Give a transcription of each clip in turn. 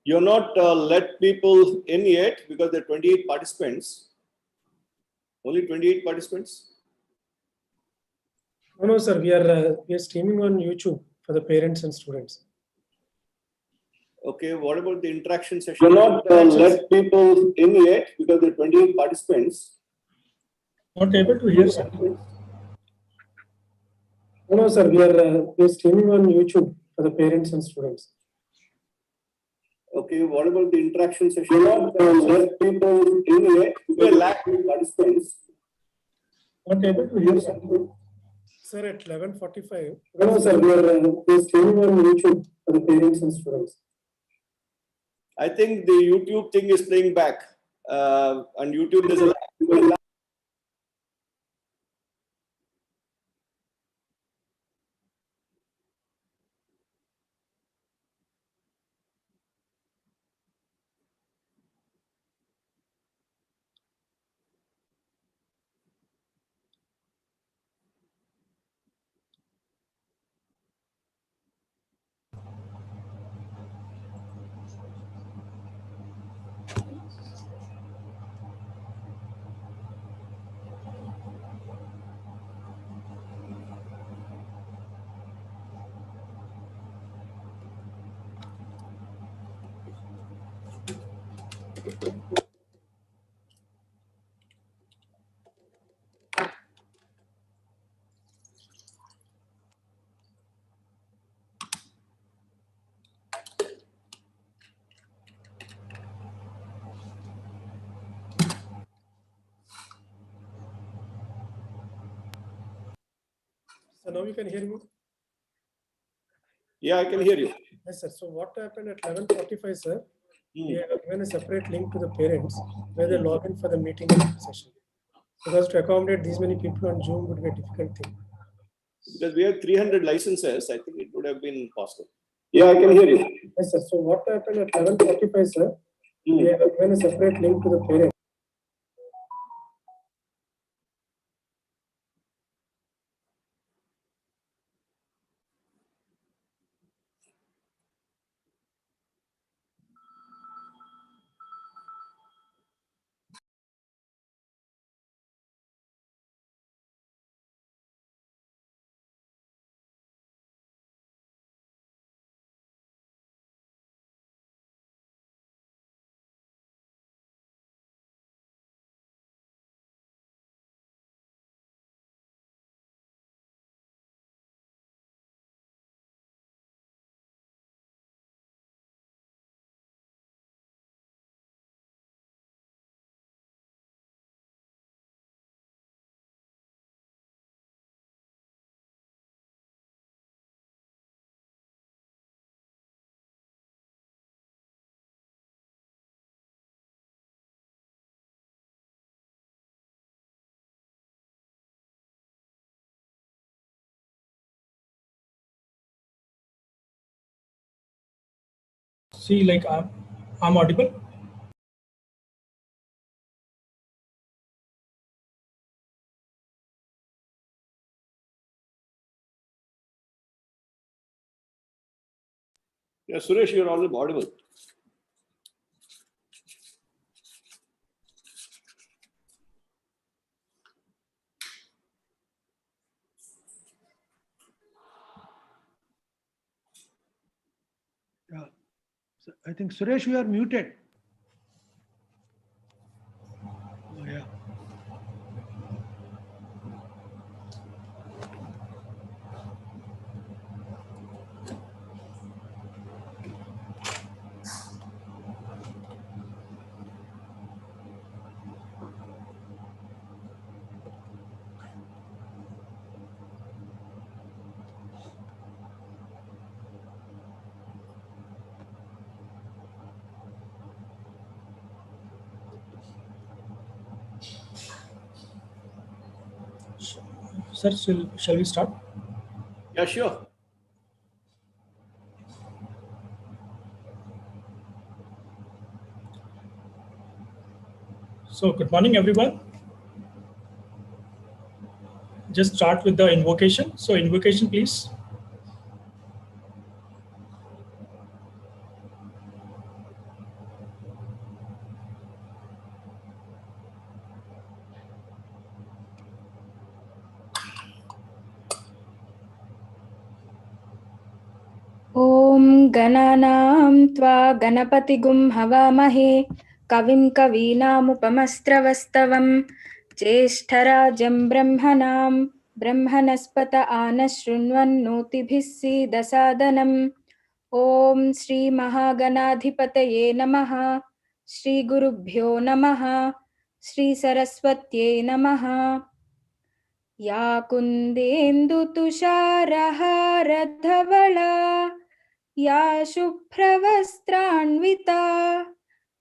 You're not let people in yet because there are 28 participants. Only 28 participants? No, sir. We are streaming on YouTube for the parents and students. Okay, what about the interaction session? You're not let people in yet because there are 28 participants. Not able to hear, sir. No, sir. We are streaming on YouTube for the parents and students. Okay, what about the interaction session? You're not let people in yet because there lack of participants. Not able to hear, sir. Sir, at 11:45. No, sir. We are streaming on YouTube for the parents and students. I think the YouTube thing is playing back. On YouTube, there's a lag. So now you can hear me? Yeah, I can hear you. Yes, sir. So what happened at 11:45, sir? We have given a separate link to the parents where they log in for the meeting session. Because to accommodate these many people on Zoom would be a difficult thing. Because we have 300 licenses, I think it would have been possible. Yeah, I can hear you. Yes, sir. So what happened at 11:45, sir? We have given a separate link to the parents. See, like I'm audible. Yeah, Suresh, you're already audible. Yeah. So I think Suresh, you are muted. Oh, yeah. Sir, shall we start? Yeah, sure. So good morning, everyone. Just start with the invocation. So invocation, please. ॐ गणानां त्वा गणपतिगुं हवामहे कविं कवीनामुपमस्त्रवस्तवं ज्येष्ठराजं ब्रह्मणां ब्रह्मणस्पत आनशृण्वन्नोतिभिः सीदसादनम् ॐ श्रीमहागणाधिपतये नमः श्रीगुरुभ्यो नमः श्रीसरस्वत्यै नमः या कुन्देन्दुतुषारहारधवला या शुभ्रवस्त्रान्विता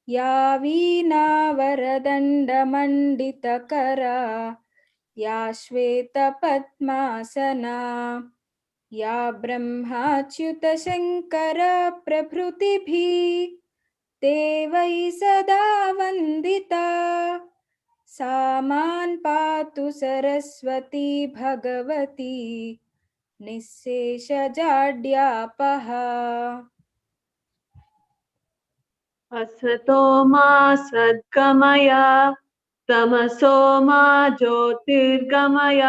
या वीणावरदण्डमण्डितकरा या श्वेतपद्मासना या ब्रह्माच्युतशङ्करप्रभृतिभिः देवैः सदा वन्दिता सा मां पातु सरस्वती भगवती निःशेषजाड्यापहा असतो मा सद्गमय तमसो मा ज्योतिर्गमय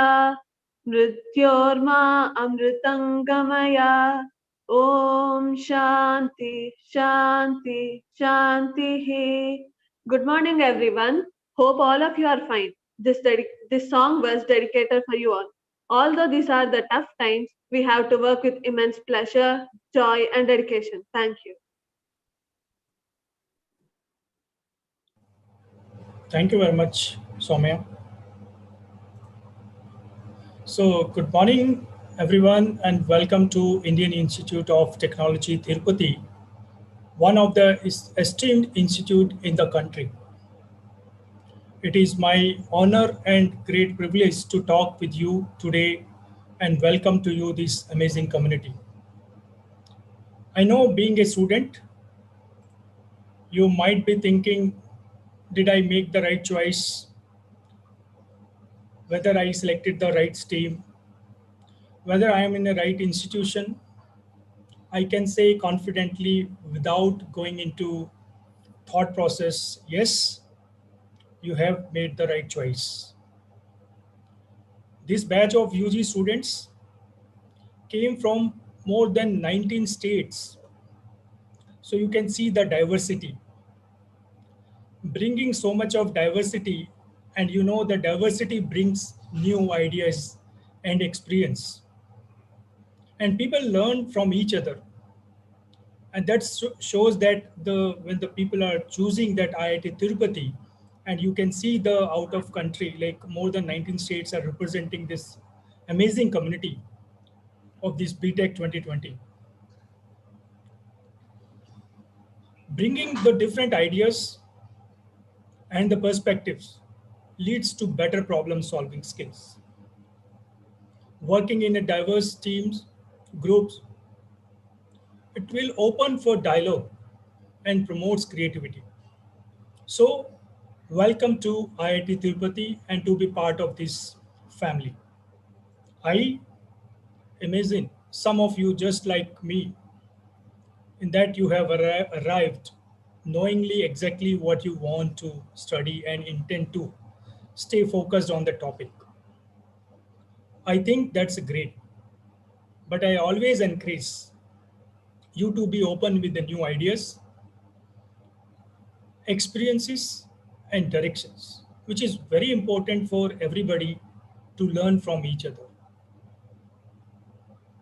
मृत्योर्मा अमृतंगमय Om Shanti Shanti Shanti. Good morning everyone. Hope all of you are fine. This song was dedicated for you all. Although these are the tough times, we have to work with immense pleasure, joy and dedication. Thank you. Thank you very much, Soumya. So, good morning, everyone, and welcome to Indian Institute of Technology, Tirupati, one of the esteemed institute in the country. It is my honor and great privilege to talk with you today and welcome to you this amazing community. I know being a student, you might be thinking, did I make the right choice? Whether I selected the right stream, whether I am in the right institution, I can say confidently without going into thought process, yes, you have made the right choice. This batch of UG students came from more than 19 states. So you can see the diversity. Bringing so much of diversity, and you know the diversity brings new ideas and experience. And people learn from each other. And that shows that when the people are choosing that IIT Tirupati, and you can see the out of country, like more than 19 states are representing this amazing community of this B.Tech 2020. Bringing the different ideas and the perspectives leads to better problem solving skills. Working in a diverse teams, groups, it will open for dialogue and promotes creativity. So, welcome to IIT Tirupati and to be part of this family. I imagine some of you just like me in that you have arrived knowingly exactly what you want to study and intend to stay focused on the topic. I think that's great, but I always encourage you to be open with the new ideas, experiences, and directions, which is very important for everybody to learn from each other.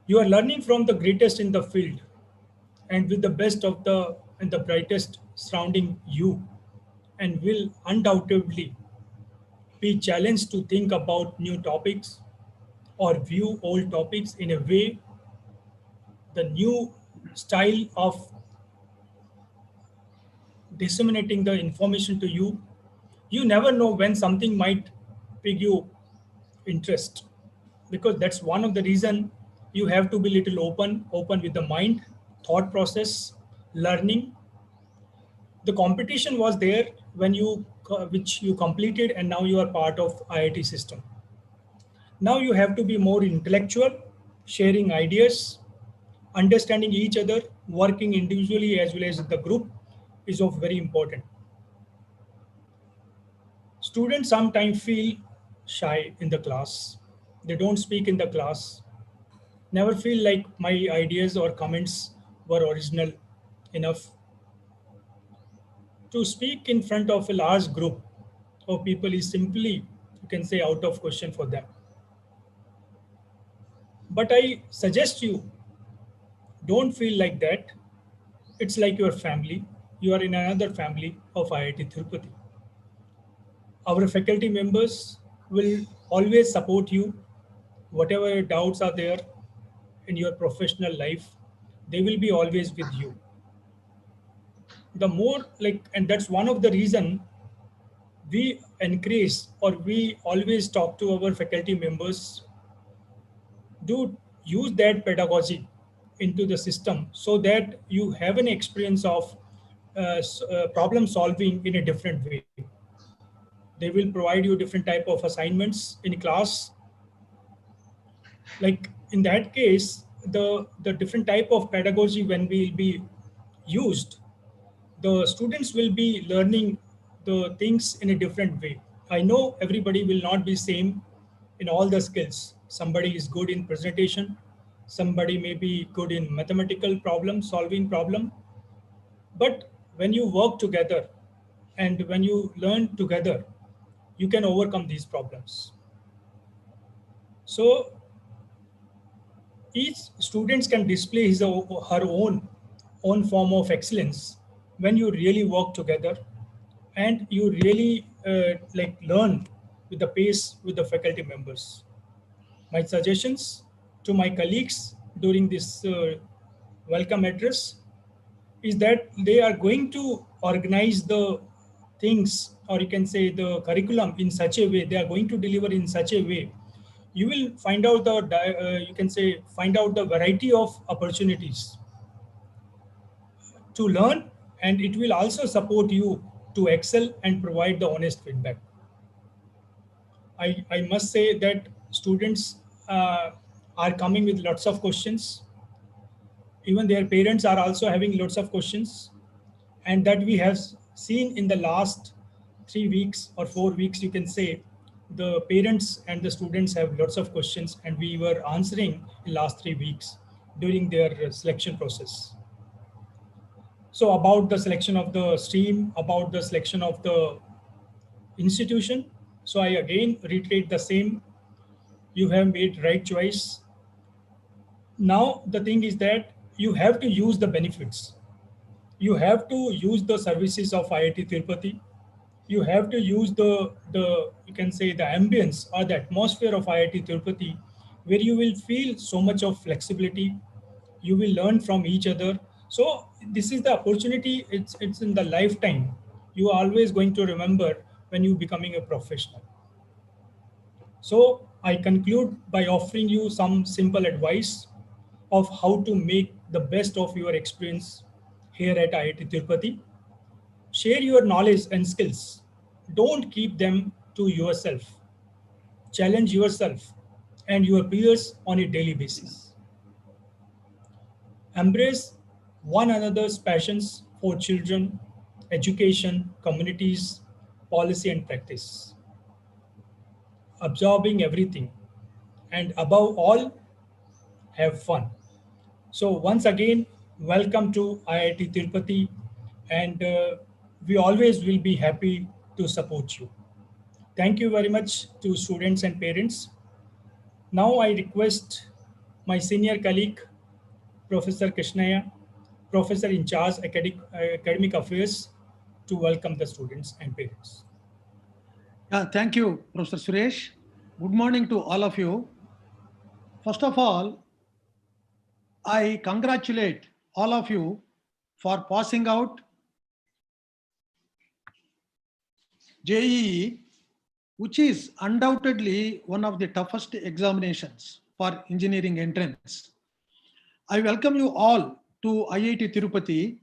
You are learning from the greatest in the field and with the best of the and the brightest surrounding you, and will undoubtedly be challenged to think about new topics or view old topics in a way. The new style of disseminating the information to you, you never know when something might pique your interest, because that's one of the reason you have to be little open with the mind, thought process, learning. The competition was there when which you completed, and now you are part of IIT system. Now you have to be more intellectual, sharing ideas, understanding each other, working individually as well as the group is of very important. Students sometimes feel shy in the class. They don't speak in the class, never feel like my ideas or comments were original enough to speak in front of a large group of people is simply, you can say, out of question for them. But I suggest you don't feel like that. It's like your family. You are in another family of IIT Tirupati. Our faculty members will always support you. Whatever doubts are there in your professional life, they will be always with you. The more and that's one of the reason we encourage, or we always talk to our faculty members, do use that pedagogy into the system so that you have an experience of problem solving in a different way. They will provide you different type of assignments in class. Like in that case, the different type of pedagogy when will be used, the students will be learning the things in a different way. I know everybody will not be same in all the skills. Somebody is good in presentation, somebody may be good in mathematical problem solving problem. But when you work together and when you learn together, you can overcome these problems. So each student can display his or her own form of excellence when you really work together and you really learn with the pace with the faculty members. My suggestions to my colleagues during this welcome address is that they are going to organize the things, or you can say the curriculum, in such a way, they are going to deliver in such a way, you will find out find out the variety of opportunities to learn, and it will also support you to excel and provide the honest feedback. I must say that students are coming with lots of questions. Even their parents are also having lots of questions, and that we have seen in the last 3 weeks or 4 weeks, you can say, the parents and the students have lots of questions, and we were answering in last 3 weeks during their selection process. So about the selection of the stream, about the selection of the institution. So I again reiterate the same. You have made right choice. Now the thing is that you have to use the benefits. You have to use the services of IIT Tirupati. You have to use the you can say the ambience or the atmosphere of IIT Tirupati, where you will feel so much of flexibility. You will learn from each other. So this is the opportunity. It's in the lifetime. You are always going to remember when you becoming a professional. So I conclude by offering you some simple advice of how to make the best of your experience here at IIT Tirupati. Share your knowledge and skills. Don't keep them to yourself. Challenge yourself and your peers on a daily basis. Embrace one another's passions for children, education, communities, policy and practice. Absorbing everything, and above all, have fun. So once again, welcome to IIT Tirupati, and we always will be happy to support you. Thank you very much to students and parents. Now I request my senior colleague, Professor Krishnaya, Professor in charge academic affairs, to welcome the students and parents. Thank you, Professor Suresh. Good morning to all of you. First of all, I congratulate all of you for passing out JEE, which is undoubtedly one of the toughest examinations for engineering entrance. I welcome you all to IIT Tirupati,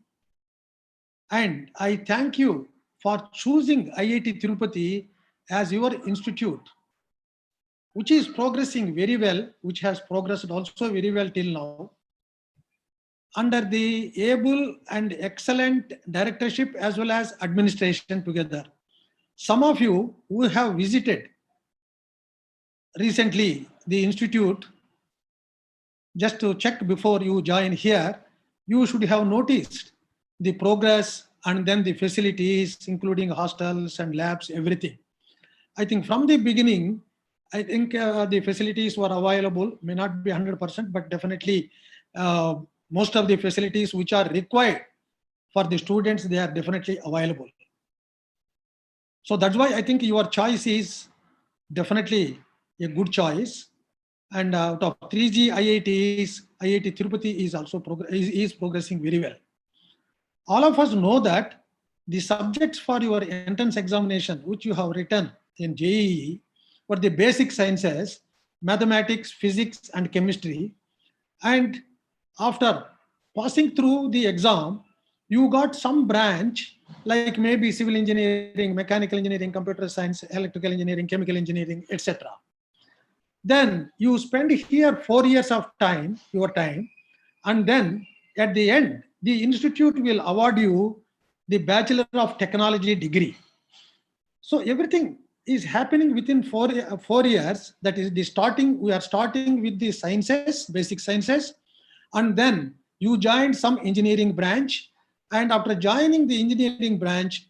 and I thank you for choosing IIT Tirupati as your institute, which is progressing very well, which has progressed also very well till now, under the able and excellent directorship as well as administration together. Some of you who have visited recently the institute, just to check before you join here, you should have noticed the progress and then the facilities, including hostels and labs, everything. I think from the beginning, I think the facilities were available, may not be 100%, but definitely most of the facilities which are required for the students, they are definitely available. So that's why I think your choice is definitely a good choice. And out of 3G IITs, IIT Tirupati is also is progressing very well. All of us know that the subjects for your entrance examination, which you have written in JEE, were the basic sciences, mathematics, physics, and chemistry. And after passing through the exam, you got some branch like maybe civil engineering, mechanical engineering, computer science, electrical engineering, chemical engineering, etc. Then you spend here 4 years of time, your time, and then at the end, the institute will award you the Bachelor of Technology degree. So everything is happening within 4 years. That is the starting. We are starting with the sciences, basic sciences, and then you join some engineering branch. And after joining the engineering branch,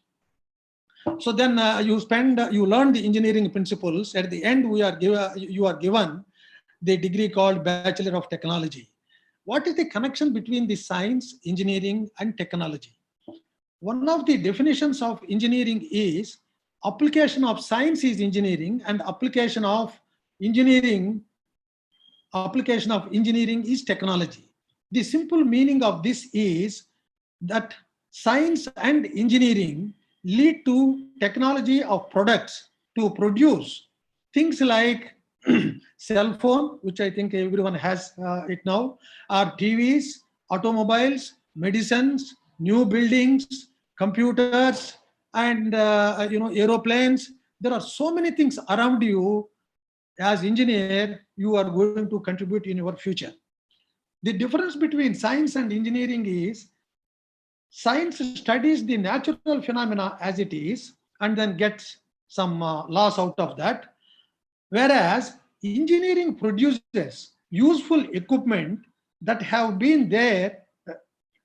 so then you learn the engineering principles. At the end, you are given the degree called Bachelor of Technology. What is the connection between the science, engineering, and technology? One of the definitions of engineering is application of science is engineering, and application of engineering is technology. The simple meaning of this is that science and engineering lead to technology of products to produce things like cell phone, which I think everyone has it now, or TVs, automobiles, medicines, new buildings, computers, and aeroplanes. There are so many things around you. As engineer, you are going to contribute in your future. The difference between science and engineering is science studies the natural phenomena as it is and then gets some laws out of that, whereas engineering produces useful equipment that have been there,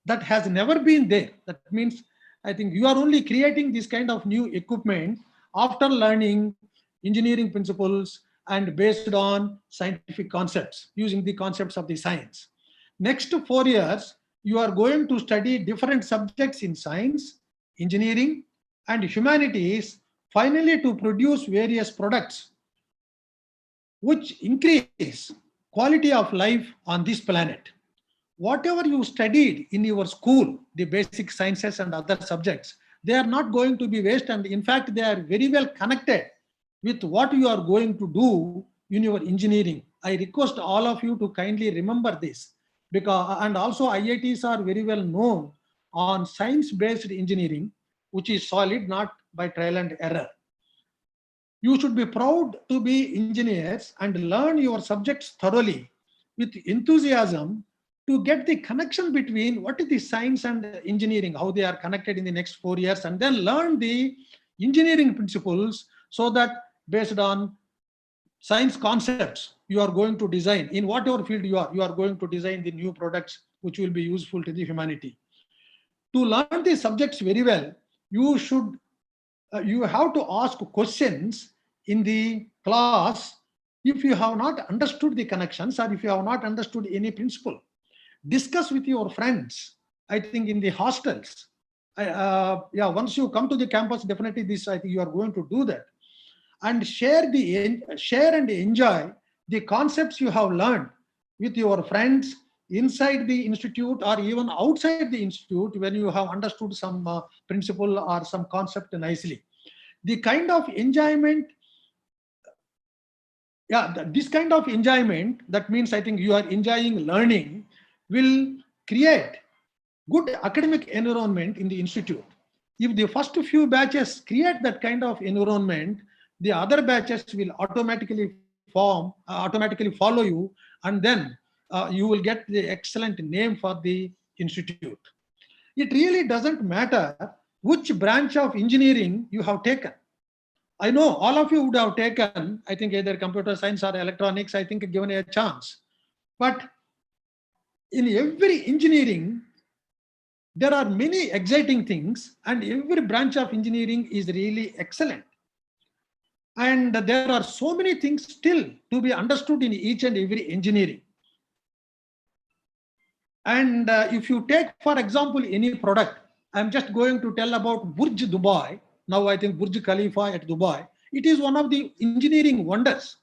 that has never been there. That means I think you are only creating this kind of new equipment after learning engineering principles and based on scientific concepts, using the concepts of the science. Next 4 years, you are going to study different subjects in science, engineering, and humanities, finally to produce various products which increase quality of life on this planet. Whatever you studied in your school, the basic sciences and other subjects, they are not going to be waste, and in fact, they are very well connected with what you are going to do in your engineering. I request all of you to kindly remember this, because and also IITs are very well known on science-based engineering, which is solid, not by trial and error. You should be proud to be engineers and learn your subjects thoroughly with enthusiasm to get the connection between what is the science and engineering, how they are connected in the next 4 years, and then learn the engineering principles so that based on science concepts, you are going to design in whatever field you are going to design the new products which will be useful to the humanity. To learn these subjects very well, you should you have to ask questions in the class if you have not understood the connections or if you have not understood any principle. Discuss with your friends. I think in the hostels, once you come to the campus, definitely this I think you are going to do that, and share and enjoy the concepts you have learned with your friends inside the institute or even outside the institute when you have understood some principle or some concept nicely. The kind of enjoyment, this kind of enjoyment, that means I think you are enjoying learning, will create good academic environment in the institute. If the first few batches create that kind of environment, the other batches will automatically follow you, and then you will get the excellent name for the institute. It really doesn't matter which branch of engineering you have taken. I know all of you would have taken, I think, either computer science or electronics, I think, given a chance. But in every engineering, there are many exciting things, and every branch of engineering is really excellent. And there are so many things still to be understood in each and every engineering. And if you take, for example, any product, I'm just going to tell about Burj Dubai. Now I think Burj Khalifa at Dubai. It is one of the engineering wonders.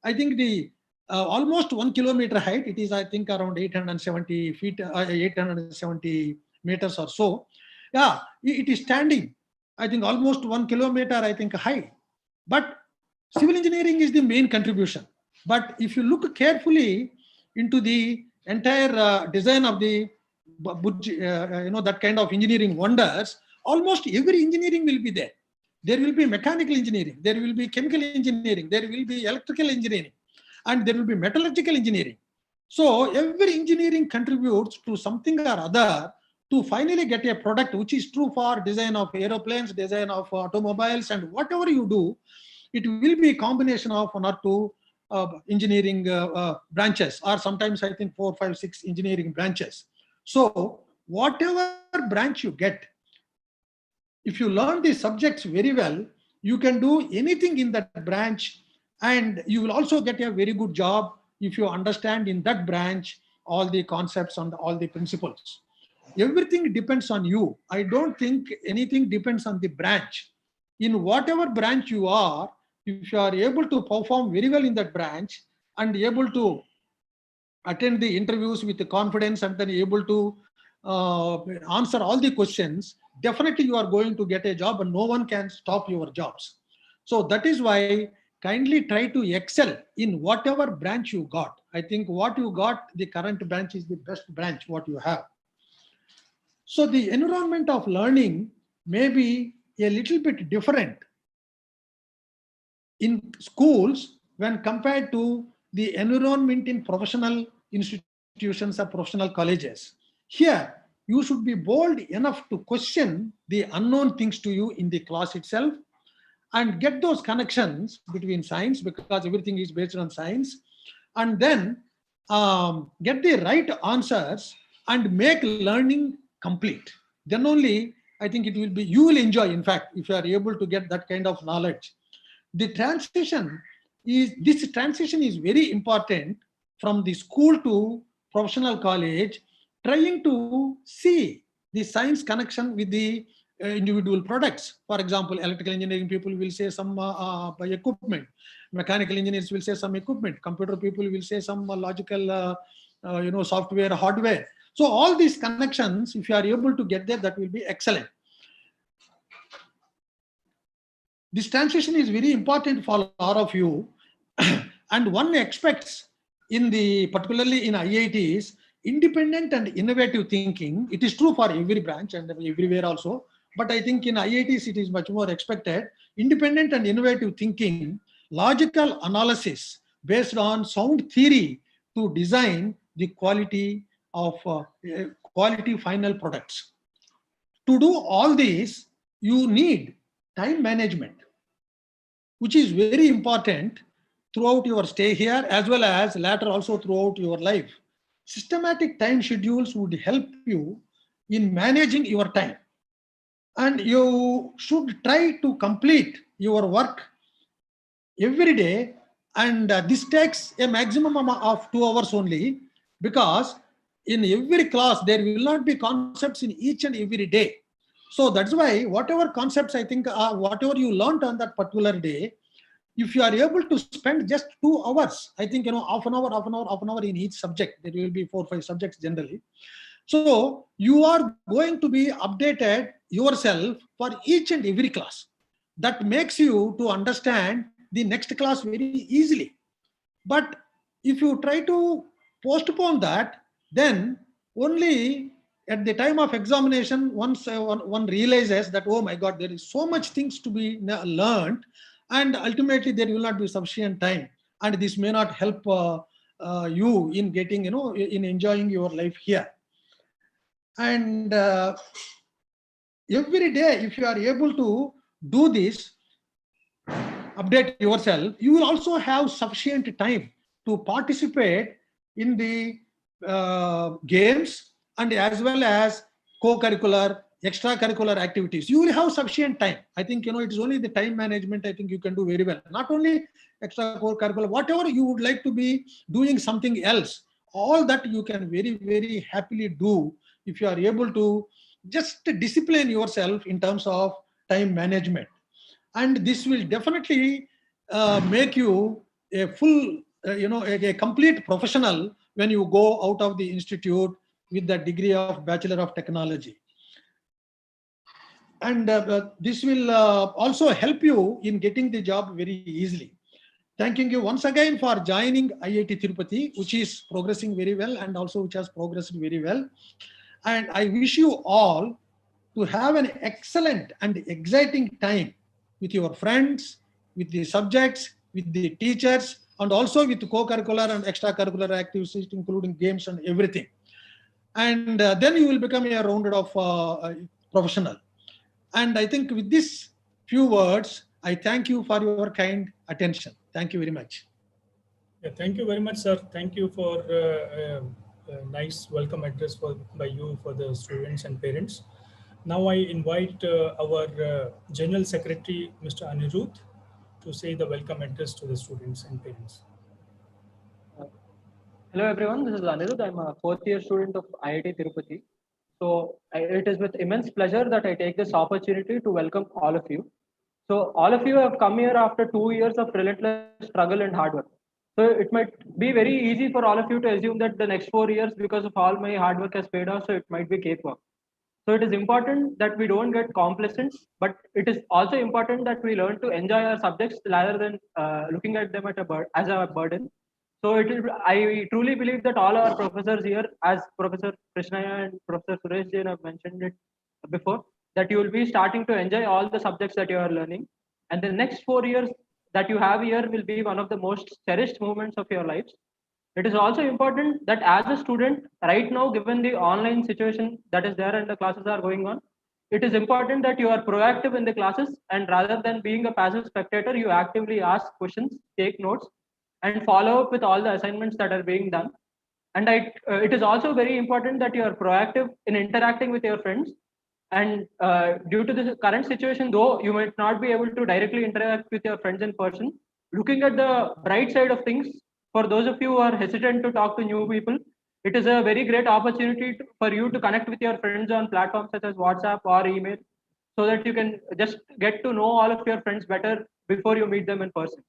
I think the almost 1 kilometer height, it is I think around 870 feet, 870 meters or so. Yeah, it is standing, I think almost 1 kilometer, I think high. But civil engineering is the main contribution. But if you look carefully into the entire design of the Burj, that kind of engineering wonders, almost every engineering will be there. There will be mechanical engineering, there will be chemical engineering, there will be electrical engineering, and there will be metallurgical engineering. So every engineering contributes to something or other to finally get a product, which is true for design of aeroplanes, design of automobiles, and whatever you do, it will be a combination of 1 or 2 engineering branches, or sometimes I think 4, 5, 6 engineering branches. So whatever branch you get, if you learn these subjects very well, you can do anything in that branch, and you will also get a very good job if you understand in that branch all the concepts and all the principles. Everything depends on you. I don't think anything depends on the branch. In whatever branch you are, if you are able to perform very well in that branch and able to attend the interviews with the confidence and then able to answer all the questions, definitely you are going to get a job and no one can stop your jobs. So that is why kindly try to excel in whatever branch you got. I think what you got, the current branch is the best branch what you have. So the environment of learning may be a little bit different in schools when compared to the environment in professional institutions or professional colleges. Here, you should be bold enough to question the unknown things to you in the class itself and get those connections between science, because everything is based on science, and then get the right answers and make learning complete. Then only I think it will be, you will enjoy, in fact, if you are able to get that kind of knowledge. This transition is very important from the school to professional college, trying to see the science connection with the individual products. For example, electrical engineering people will say some equipment, mechanical engineers will say some equipment, computer people will say some logical software, hardware. So all these connections, if you are able to get there, that will be excellent. This transition is very important for all of you. And one expects particularly in IITs, independent and innovative thinking. It is true for every branch and everywhere also, but I think in IITs it is much more expected. Independent and innovative thinking, logical analysis based on sound theory to design the quality of quality final products. To do all this, you need time management, which is very important throughout your stay here as well as later also throughout your life. Systematic time schedules would help you in managing your time. And you should try to complete your work every day. And this takes a maximum of 2 hours only, because in every class, there will not be concepts in each and every day. So that's why whatever concepts, I think, whatever you learned on that particular day, if you are able to spend just 2 hours, I think, half an hour in each subject, there will be 4 or 5 subjects generally. So you are going to be updated yourself for each and every class. That makes you to understand the next class very easily. But if you try to postpone that, then only at the time of examination, once one realizes that, oh my God, there is so much things to be learned, and ultimately there will not be sufficient time, and this may not help you in getting, in enjoying your life here. And every day, if you are able to do this, update yourself, you will also have sufficient time to participate in the games and as well as co-curricular, extracurricular activities. You will have sufficient time. I think, it is only the time management, I think you can do very well. Not only extra co-curricular, whatever you would like to be doing something else, all that you can very, very happily do if you are able to just discipline yourself in terms of time management. And this will definitely make you a full, a complete professional when you go out of the institute with the degree of Bachelor of Technology. And this will also help you in getting the job very easily. Thanking you once again for joining IIT Tirupati, which is progressing very well and also which has progressed very well. And I wish you all to have an excellent and exciting time with your friends, with the subjects, with the teachers, and also with the co-curricular and extracurricular activities, including games and everything. And then you will become a rounded off professional. And I think with these few words, I thank you for your kind attention. Thank you very much. Yeah, thank you very much, sir. Thank you for a nice welcome address by you for the students and parents. Now I invite our General Secretary, Mr. Anirudh, to say the welcome address to the students and parents. Hello everyone, this is Anirudh. I'm a fourth year student of IIT Tirupati. So it is with immense pleasure that I take this opportunity to welcome all of you. So all of you have come here after 2 years of relentless struggle and hard work. So it might be very easy for all of you to assume that the next 4 years, because of all my hard work, has paid off, so it might be cakewalk. So it is important that we don't get complacent, but it is also important that we learn to enjoy our subjects rather than looking at them as a burden. So I truly believe that all our professors here, as Professor Krishnaya and Professor Suresh Jain have mentioned it before, that you will be starting to enjoy all the subjects that you are learning. And the next 4 years that you have here will be one of the most cherished moments of your lives. It is also important that as a student, right now, given the online situation that is there and the classes are going on, it is important that you are proactive in the classes, and rather than being a passive spectator, you actively ask questions, take notes, and follow up with all the assignments that are being done. And it is also very important that you are proactive in interacting with your friends. And due to the current situation, though you might not be able to directly interact with your friends in person, looking at the bright side of things, for those of you who are hesitant to talk to new people, it is a very great opportunity for you to connect with your friends on platforms such as WhatsApp or email, so that you can just get to know all of your friends better before you meet them in person.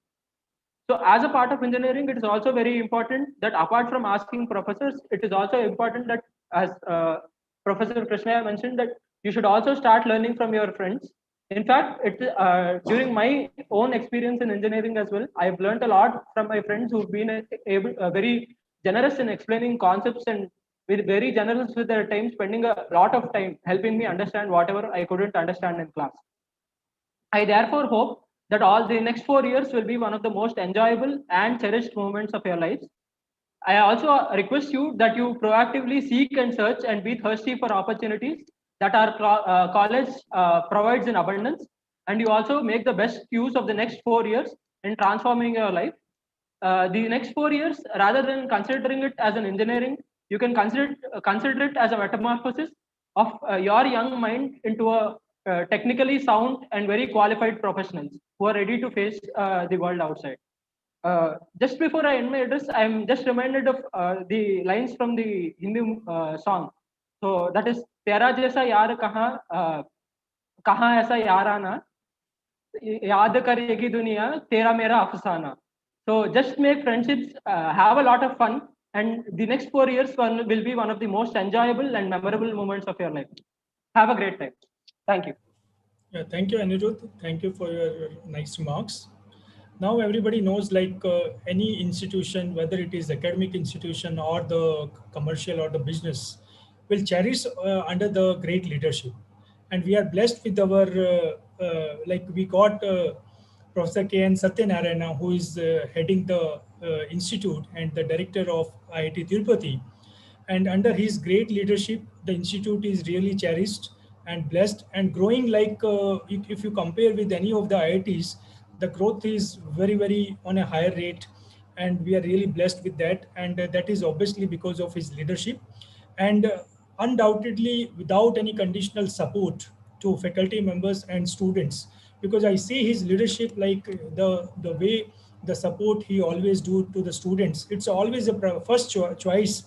So as a part of engineering, it is also very important that apart from asking professors, it is also important that, as Professor Krishnaya mentioned, that you should also start learning from your friends. In fact, during my own experience in engineering as well, I've learned a lot from my friends who've been very generous in explaining concepts and very generous with their time, spending a lot of time helping me understand whatever I couldn't understand in class. I therefore hope that all the next 4 years will be one of the most enjoyable and cherished moments of your lives. I also request you that you proactively seek and search and be thirsty for opportunities that our college provides in abundance, and you also make the best use of the next 4 years in transforming your life. The next 4 years, rather than considering it as an engineering, you can consider it as a metamorphosis of your young mind into a technically sound and very qualified professionals who are ready to face the world outside. Just before I end my address, I'm just reminded of the lines from the Hindu song. So that is, "Tera jaisa yaar kahan aisa yaar aana, yaad karegi duniya, tera mera afsana." So just make friendships, have a lot of fun, and the next 4 years will be one of the most enjoyable and memorable moments of your life. Have a great time. Thank you. Yeah, thank you, Anirudh. Thank you for your nice remarks. Now everybody knows, like any institution, whether it is academic institution or the commercial or the business, will cherish under the great leadership. And we are blessed with our, like we got Professor K. N. Satyanarayana, who is heading the institute and the director of IIT Tirupati. And under his great leadership, the institute is really cherished and blessed and growing. Like if you compare with any of the IITs, the growth is very on a higher rate, and we are really blessed with that. And that is obviously because of his leadership. And undoubtedly without any conditional support to faculty members and students, because I see his leadership, like the way the support he always do to the students. It's always a first choice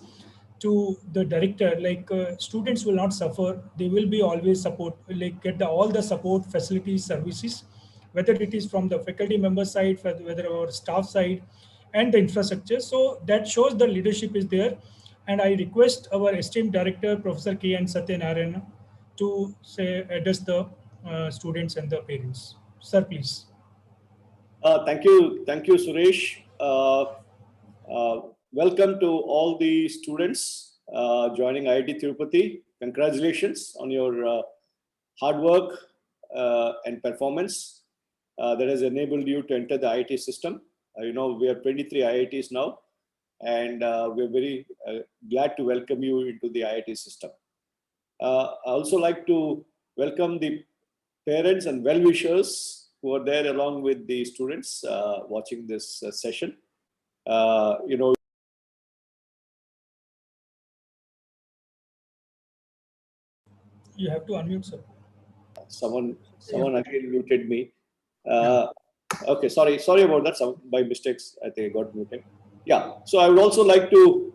to the director, like students will not suffer, they will be always support, like get all the support facilities services, whether it is from the faculty member side, whether our staff side, and the infrastructure. So that shows the leadership is there. And I request our esteemed director, Professor K.N. Satyanarayana, to say address the students and the parents. Sir, please. Thank you, Suresh. Welcome to all the students joining IIT Tirupati. Congratulations on your hard work and performance that has enabled you to enter the IIT system. We are 23 IITs now, and we're very glad to welcome you into the IIT system. I also like to welcome the parents and well-wishers who are there along with the students watching this session. You have to unmute, sir. Someone again muted me. Okay, sorry about that. By mistakes, I think I got muted. Yeah. So I would also like to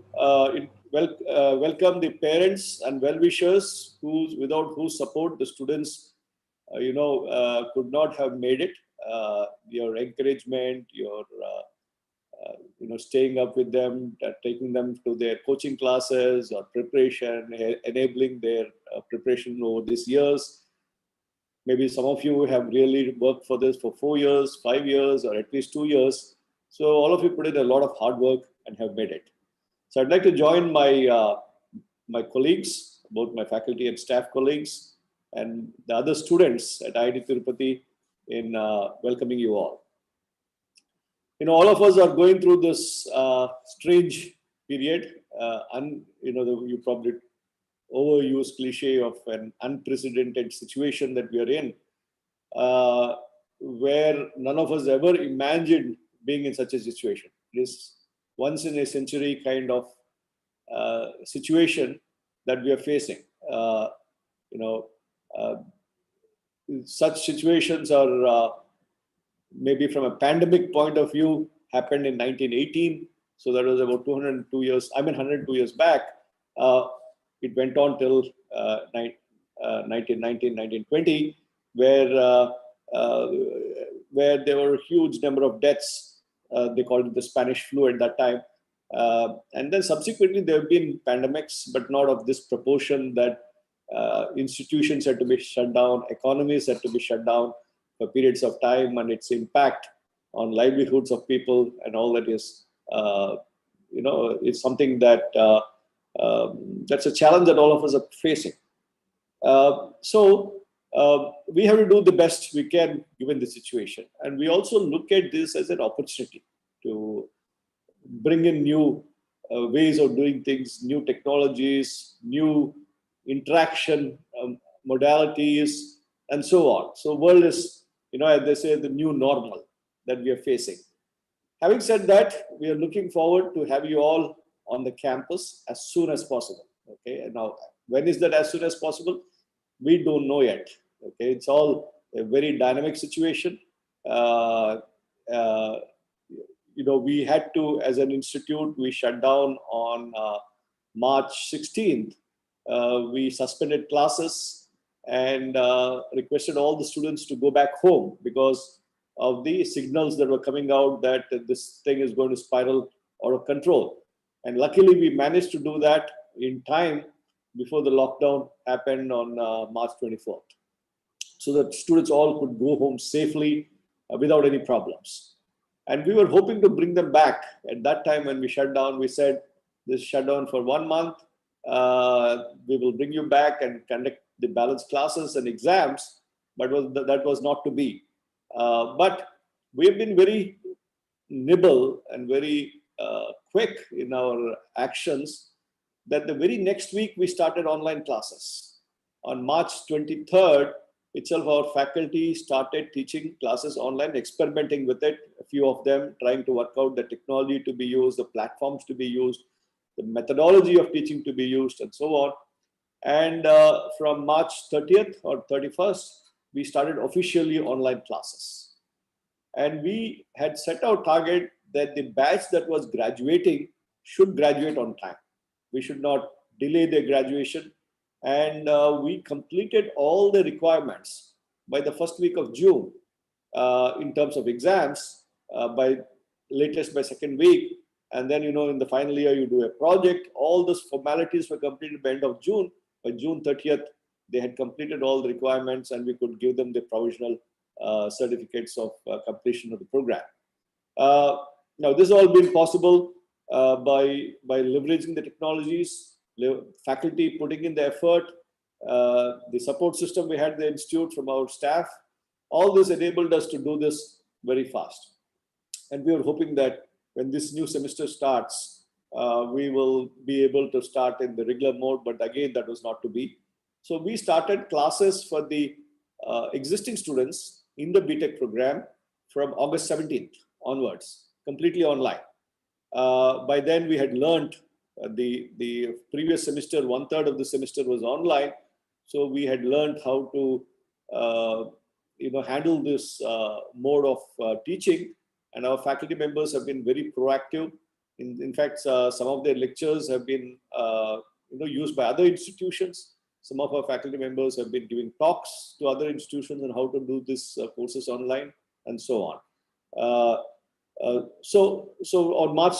welcome the parents and well-wishers without whose support the students, could not have made it. Your encouragement, your staying up with them, taking them to their coaching classes or preparation, enabling their preparation over these years. Maybe some of you have really worked for this for 4 years, 5 years, or at least 2 years. So all of you put in a lot of hard work and have made it. So I'd like to join my colleagues, both my faculty and staff colleagues, and the other students at IIT Tirupati in welcoming you all. All of us are going through this strange period, you probably overused cliche of an unprecedented situation that we are in, where none of us ever imagined being in such a situation. It is once in a century kind of situation that we are facing. Such situations are maybe from a pandemic point of view happened in 1918. So that was about 102 years back. It went on till 1919, 1920, where there were a huge number of deaths. They called it the Spanish flu at that time. And then subsequently there have been pandemics, but not of this proportion that institutions had to be shut down, economies had to be shut down for periods of time, and its impact on livelihoods of people and all that is, it's something that that's a challenge that all of us are facing. So we have to do the best we can given the situation. And we also look at this as an opportunity to bring in new ways of doing things, new technologies, new interaction modalities, and so on. So world is, as they say, the new normal that we are facing. Having said that, we are looking forward to have you all on the campus as soon as possible. Okay, and now when is that as soon as possible? We don't know yet. Okay, it's all a very dynamic situation. We had to, as an institute, we shut down on March 16th. We suspended classes and requested all the students to go back home because of the signals that were coming out that this thing is going to spiral out of control. And luckily, we managed to do that in time before the lockdown happened on March 24th. So that students all could go home safely without any problems. And we were hoping to bring them back. At that time when we shut down, we said, this shutdown for 1 month, we will bring you back and conduct the balanced classes and exams, but that was not to be. But we have been very nimble and very quick in our actions that the very next week we started online classes. On March 23rd itself, our faculty started teaching classes online, experimenting with it, a few of them trying to work out the technology to be used, the platforms to be used, the methodology of teaching to be used, and so on. And from March 30th or 31st, we started officially online classes. And we had set our target that the batch that was graduating should graduate on time. We should not delay their graduation. And we completed all the requirements by the first week of June in terms of exams, by latest by second week. And then, in the final year, you do a project. All those formalities were completed by end of June. By June 30th, they had completed all the requirements and we could give them the provisional certificates of completion of the program. Now, this has all been possible by leveraging the technologies, faculty putting in the effort, the support system we had at the institute from our staff. All this enabled us to do this very fast. And we were hoping that when this new semester starts, we will be able to start in the regular mode, but again, that was not to be. So we started classes for the existing students in the B.Tech program from August 17th onwards, completely online. By then, we had learned the previous semester, 1/3 of the semester was online. So we had learned how to handle this mode of teaching. And our faculty members have been very proactive. In fact, some of their lectures have been used by other institutions. Some of our faculty members have been giving talks to other institutions on how to do these courses online and so on. So on March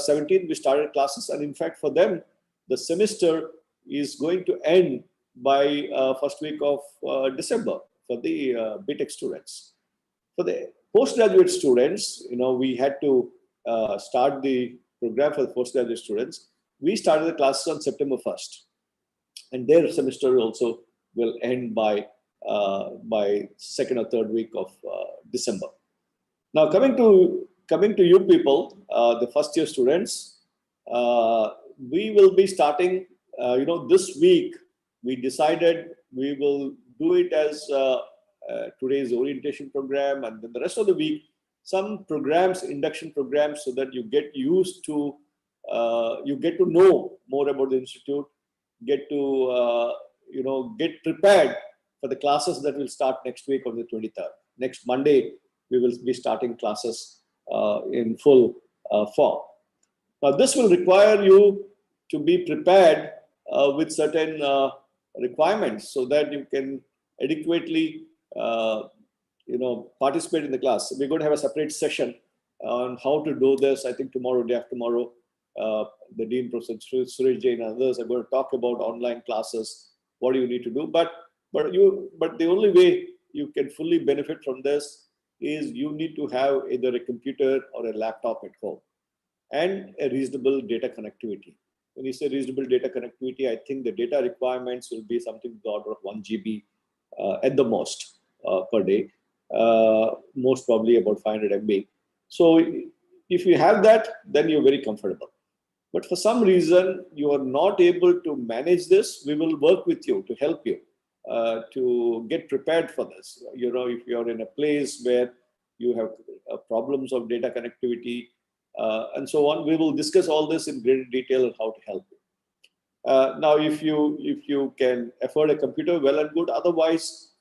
17th, we started classes. And in fact, for them, the semester is going to end by first week of December for the B.Tech students. For the postgraduate students, we had to start the program for the postgraduate students. We started the classes on September 1st. And their semester also will end by second or third week of December. Now, coming to you people, the first year students, we will be starting, this week. We decided we will do it as today's orientation program, and then the rest of the week, some programs, induction programs, so that you get used to, you get to know more about the institute, get to, get prepared for the classes that will start next week on the 23rd. Next Monday, we will be starting classes in full form. Now, this will require you to be prepared with certain requirements so that you can adequately, participate in the class. We're going to have a separate session on how to do this. I think tomorrow, day after tomorrow, the Dean, Professor Suresh Jain and others are going to talk about online classes. What do you need to do? But the only way you can fully benefit from this is you need to have either a computer or a laptop at home and a reasonable data connectivity. When you say reasonable data connectivity, I think the data requirements will be something in the order of 1 GB at the most per day, most probably about 500 MB. So if you have that, then you're very comfortable. But for some reason, you are not able to manage this, we will work with you to help you to get prepared for this. If you're in a place where you have problems of data connectivity and so on, we will discuss all this in greater detail on how to help you. Now, if you can afford a computer, well and good. Otherwise,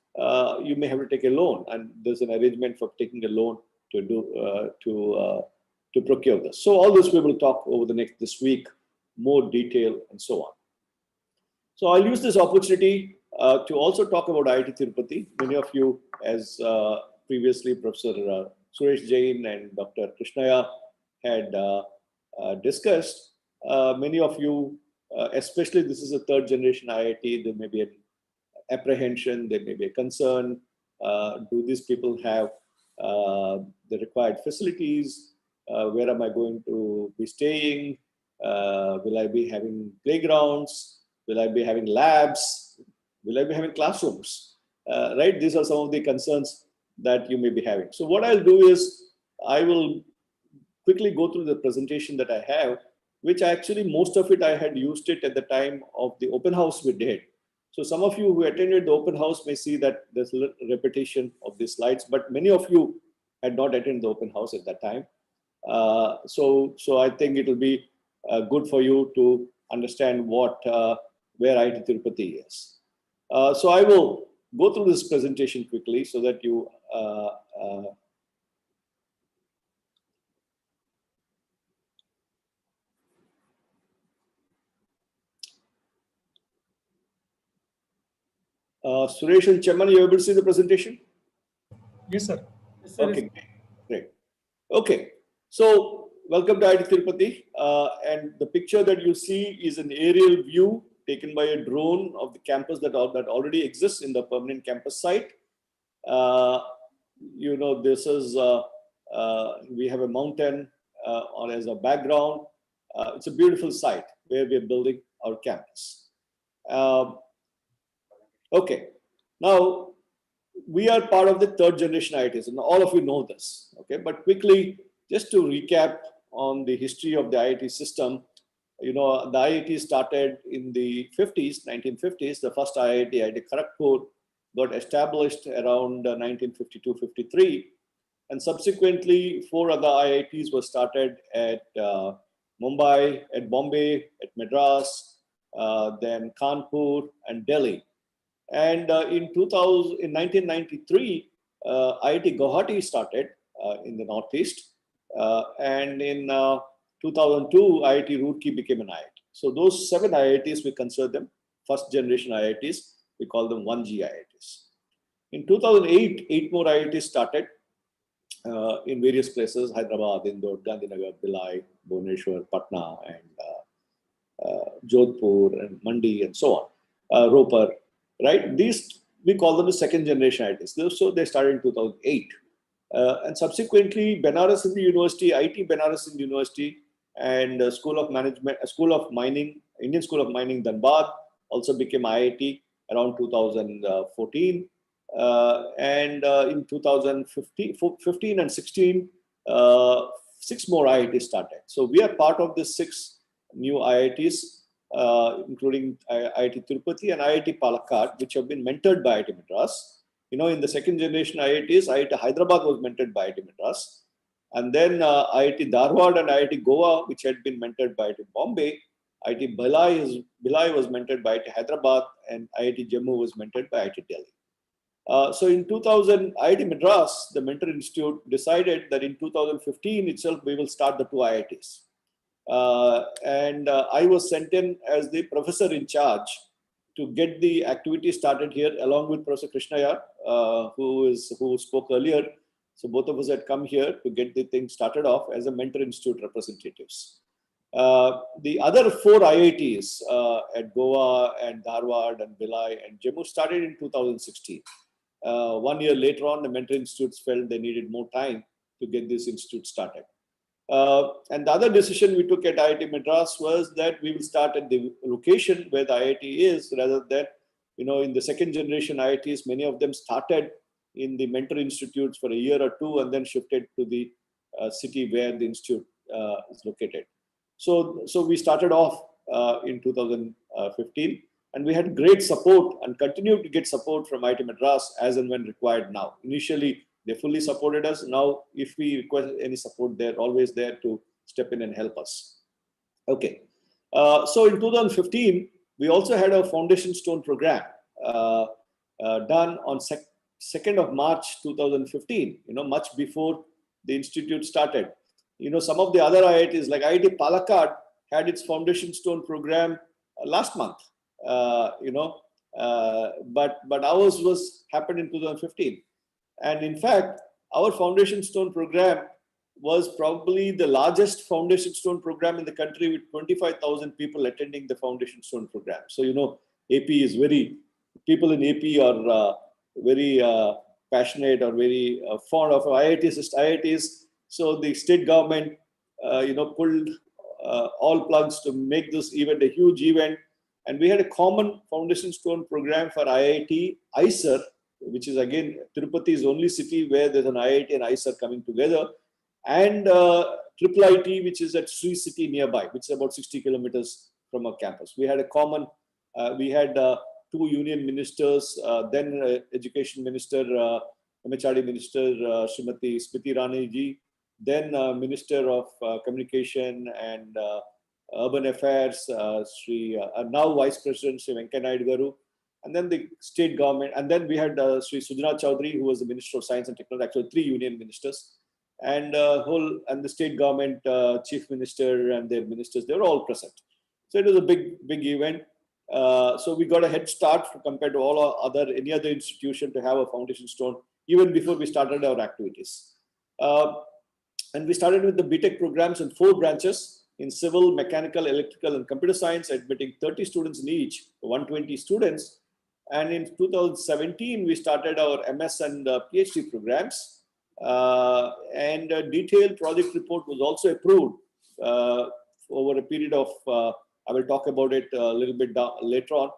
you may have to take a loan, and there's an arrangement for taking a loan to procure this. So all this we will talk over this week, more detail and so on. So I'll use this opportunity to also talk about IIT Tirupati. Many of you, as previously Professor Suresh Jain and Dr. Krishnaya had discussed, many of you, especially this is a third generation IIT, there may be an apprehension, there may be a concern. Do these people have the required facilities? Where am I going to be staying? Will I be having playgrounds? Will I be having labs? Will I be having classrooms? Right? These are some of the concerns that you may be having. So what I'll do is I will quickly go through the presentation that I have, which actually most of it I had used it at the time of the open house we did. So some of you who attended the open house may see that there's a repetition of these slides, but many of you had not attended the open house at that time. So I think it will be good for you to understand what where IIT Tirupati is. So I will go through this presentation quickly so that you Suresh and Chaman, you able to see the presentation? Yes, sir. Yes, sir. Okay, great. Okay, so welcome to IIT Tirupati. And the picture that you see is an aerial view taken by a drone of the campus that already exists in the permanent campus site. You know, this is, we have a mountain as a background. It's a beautiful site where we're building our campus. Okay, now we are part of the third generation IITs, and all of you know this. Okay, but quickly, just to recap on the history of the IIT system, you know, the IIT started in the 50s, 1950s. The first IIT, IIT Kharagpur, got established around 1952-53, and subsequently 4 other IITs were started at Mumbai, at Bombay, at Madras, then Kanpur and Delhi. And in 1993, IIT Guwahati started in the Northeast. And in 2002, IIT Roorkee became an IIT. So those 7 IITs, we consider them first generation IITs. We call them 1G IITs. In 2008, 8 more IITs started in various places: Hyderabad, Indore, Gandhinagar, Bhilai, Bhubaneswar, Patna, and Jodhpur, and Mandi, and so on. Ropar, right? These, we call them the second generation IITs. So they started in 2008. And subsequently, Benares Hindu University, IIT Benares Hindu University, and School of Management, School of Mining, Indian School of Mining, Dhanbad, also became IIT around 2014. And in 2015 and 16, 6 more IITs started. So we are part of the 6 new IITs, including IIT Tirupati and IIT Palakkad, which have been mentored by IIT Madras. You know, in the second generation IITs, IIT Hyderabad was mentored by IIT Madras. And then IIT Dharwad and IIT Goa, which had been mentored by IIT Bombay. IIT Bhilai was mentored by IIT Hyderabad, and IIT Jammu was mentored by IIT Delhi. So in 2000, IIT Madras, the Mentor Institute, decided that in 2015 itself, we will start the 2 IITs. And I was sent in as the professor in charge to get the activity started here, along with Professor Krishnaya, who spoke earlier. So both of us had come here to get the thing started off as a Mentor Institute representatives. The other 4 IITs at Goa and Dharwad and Bhilai and Jammu started in 2016. 1 year later on, the Mentor Institutes felt they needed more time to get this institute started. And the other decision we took at IIT Madras was that we will start at the location where the IIT is, rather than, you know, in the second generation IITs, many of them started in the Mentor Institutes for a year or 2 and then shifted to the city where the institute is located. So we started off in 2015, and we had great support and continue to get support from IIT Madras as and when required now. Initially, they fully supported us. Now, if we request any support, they're always there to step in and help us. Okay. So in 2015, we also had a foundation stone program done on 2nd of March 2015, you know, much before the institute started. You know, some of the other IITs, like IIT Palakkad, had its foundation stone program last month, you know, but ours happened in 2015. And in fact, our foundation stone program was probably the largest foundation stone program in the country, with 25,000 people attending the foundation stone program. So, you know, AP is people in AP are very passionate or very fond of IITs. So the state government, you know, pulled all plugs to make this event a huge event. And we had a common foundation stone program for IIT IISER, which is again Tirupati's only city where there's an IIT and IISER coming together, and IIIT, which is at Sri City nearby, which is about 60 kilometers from our campus. We had a common, we had 2 union ministers, then Education Minister, MHRD Minister Srimati Smriti Irani ji, then Minister of Communication and Urban Affairs, now Vice President Sri Venkaiah Naidu Garu, and then the state government, and then we had Sri Sujana Chowdhury, who was the Minister of Science and Technology, actually 3 union ministers, and the state government chief minister and their ministers, they were all present. So it was a big event. So we got a head start compared to any other institution to have a foundation stone even before we started our activities. And we started with the B.Tech programs in 4 branches in civil, mechanical, electrical, and computer science, admitting 30 students in each, 120 students. And in 2017, we started our MS and PhD programs. And a detailed project report was also approved over a period of, I will talk about it a little bit later on,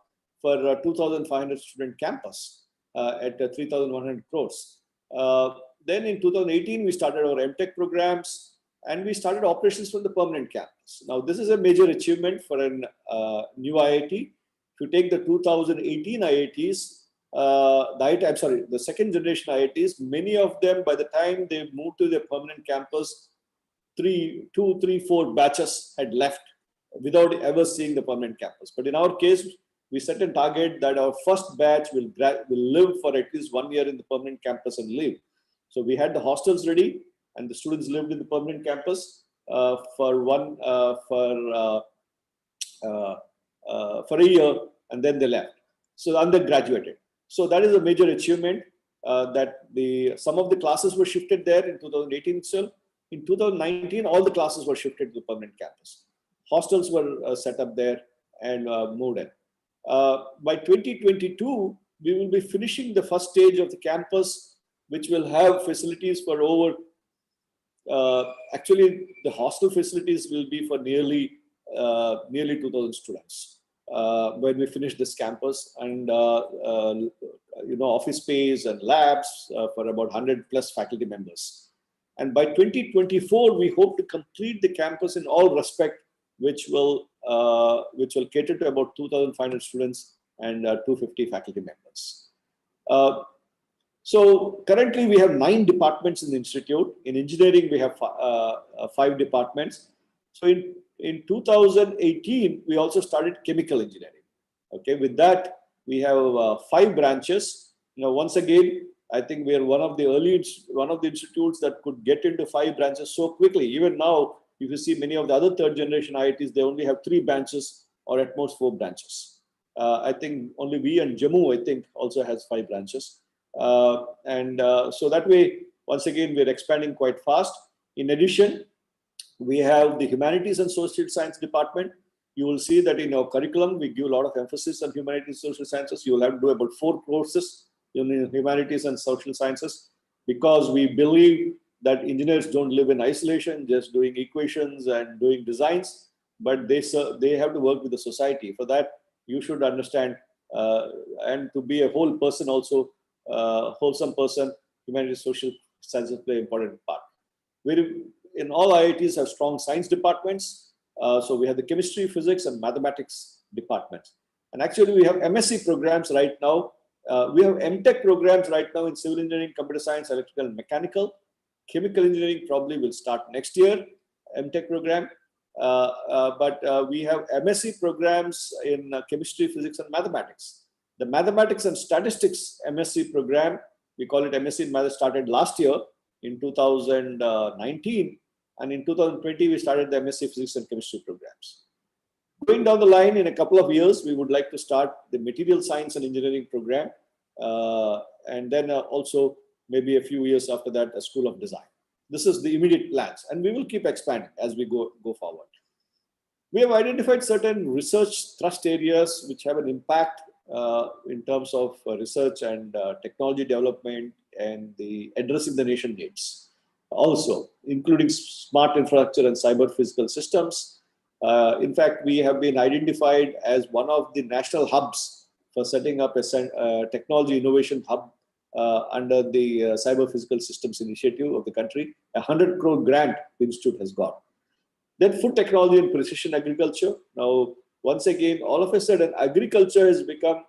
for 2,500 student campus at 3,100 crores. Then in 2018, we started our M.Tech programs and we started operations from the permanent campus. Now, this is a major achievement for a new IIT. If you take the 2018 IITs, the second generation IITs, many of them, by the time they moved to their permanent campus, 2, 3, 4 batches had left without ever seeing the permanent campus. But in our case, we set a target that our first batch will live for at least 1 year in the permanent campus and leave. So we had the hostels ready, and the students lived in the permanent campus for a year, and then they left. So and they graduated. So that is a major achievement that some of the classes were shifted there in 2018 itself. In 2019, all the classes were shifted to the permanent campus. Hostels were set up there and moved in. By 2022, we will be finishing the first stage of the campus, which will have facilities for over, actually the hostel facilities will be for nearly 2,000 students when we finish this campus, and office space and labs for about 100 plus faculty members. And by 2024, we hope to complete the campus in all respect, which will cater to about 2,500 students and 250 faculty members. So currently we have 9 departments in the institute. In engineering, we have 5 departments. So in 2018, we also started chemical engineering. Okay, with that, we have 5 branches. Once again, I think we are one of the institutes that could get into 5 branches so quickly. Even now, if you see many of the other third generation IITs, they only have 3 branches or at most 4 branches. I think only we and Jammu, I think, also has 5 branches. So that way, once again, we're expanding quite fast. In addition, we have the Humanities and Social Science department. You will see that in our curriculum, we give a lot of emphasis on humanities and social sciences. You will have to do about 4 courses in humanities and social sciences, because we believe that engineers don't live in isolation, just doing equations and doing designs, but they have to work with the society. For that, you should understand, and to be a whole person also, wholesome person, humanities, social sciences play an important part. In all IITs have strong science departments. So we have the chemistry, physics, and mathematics departments. And actually, we have MSc programs right now. We have M.Tech programs right now in civil engineering, computer science, electrical, and mechanical. Chemical engineering probably will start next year, M.Tech program. But we have MSc programs in chemistry, physics, and mathematics. The mathematics and statistics MSc program, we call it MSc in Maths, started last year in 2019. And in 2020, we started the MSc Physics and Chemistry programs. Going down the line, in a couple of years, we would like to start the Material Science and Engineering program. And then also, maybe a few years after that, a School of Design. This is the immediate plans. And we will keep expanding as we go forward. We have identified certain research thrust areas which have an impact in terms of research and technology development and addressing the nation needs. Also, including smart infrastructure and cyber physical systems. In fact, we have been identified as one of the national hubs for setting up a technology innovation hub under the Cyber Physical Systems Initiative of the country. 100 crore grant the institute has got. Then food technology and precision agriculture. Now, once again, all of a sudden, agriculture has become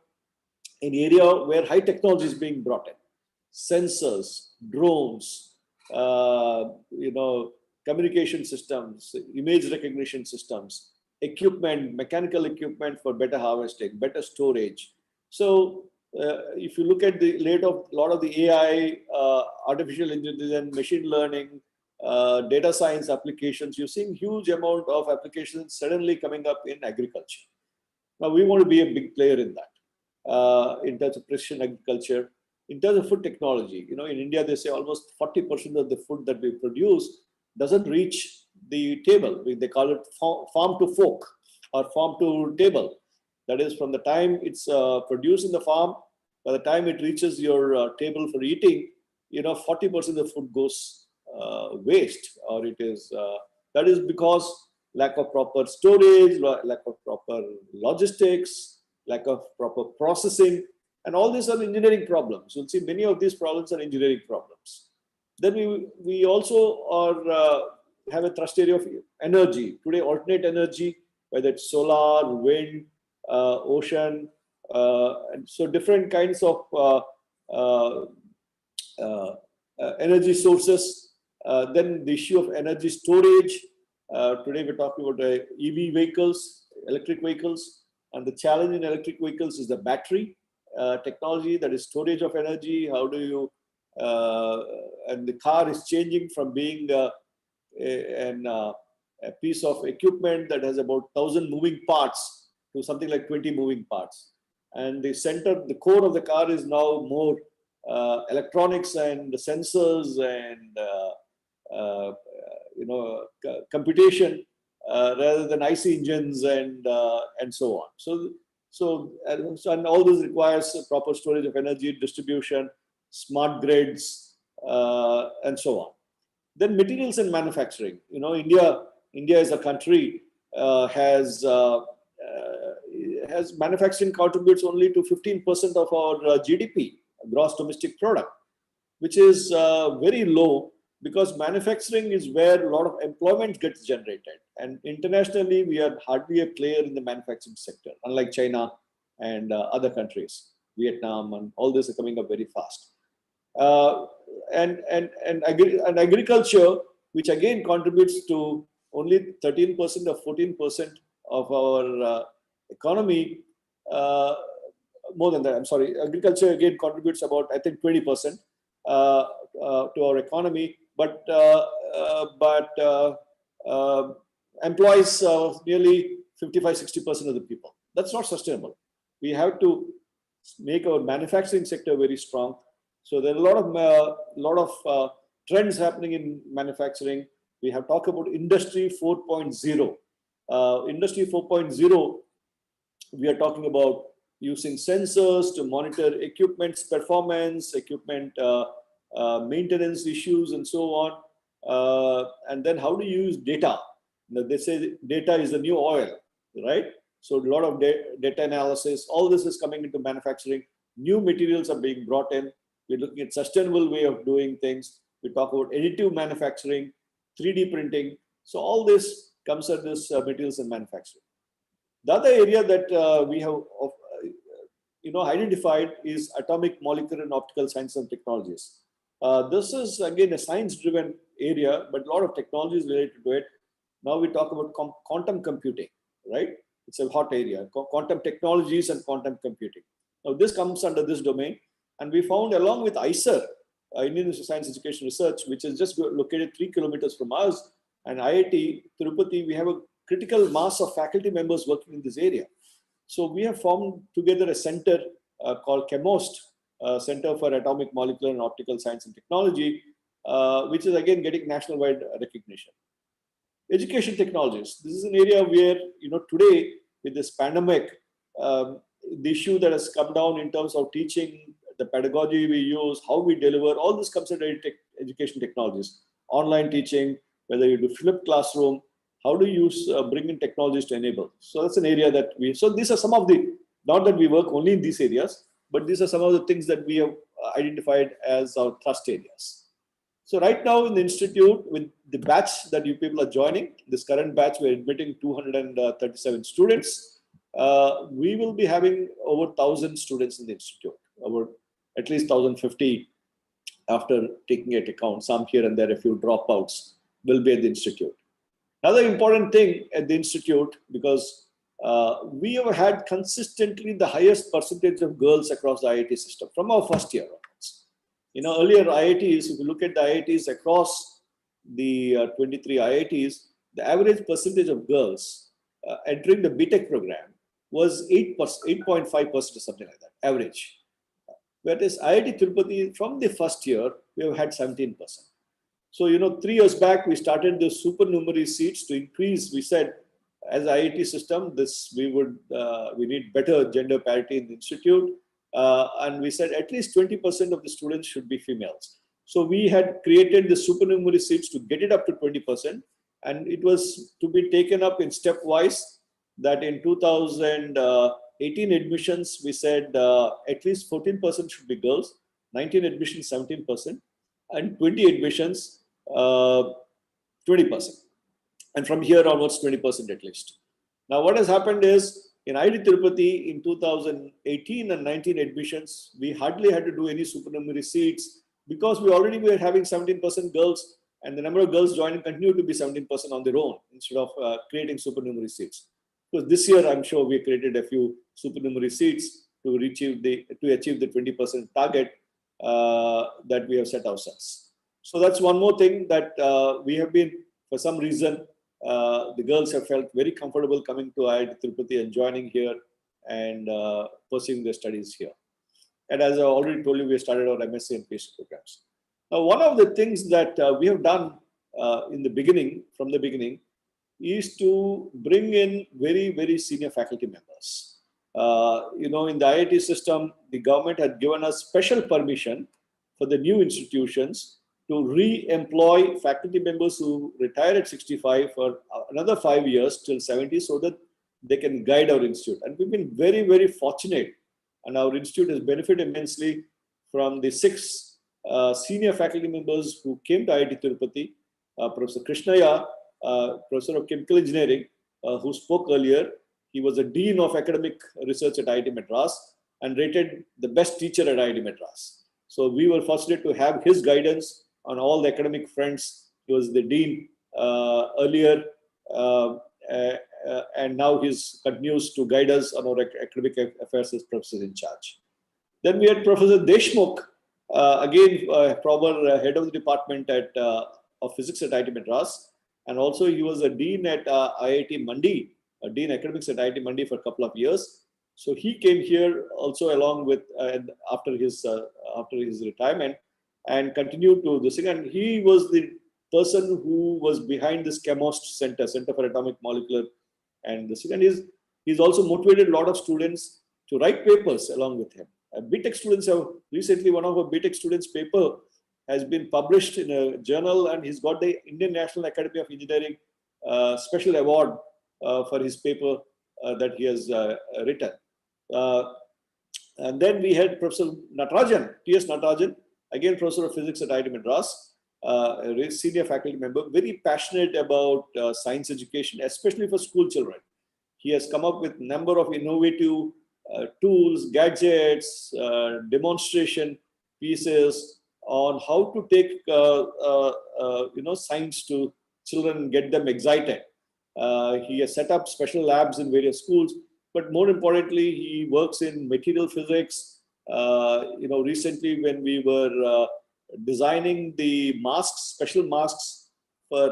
an area where high technology is being brought in. Sensors, drones, communication systems, image recognition systems, equipment, mechanical equipment for better harvesting, better storage. So if you look at the lot of the AI, artificial intelligence, machine learning, data science applications, you're seeing huge amount of applications suddenly coming up in agriculture. Now we want to be a big player in that, in terms of precision agriculture, in terms of food technology. In India, they say almost 40% of the food that we produce doesn't reach the table. They call it farm to fork or farm to table. That is, from the time it's produced in the farm, by the time it reaches your table for eating, 40% of the food goes waste, or it is that is because lack of proper storage, lack of proper logistics, lack of proper processing, and all these are engineering problems. You'll see many of these problems are engineering problems. Then we also have a thrust area of energy. Today, alternate energy, whether it's solar, wind, ocean, and so different kinds of energy sources. Then the issue of energy storage. Today we're talking about EV vehicles, electric vehicles, and the challenge in electric vehicles is the battery technology, that is storage of energy. How do you, and the car is changing from being a piece of equipment that has about 1,000 moving parts to something like 20 moving parts. And the core of the car is now more electronics and sensors and computation rather than IC engines and so on. So and all this requires proper storage of energy, distribution, smart grids, and so on. Then materials and manufacturing. India as a country has manufacturing contributes only to 15% of our GDP, gross domestic product, which is very low, because manufacturing is where a lot of employment gets generated. And internationally, we are hardly a player in the manufacturing sector, unlike China and other countries, Vietnam, and all this are coming up very fast. And agriculture, which again contributes to only 13% or 14% of our economy, more than that, I'm sorry, agriculture again contributes about, I think, 20% to our economy, but employs nearly 55-60% of the people. That's not sustainable. We have to make our manufacturing sector very strong. So there are a lot of trends happening in manufacturing. We have talked about Industry 4.0. Industry 4.0, we are talking about using sensors to monitor equipment's performance, equipment maintenance issues, and so on. And then how to use data. They say data is the new oil, right? So a lot of data analysis, all this is coming into manufacturing. New materials are being brought in. We're looking at sustainable way of doing things. We talk about additive manufacturing, 3D printing. So all this comes under this materials and manufacturing. The other area that we have identified is atomic, molecular, and optical science and technologies. This is again a science-driven area, but a lot of technologies related to it. Now we talk about quantum computing, right? It's a hot area, quantum technologies and quantum computing. Now this comes under this domain, and we found, along with ISER, Indian Institute of Science Education Research, which is just located 3 kilometers from us, and IIT Tirupati, we have a critical mass of faculty members working in this area. So we have formed together a center called CHEMOST, Center for Atomic, Molecular, and Optical Science and Technology, which is again getting national-wide recognition. Education technologies. This is an area where, today with this pandemic, the issue that has come down in terms of teaching, the pedagogy we use, how we deliver, all this comes under education technologies. Online teaching, whether you do flipped classroom, how do you bring in technologies to enable? So that's an area that so these are some of the, not that we work only in these areas, but these are some of the things that we have identified as our thrust areas. So right now in the institute, with the batch that you people are joining, this current batch, we're admitting 237 students. We will be having over 1,000 students in the institute, over at least 1,050 after taking into account some here and there, a few dropouts will be at the institute. Another important thing at the institute, because we have had consistently the highest percentage of girls across the IIT system from our first year onwards. Earlier IITs, if you look at the IITs across the 23 IITs, the average percentage of girls entering the B.Tech program was 8.5% or something like that, average. Whereas IIT Tirupati, from the first year, we have had 17%. So, 3 years back, we started the supernumerary seats to increase. We said, as IIT system, we need better gender parity in the institute. And we said at least 20% of the students should be females. So we had created the supernumerary seats to get it up to 20%. And it was to be taken up in stepwise, that in 2018 admissions, we said at least 14% should be girls, 19 admissions, 17%, and 20 admissions, 20%. And from here onwards, 20% at least. Now, what has happened is, in IIT Tirupati, in 2018 and 19 admissions, we hardly had to do any supernumerary seats because we already were having 17% girls, and the number of girls joining continued to be 17% on their own instead of creating supernumerary seats. Because this year, I'm sure we created a few supernumerary seats to achieve the 20% target that we have set ourselves. So that's one more thing that we have been, for some reason, the girls have felt very comfortable coming to IIT Tirupati and joining here and pursuing their studies here. And as I already told you, we started our MSc and PhD programs. Now, one of the things that we have done from the beginning, is to bring in very, very senior faculty members. In the IIT system, the government had given us special permission for the new institutions to re-employ faculty members who retire at 65 for another 5 years till 70, so that they can guide our institute. And we've been very, very fortunate, and our institute has benefited immensely from the 6 senior faculty members who came to IIT Tirupati. Professor Krishnaya, Professor of Chemical Engineering, who spoke earlier. He was a Dean of Academic Research at IIT Madras and rated the best teacher at IIT Madras. So we were fortunate to have his guidance on all the academic fronts. He was the Dean earlier, and now he continues to guide us on our academic affairs as professor in charge. Then we had Professor Deshmukh, again, former head of the department of physics at IIT Madras. And also he was a dean at IIT Mandi, a dean academics at IIT Mandi for a couple of years. So he came here also along with after his retirement and continued to this thing. And he was the person who was behind this CHEMOST Center for Atomic Molecular and this thing. And he's also motivated a lot of students to write papers along with him. B.Tech students have recently, one of our B.Tech students' paper has been published in a journal, and he's got the Indian National Academy of Engineering special award for his paper that he has written. And then we had Professor Natarajan, T.S. Natarajan, again Professor of Physics at IIT Madras, a senior faculty member, very passionate about science education, especially for school children. He has come up with a number of innovative tools, gadgets, demonstration pieces on how to take science to children and get them excited. He has set up special labs in various schools, but more importantly, he works in material physics. Recently when we were designing the masks, special masks for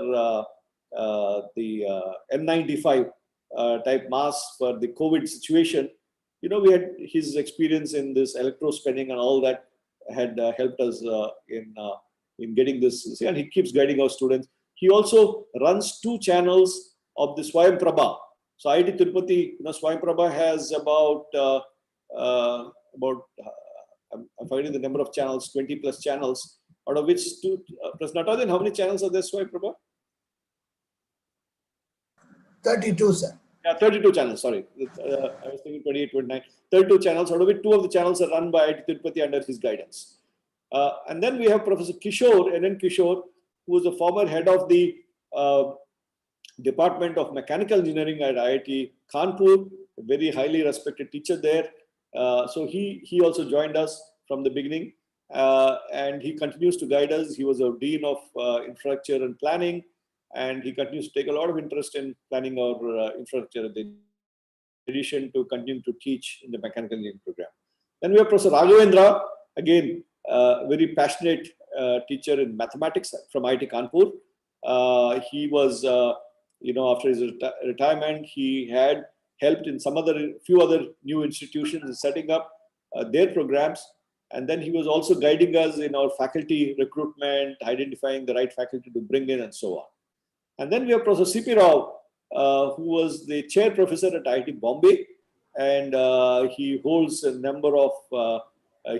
the N95 type masks for the COVID situation, we had his experience in this electrospinning and all that had helped us in getting this, and he keeps guiding our students. He also runs 2 channels of the Swayam Prabha. So IIT Tirupati, Swayam Prabha has about I'm forgetting the number of channels, 20 plus channels, out of which 2. Plus Natarajan, how many channels are there, Swayam Prabha? 32, sir. Yeah, 32 channels, sorry. I was thinking 28, 29. 32 channels, out of which 2 of the channels are run by IIT Tirupati under his guidance. And then we have Professor Kishore, N.N. Kishore, who was the former head of the Department of Mechanical Engineering at IIT Kanpur, a very highly respected teacher there. So he also joined us from the beginning, and he continues to guide us. He was a Dean of Infrastructure and Planning, and he continues to take a lot of interest in planning our infrastructure, in addition to continue to teach in the mechanical engineering program. Then we have Professor Raghavendra, again, very passionate teacher in mathematics from IIT Kanpur. He was, after his retirement, he had helped in few other new institutions in setting up their programs. And then he was also guiding us in our faculty recruitment, identifying the right faculty to bring in, and so on. And then we have Professor C.P. Rao, who was the chair professor at IIT Bombay, and he holds a number of,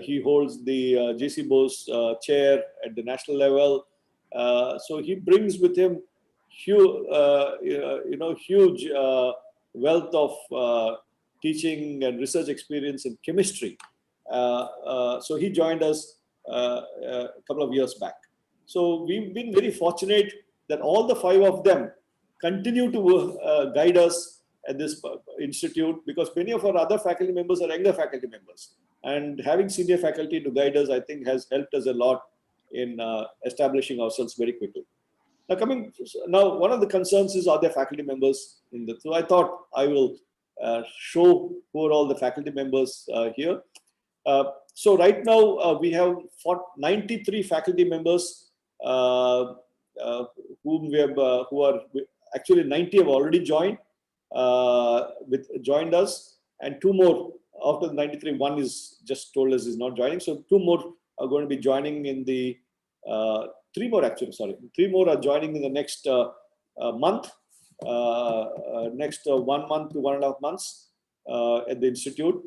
he holds the J.C. Bose chair at the national level. So he brings with him huge, huge wealth of teaching and research experience in chemistry. So he joined us a couple of years back. So we've been very fortunate that all the 5 of them continue to guide us at this institute, because many of our other faculty members are younger faculty members. And having senior faculty to guide us, I think, has helped us a lot in establishing ourselves very quickly. Now, one of the concerns is, are there faculty members in the, so I thought I will show who are all the faculty members here. So right now we have 93 faculty members whom we have, who are actually 90 have already joined us, and 2 more after the 93. One is just told us is not joining, so 2 more are going to be joining in the 3 more actually. Sorry, 3 more are joining in the next month, next 1 month to 1.5 months at the institute.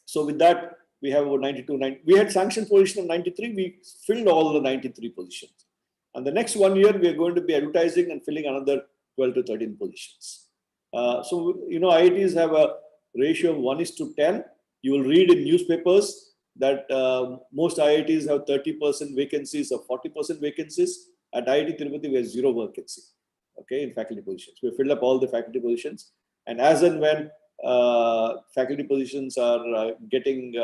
So with that, we have about 92. We had sanctioned position of 93. We filled all the 93 positions. And the next 1 year, we are going to be advertising and filling another 12 to 13 positions. So, IITs have a ratio of 1:10. You will read in newspapers that most IITs have 30% vacancies or 40% vacancies. At IIT Tirupati, we have 0 vacancy, okay, in faculty positions. We filled up all the faculty positions. And as and when faculty positions are getting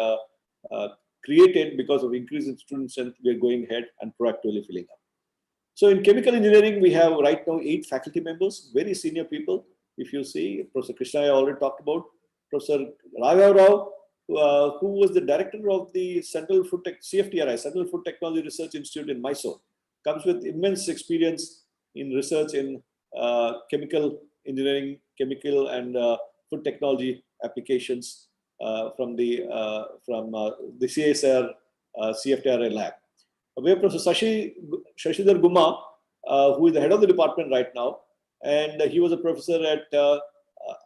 created because of increase in student strength, we are going ahead and proactively filling up. So in chemical engineering, we have right now 8 faculty members, very senior people. If you see, Professor Krishna I already talked about, Professor Raghav Rao, who was the director of the Central Food CFTRI, Central Food Technology Research Institute in Mysore, comes with immense experience in research in chemical engineering, chemical and food technology applications from the CSR CFTRI lab. We have Professor Shashidhar Guma, who is the head of the department right now, and he was a professor at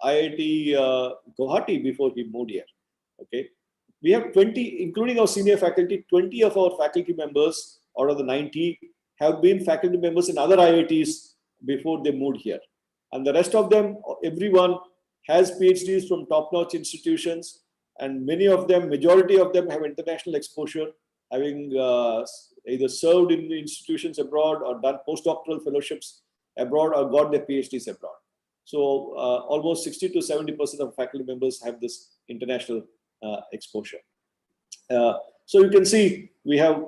IIT Guwahati before he moved here. Okay, we have 20, including our senior faculty. 20 of our faculty members out of the 90 have been faculty members in other IITs before they moved here, and the rest of them, everyone has PhDs from top-notch institutions, and many of them, majority of them, have international exposure, having either served in institutions abroad or done postdoctoral fellowships abroad or got their PhDs abroad. So almost 60 to 70% of faculty members have this international exposure. So you can see we have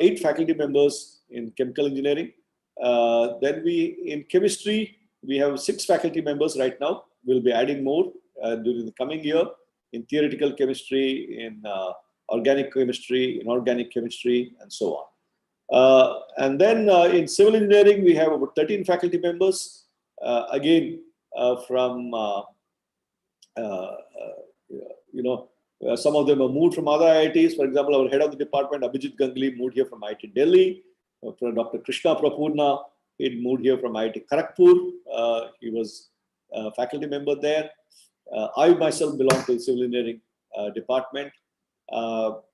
8 faculty members in chemical engineering. Then in chemistry, we have 6 faculty members right now. We'll be adding more during the coming year in theoretical chemistry, in organic chemistry, inorganic chemistry, and so on. And then in civil engineering, we have about 13 faculty members. Again, from some of them are moved from other IITs. For example, our head of the department, Abhijit Gangli, moved here from IIT Delhi. Dr. Krishna Prapurna, he moved here from IIT Kharagpur. He was a faculty member there. I myself belong to the civil engineering department. So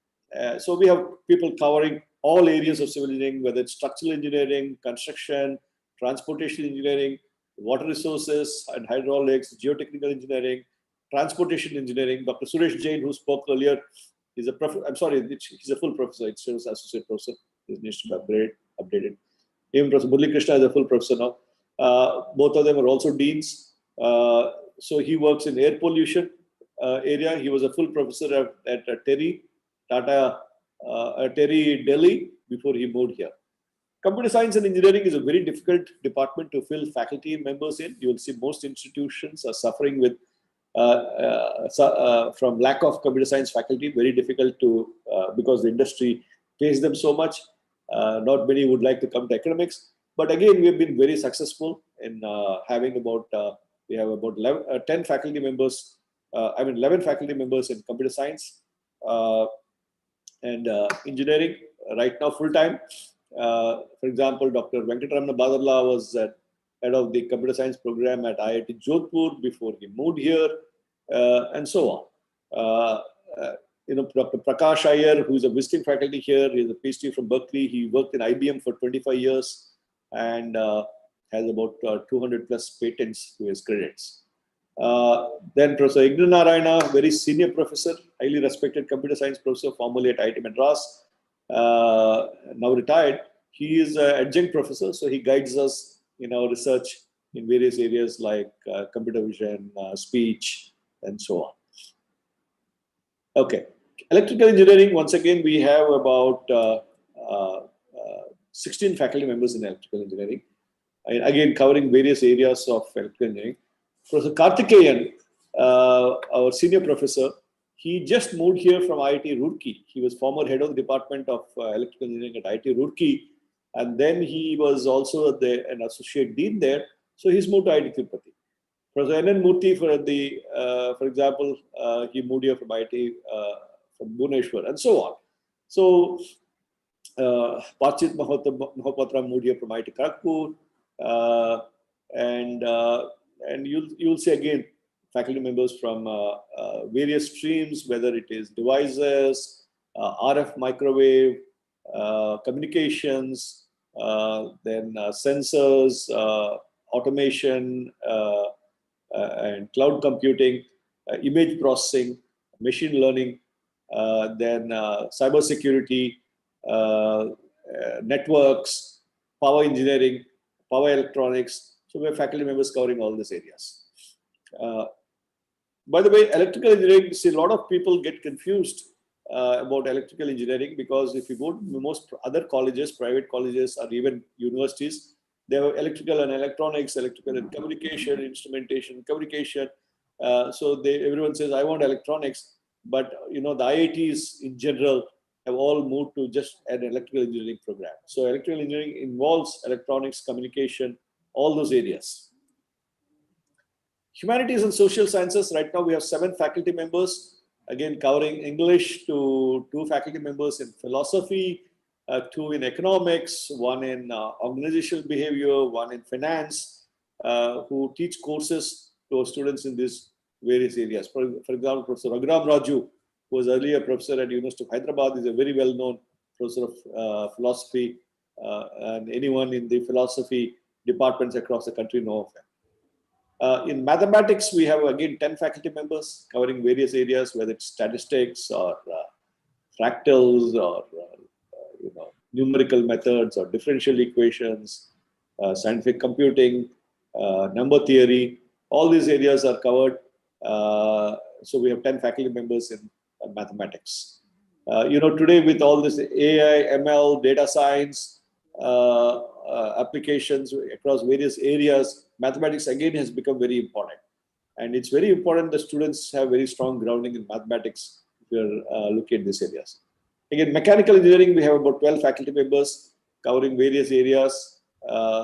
we have people covering all areas of civil engineering, whether it's structural engineering, construction, transportation engineering, water resources and hydraulics, geotechnical engineering, transportation engineering. Dr. Suresh Jain, who spoke earlier, is a professor. I'm sorry, he's a full professor. It's still associate professor. He needs to be updated. Even Professor Murali Krishna is a full professor now. Both of them are also deans. So he works in air pollution area. He was a full professor at TERI, Delhi, before he moved here. Computer science and engineering is a very difficult department to fill faculty members in. You will see most institutions are suffering with from lack of computer science faculty. Very difficult to because the industry pays them so much. Not many would like to come to academics. But again, we have been very successful in having about we have about 10 faculty members. 11 faculty members in computer science and engineering right now full time. For example, Dr. Venkateramana Badarla was head of the computer science program at IIT Jodhpur before he moved here, and so on. Dr. Prakash Iyer, who is a visiting faculty here, he is a PhD from Berkeley. He worked in IBM for 25 years and has about 200 plus patents to his credits. Then Professor Ignan Narayana, very senior professor, highly respected computer science professor, formerly at IIT Madras, now retired. He is an adjunct professor, so he guides us in our research in various areas like computer vision, speech, and so on. Okay, electrical engineering, once again, we have about 16 faculty members in electrical engineering, and again, covering various areas of electrical engineering. Professor Karthikeyan, our senior professor, he just moved here from IIT Roorkee. He was former head of the Department of Electrical Engineering at IIT Roorkee, and then he was also an associate dean there. So he's moved to IIT Tirupati. Professor N.N. Murthy, for example, he moved here from IIT from Bhubaneswar, and so on. So Parchit Mahapatra moved here from IIT Kharagpur, and you'll see again faculty members from various streams, whether it is devices, RF microwave, communications, then sensors, automation, and cloud computing, image processing, machine learning, then cybersecurity, networks, power engineering, power electronics. So we have faculty members covering all these areas. By the way, electrical engineering, see, a lot of people get confused about electrical engineering because if you go to most other colleges, private colleges, or even universities, they have electrical and electronics, electrical and communication, instrumentation, communication. So everyone says, I want electronics, but the IITs in general have all moved to just an electrical engineering program. So electrical engineering involves electronics, communication, all those areas. Humanities and social sciences, right now we have 7 faculty members, again covering English to 2 faculty members in philosophy, 2 in economics, 1 in organizational behavior, 1 in finance, who teach courses to our students in these various areas. For example, Professor Raghuram Raju, who was earlier professor at University of Hyderabad, is a very well-known professor of philosophy, and anyone in the philosophy departments across the country know of him. In mathematics, we have again 10 faculty members covering various areas, whether it's statistics or fractals or numerical methods or differential equations, scientific computing, number theory. All these areas are covered. So we have 10 faculty members in mathematics. Today with all this AI, ML, data science, applications across various areas, mathematics again has become very important. And it's very important that students have very strong grounding in mathematics if you're looking at these areas. Again, mechanical engineering, we have about 12 faculty members covering various areas,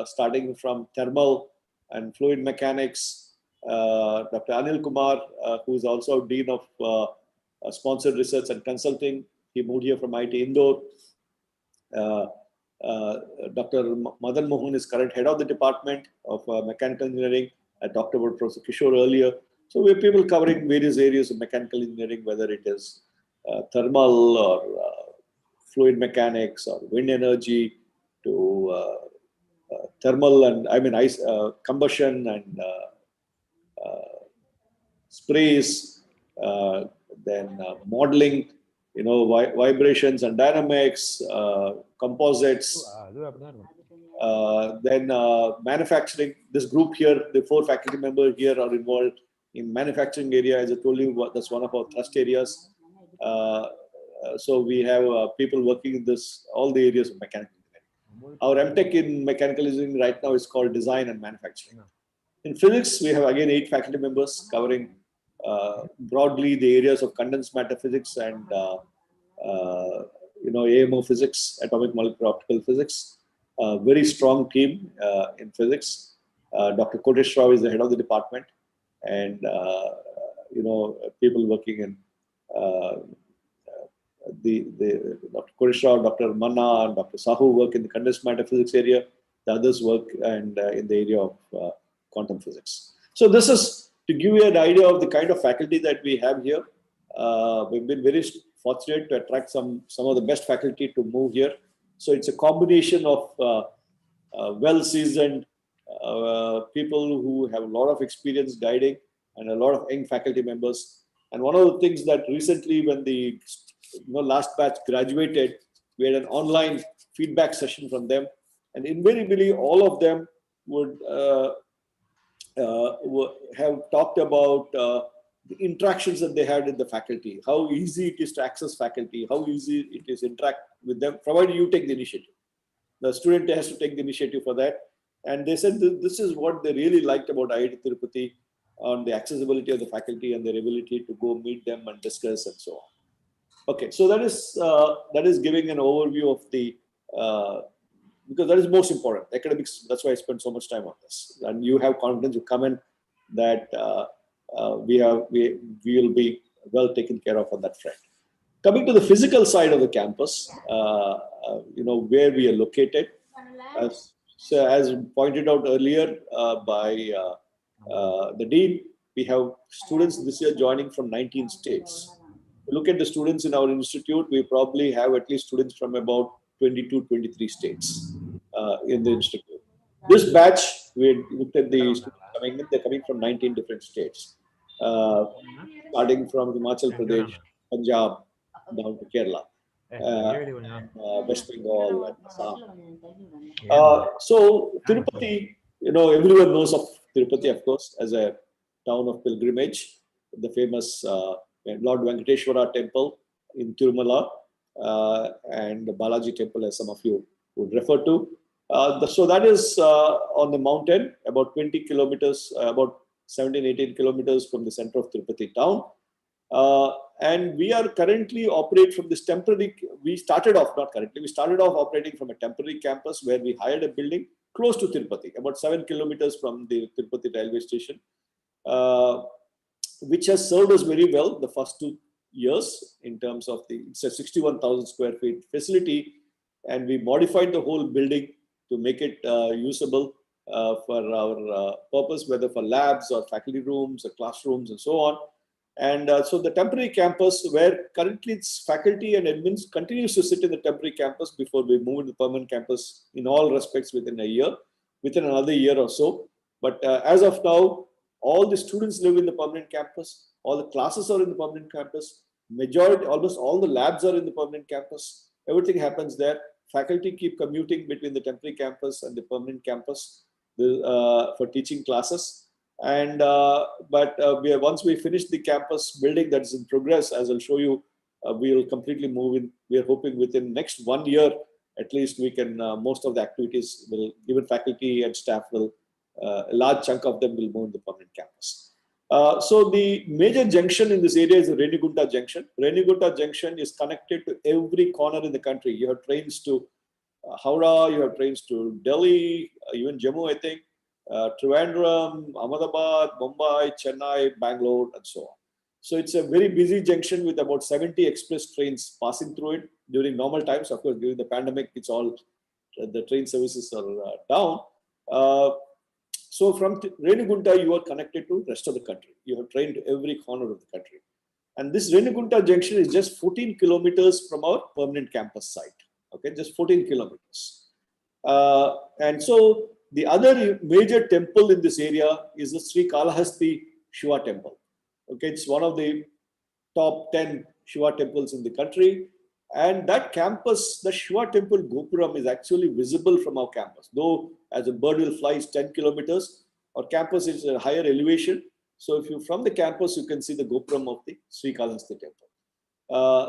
starting from thermal and fluid mechanics. Dr. Anil Kumar, who is also Dean of Sponsored Research and Consulting, he moved here from IIT Indore. Dr. Madan Mohan is current head of the Department of Mechanical Engineering. I talked about Professor Kishore earlier. So we have people covering various areas of mechanical engineering, whether it is thermal or fluid mechanics or wind energy to thermal and ice combustion and sprays, then modeling, vibrations and dynamics, composites, then manufacturing. This group here, the 4 faculty members here are involved in manufacturing area. As I told you, that's one of our thrust areas. So we have people working in all the areas of mechanical engineering. Our M.Tech in mechanical engineering right now is called design and manufacturing. In physics, we have again 8 faculty members covering broadly the areas of condensed matter physics and AMO physics, atomic molecular optical physics. Very strong team in physics. Dr. Kotesh Rao is the head of the department, and people working in Dr. Kotesh Rao, Dr. Manna, and Dr. Sahu work in the condensed matter physics area. The others work in the area of quantum physics. So this is to give you an idea of the kind of faculty that we have here. We've been very fortunate to attract some of the best faculty to move here. So it's a combination of well-seasoned people who have a lot of experience guiding and a lot of young faculty members. And one of the things that recently, when the last batch graduated, we had an online feedback session from them, and invariably all of them would have talked about the interactions that they had with the faculty, how easy it is to access faculty, how easy it is to interact with them, provided you take the initiative. The student has to take the initiative for that. And they said this is what they really liked about IIT Tirupati, on the accessibility of the faculty and their ability to go meet them and discuss and so on. Okay, so that is giving an overview of the, because that is most important. Academics, that's why I spend so much time on this. And you have confidence, you come in, that we will be well taken care of on that front. Coming to the physical side of the campus, where we are located, so as pointed out earlier by the Dean, we have students this year joining from 19 states. Look at the students in our institute, we probably have at least students from about 22, 23 states in the institute. This batch, we looked at the students coming in, they're coming from 19 different states, starting from Himachal Pradesh, Punjab, down to Kerala, West Bengal, and Assam. So Tirupati, everyone knows of Tirupati, of course, as a town of pilgrimage, the famous Lord Venkateshwara temple in Tirumala, and the Balaji temple, as some of you would refer to. So that is on the mountain, about 20 kilometers, about 17, 18 kilometers from the center of Tirupati town. And we are currently operate from this temporary, we started off operating from a temporary campus where we hired a building close to Tirupati, about 7 kilometers from the Tirupati railway station, which has served us very well the first 2 years in terms of it's a 61,000 square feet facility, and we modified the whole building to make it usable for our purpose, whether for labs or faculty rooms or classrooms and so on. And so the temporary campus, where currently its faculty and admins continues to sit in the temporary campus before we move to the permanent campus in all respects within another year or so. But as of now, all the students live in the permanent campus, all the classes are in the permanent campus, almost all the labs are in the permanent campus, everything happens there. Faculty keep commuting between the temporary campus and the permanent campus for teaching classes. And once we finish the campus building that is in progress, as I'll show you, we will completely move in. We are hoping within next 1 year, at least we can, most of the activities will, given faculty and staff will, a large chunk of them will move in the permanent campus. So the major junction in this area is the Renigunta Junction. Renigunta Junction is connected to every corner in the country. You have trains to Howrah, you have trains to Delhi, even Jammu, I think, Trivandrum, Ahmedabad, Mumbai, Chennai, Bangalore, and so on. So it's a very busy junction with about 70 express trains passing through it during normal times. Of course, during the pandemic, it's all, the train services are down. So from Renigunta, you are connected to the rest of the country. You have train to every corner of the country. And this Renigunta junction is just 14 kilometers from our permanent campus site. Okay, just 14 kilometers. And so the other major temple in this area is the Sri Kalahasti Shiva temple. Okay, it's one of the top 10 Shiva temples in the country. And that campus, the Shiva temple Gopuram, is actually visible from our campus. Though as a bird will fly is 10 kilometers, our campus is at a higher elevation. So if you from the campus, you can see the Gopuram of the Sri Kalahasti temple.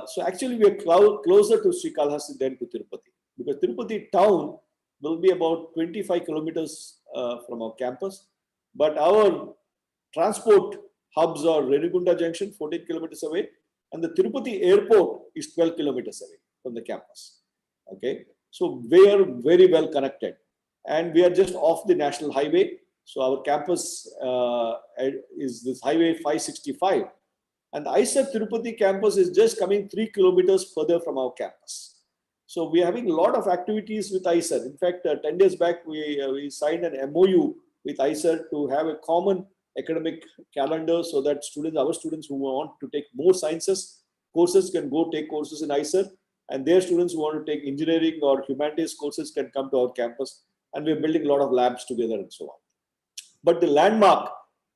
So actually we are closer to Sri Kalahasti than to Tirupati, because Tirupati town will be about 25 kilometers from our campus. But our transport hubs are Renigunda Junction, 14 kilometers away, and the Tirupati airport is 12 kilometers away from the campus. Okay, so we are very well connected, and we are just off the national highway. So our campus is this highway 565, and the IIT Tirupati campus is just coming 3 kilometers further from our campus. So we are having a lot of activities with IIT. In fact, 10 days back, we signed an MOU with IIT to have a common academic calendar so that our students who want to take more sciences courses can go take courses in IIT, and their students who want to take engineering or humanities courses can come to our campus, and we're building a lot of labs together and so on. But the landmark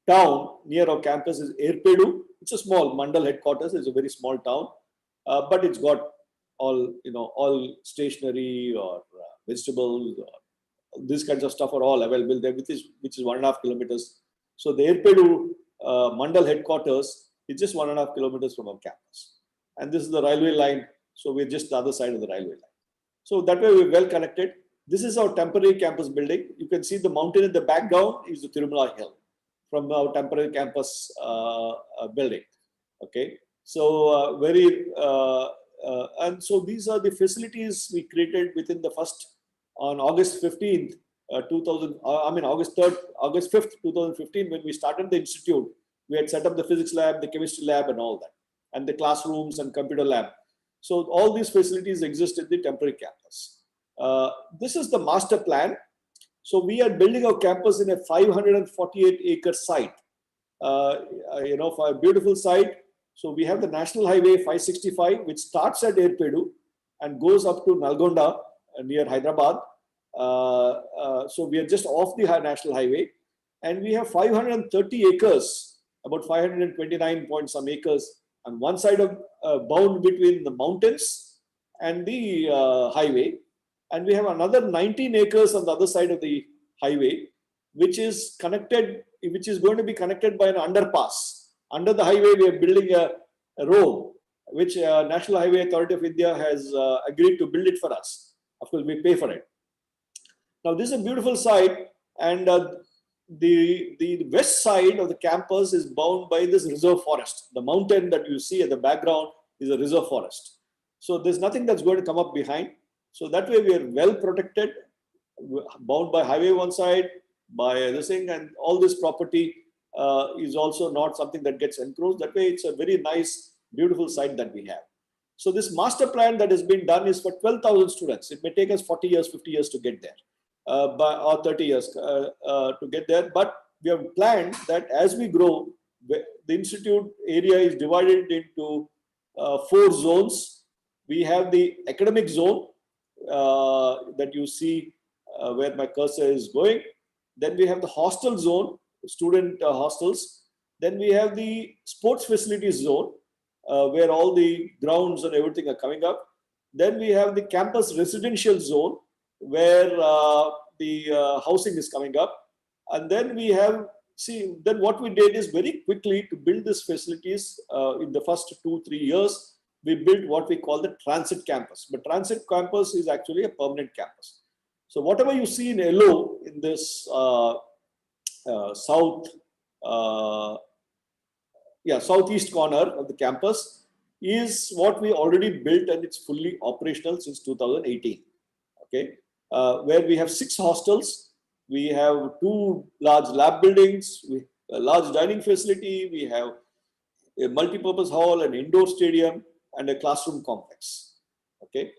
town near our campus is Erpedu. It's a small Mandal headquarters. It's a very small town, but it's got all stationery or vegetables, or these kinds of stuff are all available there, which is 1.5 kilometers. So the Erpedu Mandal headquarters is just 1.5 kilometers from our campus. And this is the railway line. So we're just the other side of the railway line. So that way we're well connected. This is our temporary campus building. You can see the mountain in the background is the Tirumala Hill from our temporary campus building. Okay. So and so these are the facilities we created within the first, on August 15th, August 5th, 2015, when we started the institute, we had set up the physics lab, the chemistry lab and all that, and the classrooms and computer lab. So all these facilities exist in the temporary campus. This is the master plan. So we are building our campus in a 548-acre site, for a beautiful site. So we have the National Highway 565, which starts at Erpedu and goes up to Nalgonda near Hyderabad. So we are just off the National Highway, and we have 530 acres, about 529 point some acres on one side of bound between the mountains and the highway, and we have another 19 acres on the other side of the highway, which is going to be connected by an underpass. Under the highway, we are building a road, which National Highway Authority of India has agreed to build it for us. Of course, we pay for it. Now, this is a beautiful site, and the west side of the campus is bound by this reserve forest. The mountain that you see at the background is a reserve forest. So there's nothing that's going to come up behind. So that way we are well protected, bound by highway one side, by this thing, and all this property is also not something that gets encroached. That way it's a very nice, beautiful site that we have. So this master plan that has been done is for 12,000 students. It may take us 40 years, 50 years to get there, or 30 years to get there. But we have planned that as we grow, the institute area is divided into 4 zones. We have the academic zone that you see where my cursor is going. Then we have the hostel zone, student hostels. Then we have the sports facilities zone, where all the grounds and everything are coming up. Then we have the campus residential zone, where the housing is coming up. And then we have, then what we did is very quickly to build these facilities in the first 2-3 years, we built what we call the transit campus. But transit campus is actually a permanent campus. So whatever you see in yellow in this southeast corner of the campus is what we already built, and it's fully operational since 2018. Okay, where we have 6 hostels, we have 2 large lab buildings, a large dining facility, we have a multi-purpose hall, an indoor stadium, and a classroom complex. Okay.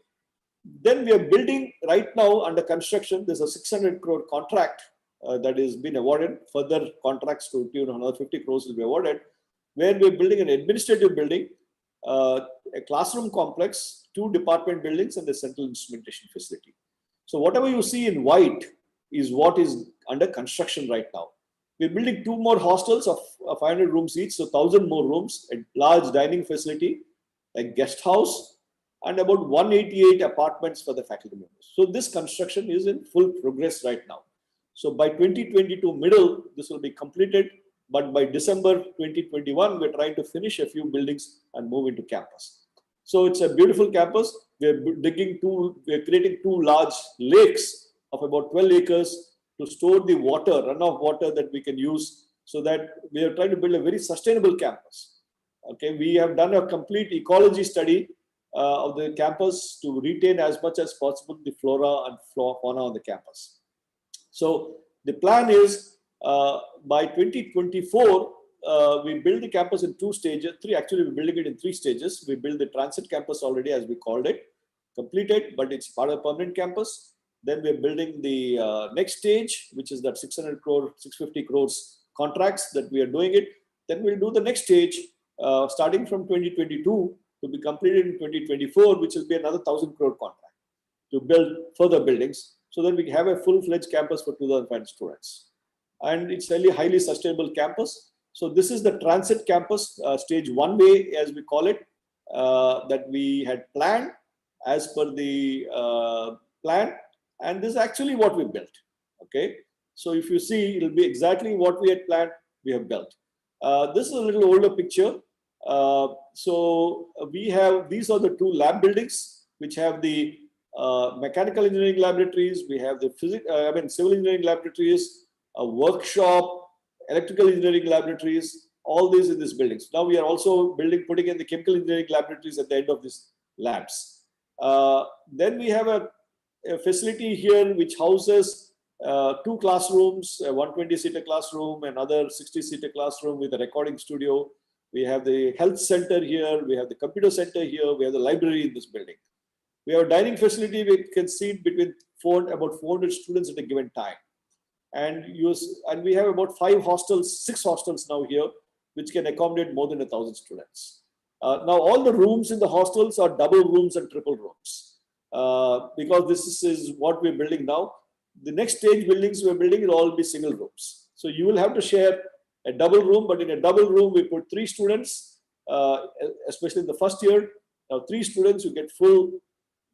Then we are building right now under construction. There's a 600 crore contract that has been awarded. Further contracts to tune another 50 crores will be awarded, where we're building an administrative building, a classroom complex, 2 department buildings, and a central instrumentation facility. So whatever you see in white is what is under construction right now. We're building 2 more hostels of 500 rooms each, so 1,000 more rooms, a large dining facility, a guest house, and about 188 apartments for the faculty members. So this construction is in full progress right now. So by 2022 middle, this will be completed. But by December 2021, we're trying to finish a few buildings and move into campus. So it's a beautiful campus. We're creating 2 large lakes of about 12 acres to store the water, runoff water that we can use, so that we are trying to build a very sustainable campus. Okay, we have done a complete ecology study of the campus to retain as much as possible the flora and fauna on the campus. So the plan is by 2024, we build the campus in 2 stages, 3, actually we're building it in 3 stages. We build the transit campus already, as we called it, completed, but it's part of the permanent campus. Then we're building the next stage, which is that 600 crore, 650 crores contracts that we are doing it. Then we'll do the next stage starting from 2022 to be completed in 2024, which will be another 1,000 crore contract to build further buildings so that we have a full-fledged campus for 2,500 students. And it's a highly sustainable campus. So this is the transit campus, stage 1A, as we call it, that we had planned as per the plan. And this is actually what we built. Okay. So if you see, it'll be exactly what we had planned, we have built. This is a little older picture. So we have, these are the 2 lab buildings, which have the mechanical engineering laboratories. We have the civil engineering laboratories, a workshop, electrical engineering laboratories, all these in these buildings. Now we are also putting in the chemical engineering laboratories at the end of these labs. Then we have a facility here which houses 2 classrooms, a 120-seater classroom, another 60-seater classroom with a recording studio. We have the health center here, we have the computer center here, we have the library in this building. We have a dining facility which can seat between about 400 students at a given time. And we have about 5 hostels, 6 hostels now here, which can accommodate more than 1,000 students. Now all the rooms in the hostels are double rooms and triple rooms. Because this is what we're building now. The next stage buildings we're building will all be single rooms. So you will have to share a double room, but in a double room we put 3 students, especially in the first year. Now 3 students, you get full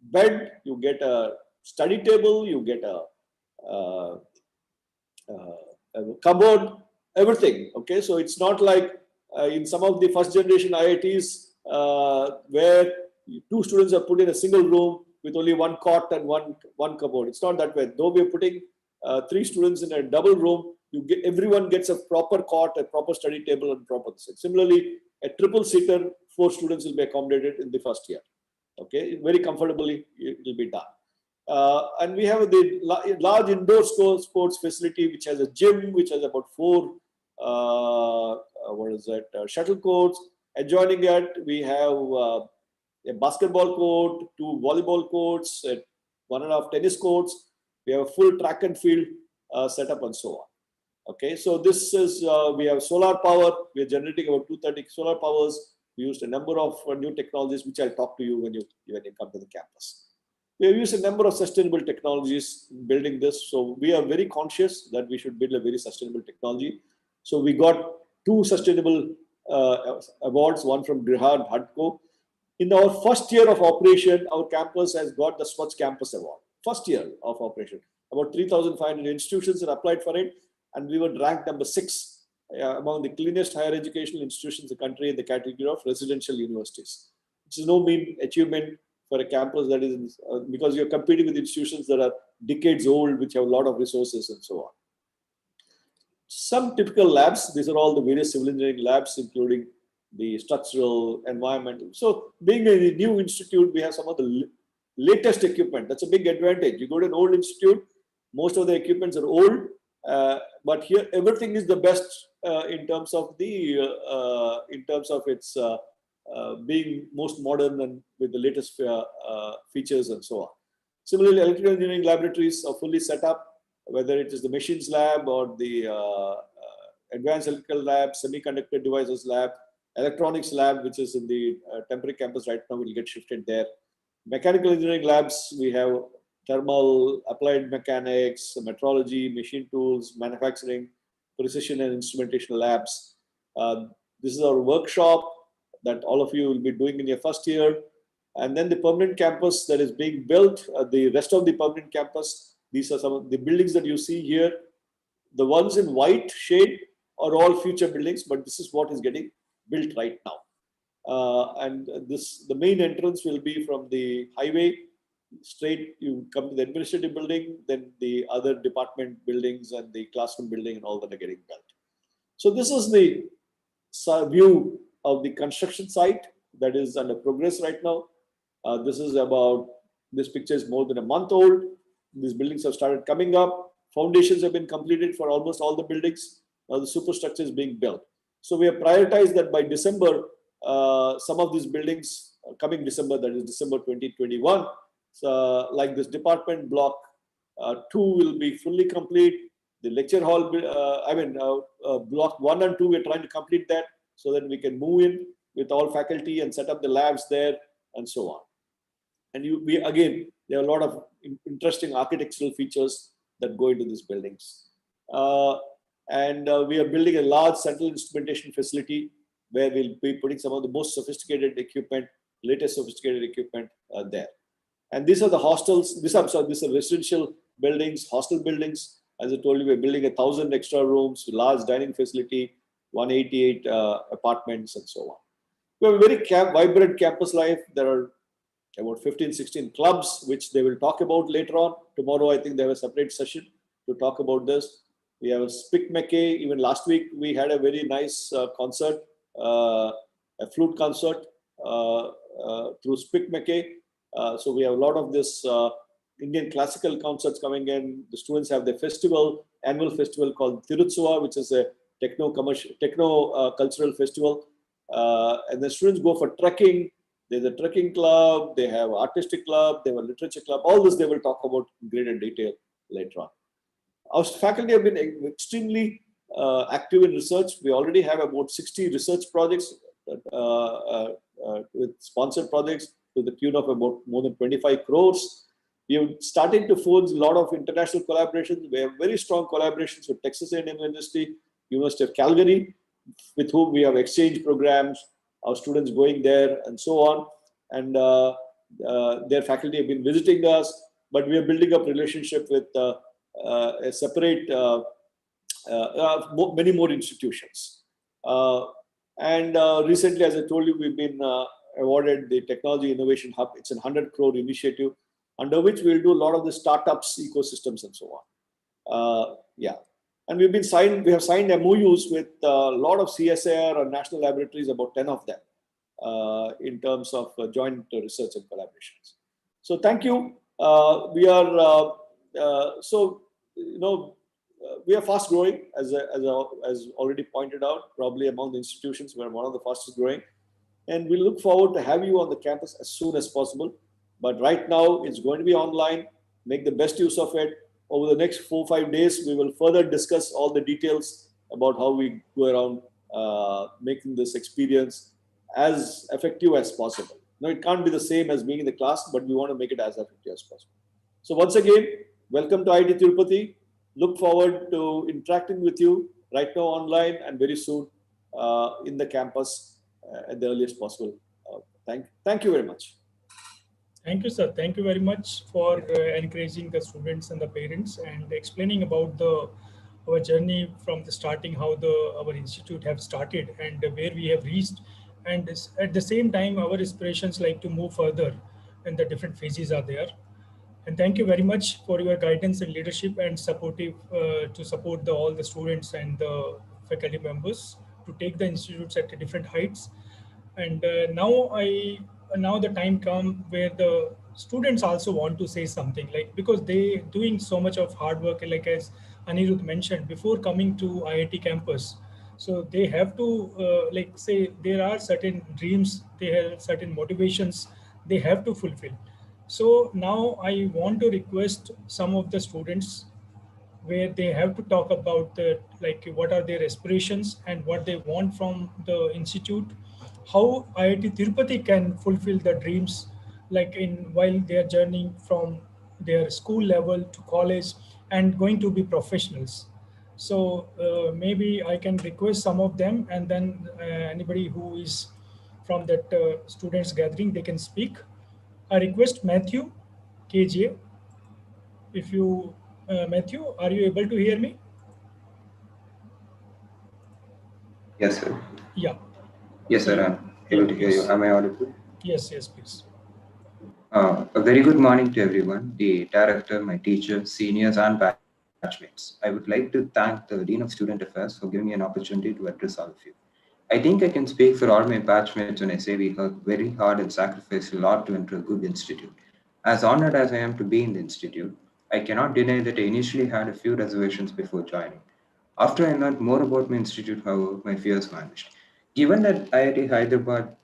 bed, you get a study table, you get a cupboard, everything. Okay, so it's not like in some of the first generation IITs where 2 students are put in a single room with only 1 cot and one cupboard. It's not that way. Though we're putting 3 students in a double room, everyone gets a proper cot, a proper study table, and proper thing. Similarly, a triple seater, 4 students will be accommodated in the first year. Okay, very comfortably it will be done. And we have the large indoor sports facility, which has a gym, which has about 4 shuttle courts. Adjoining it, we have a basketball court, 2 volleyball courts, 1.5 tennis courts. We have a full track and field setup and so on. Okay, so this is, we have solar power. We are generating about 230 solar powers. We used a number of new technologies, which I'll talk to you when you come to the campus. We have used a number of sustainable technologies in building this. So we are very conscious that we should build a very sustainable technology. So we got 2 sustainable awards, one from Griha and HUDCO. In our first year of operation, our campus has got the Swachh Campus Award. First year of operation. About 3,500 institutions have applied for it, and we were ranked number 6 among the cleanest higher educational institutions in the country in the category of residential universities. Which is no mean achievement for a campus that is, because you're competing with institutions that are decades old, which have a lot of resources and so on. Some typical labs, these are all the various civil engineering labs, including the structural, environmental. So being a new institute, we have some of the latest equipment. That's a big advantage. You go to an old institute, most of the equipments are old, but here everything is the best in terms of its being most modern and with the latest features and so on. Similarly, electrical engineering laboratories are fully set up, whether it is the machines lab or the advanced electrical lab, semiconductor devices lab, electronics lab, which is in the temporary campus right now, will get shifted there. Mechanical engineering labs, we have thermal, applied mechanics, metrology, machine tools, manufacturing, precision and instrumentation labs. This is our workshop that all of you will be doing in your first year. And then the permanent campus that is being built, the rest of the permanent campus, these are some of the buildings that you see here. The ones in white shade are all future buildings, but this is what is getting built right now. And the main entrance will be from the highway. straight, you come to the administrative building, then the other department buildings and the classroom building and all that are getting built. So this is the view of the construction site that is under progress right now. This picture is more than a month old. These buildings have started coming up. Foundations have been completed for almost all the buildings. Now the superstructure is being built. So we have prioritized that by December, some of these buildings, coming December, that is December 2021, like this department block 2 will be fully complete. The lecture hall, block 1 and 2, we're trying to complete that so that we can move in with all faculty and set up the labs there and so on. And again, there are a lot of interesting architectural features that go into these buildings. We are building a large central instrumentation facility where we'll be putting some of the most sophisticated equipment, latest sophisticated equipment there. And these are the hostels. These are residential buildings, hostel buildings. As I told you, we're building 1,000 extra rooms, large dining facility, 188 apartments, and so on. We have a very vibrant campus life. There are about 15, 16 clubs, which they will talk about later on. Tomorrow, I think they have a separate session to talk about this. We have a Spick-Mackey. Even last week, we had a very nice concert, a flute concert through Spick-Mackey. So we have a lot of this Indian classical concerts coming in. The students have their annual festival called Tirutsuva, which is a techno cultural festival. And the students go for trekking. There's a trekking club, they have artistic club, they have a literature club. All this they will talk about in greater detail later on. Our faculty have been extremely active in research. We already have about 60 research projects with sponsored projects to the tune of about more than 25 crores. We have started to forge a lot of international collaborations. We have very strong collaborations with Texas A&M University, University of Calgary, with whom we have exchange programs, our students going there and so on. And their faculty have been visiting us, but we are building up relationship with a separate, many more institutions. Recently, as I told you, we've been awarded the Technology Innovation Hub. It's a 100 crore initiative under which we'll do a lot of the startups, ecosystems, and so on. And we have signed MOUs with a lot of CSIR and national laboratories, about 10 of them, in terms of joint research and collaborations. So thank you. We are fast growing, as already pointed out. Probably among the institutions, we're one of the fastest growing, and we look forward to have you on the campus as soon as possible. But right now, it's going to be online. Make the best use of it. Over the next 4 or 5 days, we will further discuss all the details about how we go around making this experience as effective as possible. Now, it can't be the same as being in the class, but we want to make it as effective as possible. So once again, welcome to IIT Tirupati. Look forward to interacting with you right now online and very soon in the campus at the earliest possible. Thank you very much. Thank you, sir. Thank you very much for encouraging the students and the parents and explaining about our journey from the starting, how our institute have started and where we have reached. And at the same time, our aspirations like to move further and the different phases are there. And thank you very much for your guidance and leadership and supportive to support all the students and the faculty members to take the institutes at different heights. And now the time come where the students also want to say something, like, because they doing so much of hard work, like as Anirudh mentioned, before coming to IIT campus. So they have to say there are certain dreams, they have certain motivations they have to fulfill. So now I want to request some of the students where they have to talk about what are their aspirations and what they want from the institute, how IIT Tirupati can fulfill the dreams, while they are journeying from their school level to college and going to be professionals. So maybe I can request some of them, and then anybody who is from that students gathering, they can speak. I request Matthew, KJ. If you, Matthew, are you able to hear me? Yes, sir. Yeah. Yes, sir. I'm able to hear you. Am I audible? Yes, please. A very good morning to everyone, the director, my teachers, seniors, and batchmates. I would like to thank the Dean of Student Affairs for giving me an opportunity to address all of you. I think I can speak for all my batchmates when I say we worked very hard and sacrificed a lot to enter a good institute. As honored as I am to be in the institute, I cannot deny that I initially had a few reservations before joining. After I learned more about my institute, however, my fears vanished. Given that IIT Hyderabad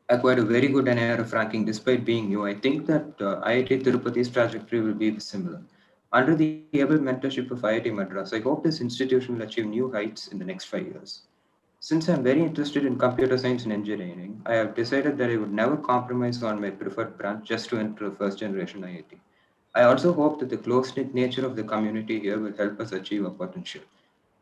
acquired a very good NIRF ranking despite being new, I think that IIT Tirupati's trajectory will be similar. Under the able mentorship of IIT Madras, I hope this institution will achieve new heights in the next 5 years. Since I'm very interested in computer science and engineering, I have decided that I would never compromise on my preferred branch just to enter a first generation IIT. I also hope that the close knit nature of the community here will help us achieve our potential.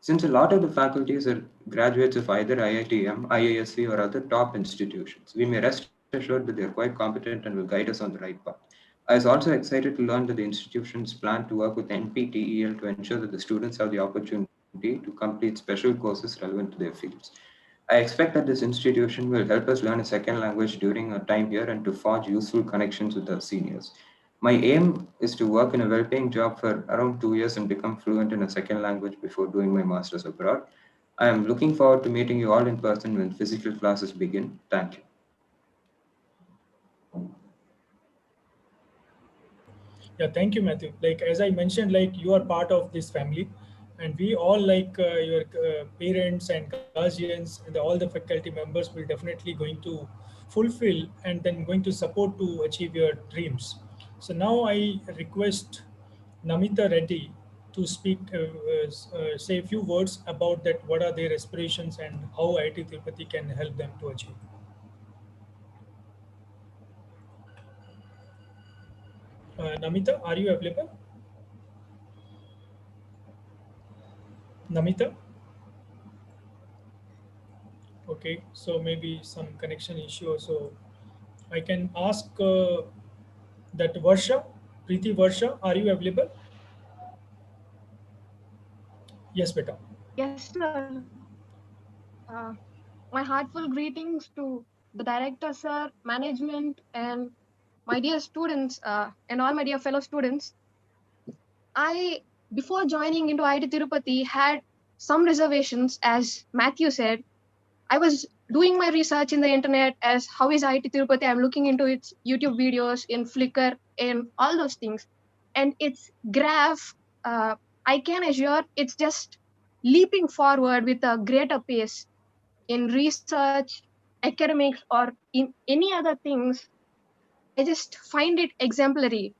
Since a lot of the faculties are graduates of either IITM, IISc, or other top institutions, we may rest assured that they are quite competent and will guide us on the right path. I was also excited to learn that the institutions plan to work with NPTEL to ensure that the students have the opportunity to complete special courses relevant to their fields. I expect that this institution will help us learn a second language during our time here and to forge useful connections with our seniors. My aim is to work in a well paying job for around 2 years and become fluent in a second language before doing my master's abroad. I am looking forward to meeting you all in person when physical classes begin. Thank you. Yeah, thank you, Matthew. Like as I mentioned, like you are part of this family, and we all like your parents and guardians and all the faculty members will definitely going to fulfill and then going to support to achieve your dreams. So now I request Namita Reddy to speak, say a few words about that. What are their aspirations and how IIT Tirupati can help them to achieve? Namita, are you available? Namita? Okay, so maybe some connection issue. So I can ask that Varsha, Preeti Varsha, are you available? Yes, beta. Yes, sir. Uh, my heartfelt greetings to the director, sir, management, and my dear students, and all my dear fellow students. I, before joining into IIT Tirupati, had some reservations, as Matthew said. I was doing my research in the internet as how is IIT Tirupati. I'm looking into its YouTube videos in Flickr and all those things. And its graph, I can assure it's just leaping forward with a greater pace in research, academics, or in any other things. I just find it exemplary.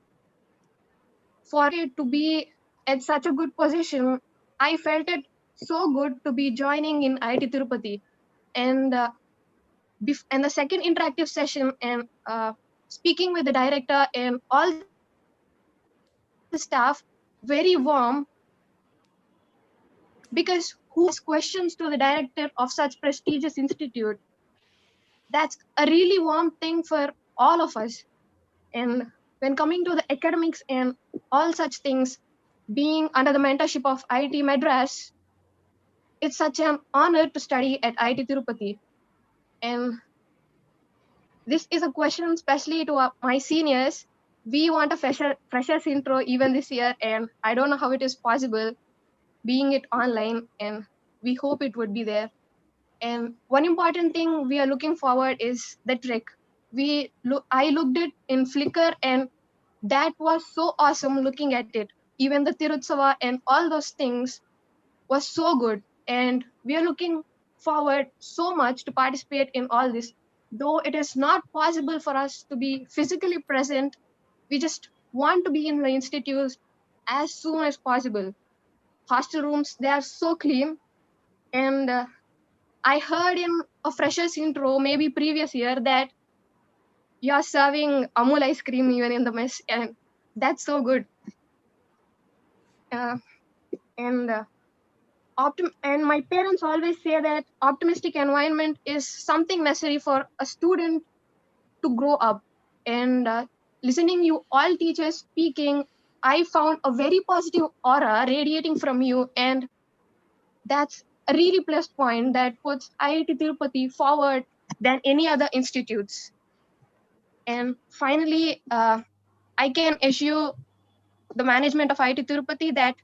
For it to be at such a good position, I felt it so good to be joining in IIT Tirupati. And and the second interactive session and speaking with the director and all the staff, very warm, because who asks questions to the director of such prestigious institute? That's a really warm thing for all of us. And when coming to the academics and all such things, being under the mentorship of IIT Madras, it's such an honor to study at IIT Tirupati. And this is a question especially to my seniors. We want a freshers intro even this year, and I don't know how it is possible being it online, and we hope it would be there. And one important thing we are looking forward is the trick. I looked it in Flickr, and that was so awesome looking at it. Even the Tirutsava and all those things was so good. And we are looking forward so much to participate in all this. Though it is not possible for us to be physically present, we just want to be in the institutes as soon as possible. Hostel rooms, they are so clean. And I heard in a freshers intro, maybe previous year, that you are serving Amul ice cream even in the mess. And that's so good. Uh, and and my parents always say that optimistic environment is something necessary for a student to grow up. And listening you all teachers speaking, I found a very positive aura radiating from you, and that's a really plus point that puts IIT Tirupati forward than any other institutes. And finally, I can assure the management of IIT Tirupati that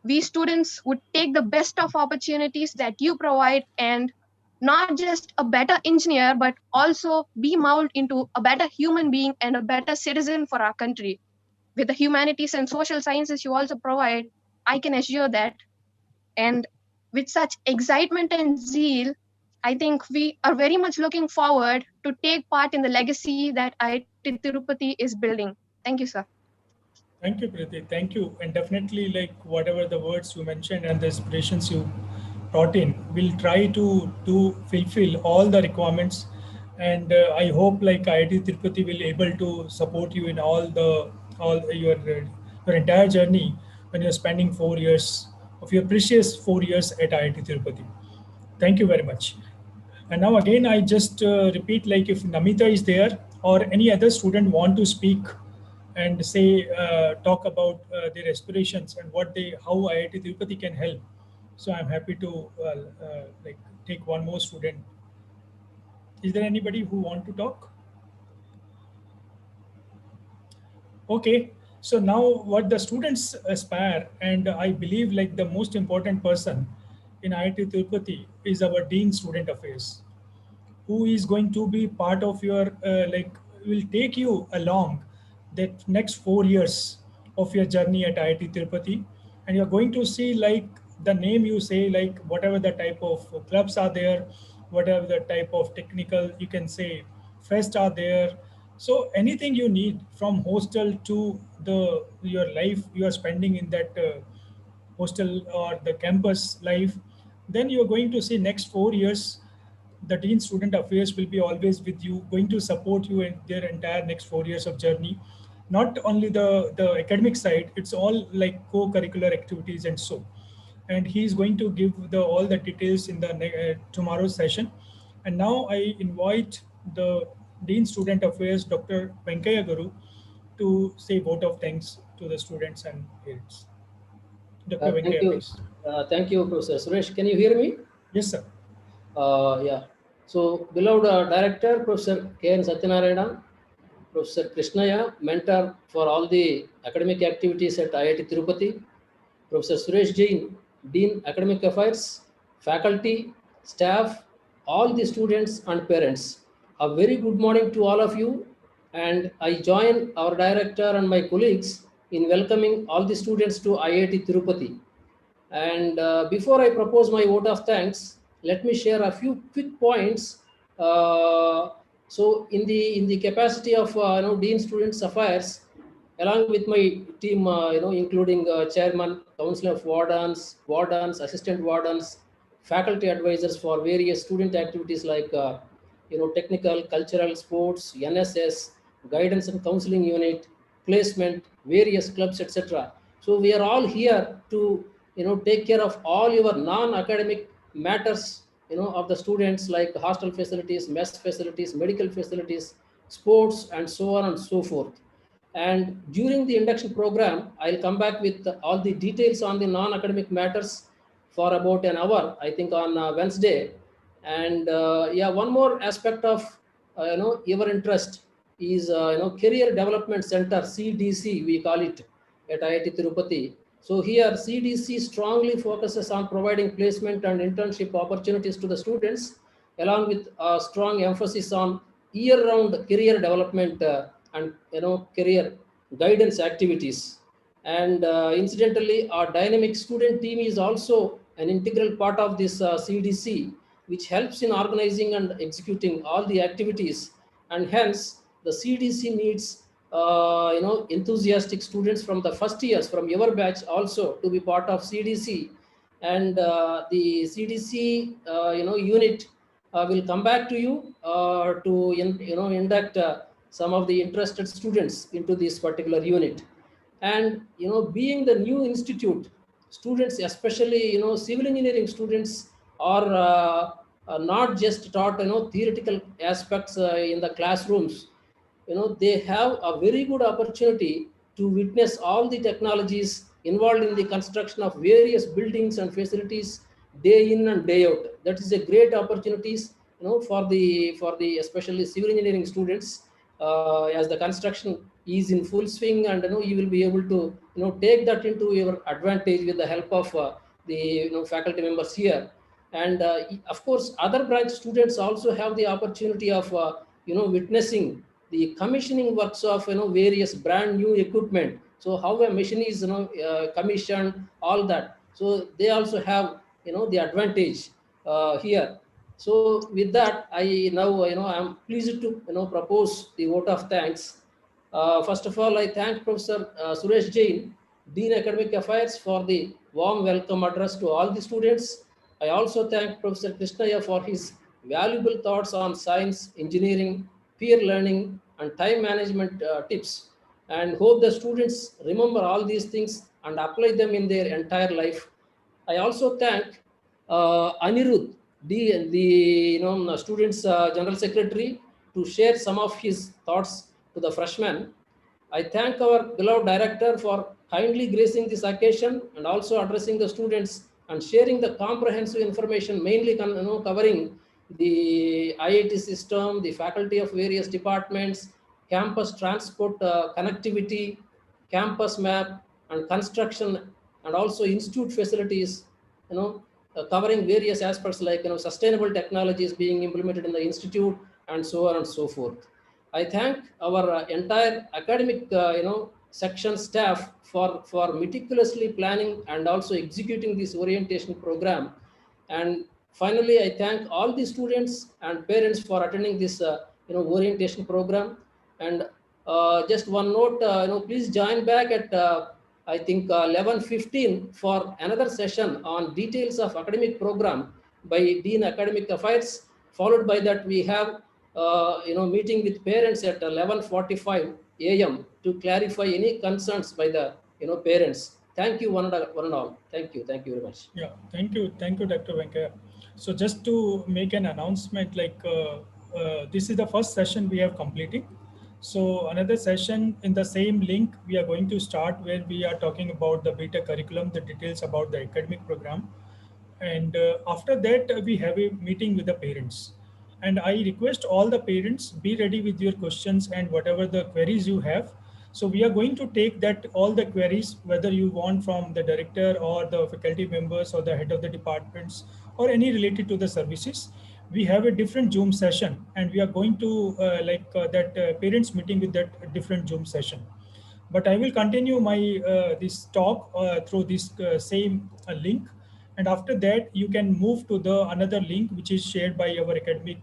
we students would take the best of opportunities that you provide, and not just a better engineer, but also be molded into a better human being and a better citizen for our country. With the humanities and social sciences you also provide, I can assure that. And with such excitement and zeal, I think we are very much looking forward to take part in the legacy that IIT Tirupati is building. Thank you, sir. Thank you, Priti. Thank you. And definitely, like whatever the words you mentioned and the inspirations you brought in, we'll try to fulfill all the requirements. And I hope like IIT Tirupati will able to support you in all your entire journey when you're spending 4 years of your precious 4 years at IIT Tirupati. Thank you very much. And now again, I just repeat, like if Namita is there or any other student want to speak and say, talk about their aspirations and how IIT Tirupati can help. So I'm happy to like take one more student. Is there anybody who want to talk? Okay. So now what the students aspire, and I believe like the most important person in IIT Tirupati is our Dean Student Affairs, who is going to be part of your like will take you along that next 4 years of your journey at IIT Tirupati, and you're going to see like the name you say, like whatever the type of clubs are there, whatever the type of technical you can say fest are there. So anything you need from hostel to the your life you are spending in that hostel or the campus life, then you're going to see next 4 years the Dean Student Affairs will be always with you, going to support you in their entire next 4 years of journey. Not only the academic side, it's all like co-curricular activities and so. And he's going to give all the details in the tomorrow's session. And now I invite the Dean Student Affairs, Dr. Venkaya Guru, to say vote of thanks to the students and parents. Dr. Thank Venkaya, you. please. Thank you, Professor Suresh. Can you hear me? Yes, sir. Yeah. So, beloved Director, Professor K.N. Satyanarayana, Professor Krishnaya, mentor for all the academic activities at IIT Tirupati, Professor Suresh Jain, Dean Academic Affairs, faculty, staff, all the students and parents. A very good morning to all of you, and I join our director and my colleagues in welcoming all the students to IIT Tirupati. And before I propose my vote of thanks, let me share a few quick points. So, in the capacity of Dean Students Affairs, along with my team, including chairman, council of wardens, assistant wardens, faculty advisors for various student activities like technical, cultural, sports, NSS, guidance and counseling unit, placement, various clubs, etc. So we are all here to take care of all your non-academic matters of the students, like hostel facilities, mess facilities, medical facilities, sports, and so on and so forth. And during the induction program, I'll come back with all the details on the non-academic matters for about an hour, I think on Wednesday. And yeah, one more aspect of your interest is Career Development Center, CDC, we call it at IIT Tirupati. So here CDC strongly focuses on providing placement and internship opportunities to the students, along with a strong emphasis on year-round career development and career guidance activities. And incidentally, our dynamic student team is also an integral part of this CDC, which helps in organizing and executing all the activities. And hence, the CDC needs enthusiastic students from the first years, from your batch also, to be part of CDC. And the CDC unit will come back to you to induct some of the interested students into this particular unit. And being the new institute, students, especially civil engineering students, are not just taught theoretical aspects in the classrooms. They have a very good opportunity to witness all the technologies involved in the construction of various buildings and facilities day in and day out. That is a great opportunities for the especially civil engineering students. as the construction is in full swing, and you will be able to take that into your advantage with the help of the faculty members here. And of course, other branch students also have the opportunity of witnessing the commissioning works of various brand new equipment. So how a machine is commissioned, all that. So they also have the advantage here. So with that, I now I'm pleased to propose the vote of thanks. First of all, I thank Professor Suresh Jain, Dean Academic Affairs, for the warm welcome address to all the students. I also thank Professor Krishnaya for his valuable thoughts on science, engineering, peer learning, and time management tips, and hope the students remember all these things and apply them in their entire life. I also thank Anirudh, the students' general secretary, to share some of his thoughts to the freshmen. I thank our beloved director for kindly gracing this occasion and also addressing the students and sharing the comprehensive information, mainly covering the IIT system, the faculty of various departments, campus transport connectivity, campus map, and construction, and also institute facilities, covering various aspects like sustainable technologies being implemented in the institute, and so on and so forth. I thank our entire academic section staff for meticulously planning and also executing this orientation program. And finally, I thank all the students and parents for attending this orientation program. And just one note, please join back at I think 11:15 for another session on details of academic program by Dean Academic Affairs. Followed by that, we have meeting with parents at 11:45 a.m. to clarify any concerns by the parents. Thank you one and all. Thank you very much. Yeah, thank you, Dr. Venkaya. So just to make an announcement, like this is the first session we have completed. So another session in the same link we are going to start, where we are talking about the B.Tech curriculum, the details about the academic program, and after that we have a meeting with the parents. And I request all the parents, be ready with your questions and whatever the queries you have. So we are going to take that all the queries, whether you want from the director or the faculty members or the head of the departments or any related to the services. We have a different Zoom session, and we are going to that parents meeting with that different Zoom session. But I will continue my this talk through this same link. And after that, you can move to the another link, which is shared by our academic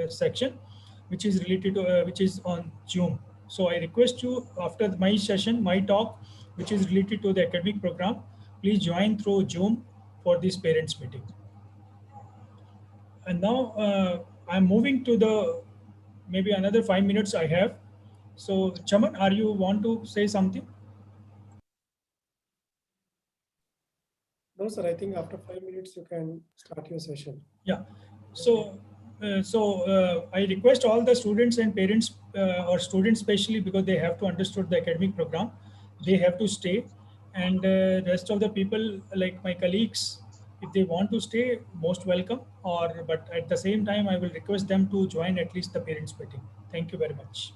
section, which is related to, which is on Zoom. So I request you, after my session, my talk, which is related to the academic program, please join through Zoom for this parents meeting. And now I'm moving to the, maybe another 5 minutes I have. So Chaman, are you want to say something? No, sir. I think after 5 minutes you can start your session. Yeah. So, I request all the students and parents, or students especially, because they have to understand the academic program, they have to stay, and rest of the people, like my colleagues, if they want to stay, most welcome. Or but at the same time, I will request them to join at least the parents meeting. Thank you very much.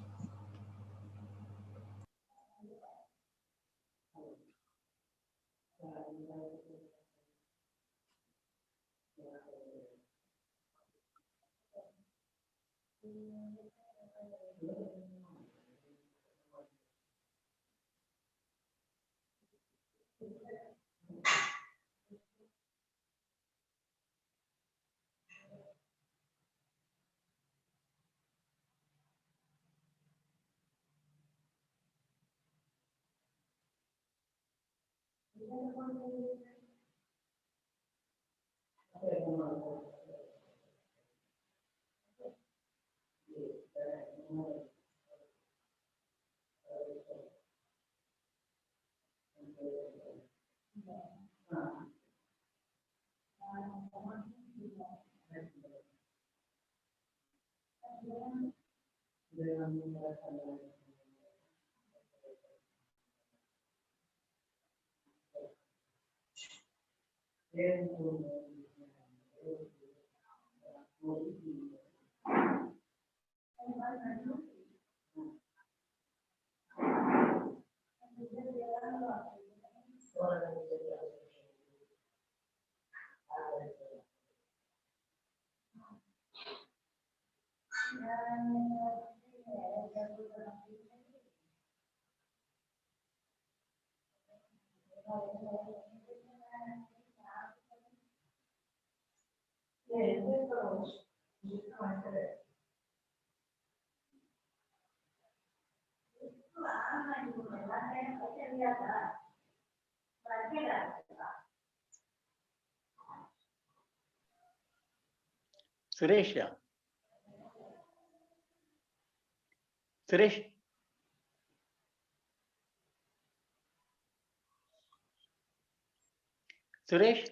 Suresh. Suresh. Suresh.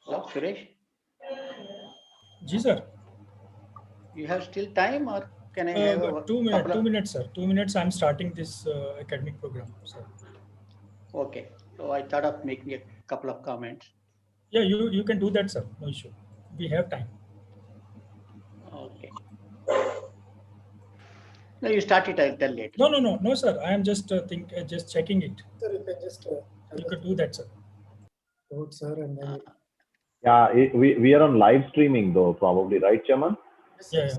Hello, Suresh. Ji, sir. You have still time, or can I have a 2 minutes? couple 2 of... minutes, sir. 2 minutes. I'm starting this academic program, sir. Okay. So I thought of making a couple of comments. Yeah, you can do that, sir. No issue. We have time. Okay. No, you start it. I'll tell later. No, sir. I am just just checking it. Sir, you can just You can do that, sir. vote, sir, and then Yeah, we are on live streaming though, probably, right, Chairman? Yeah.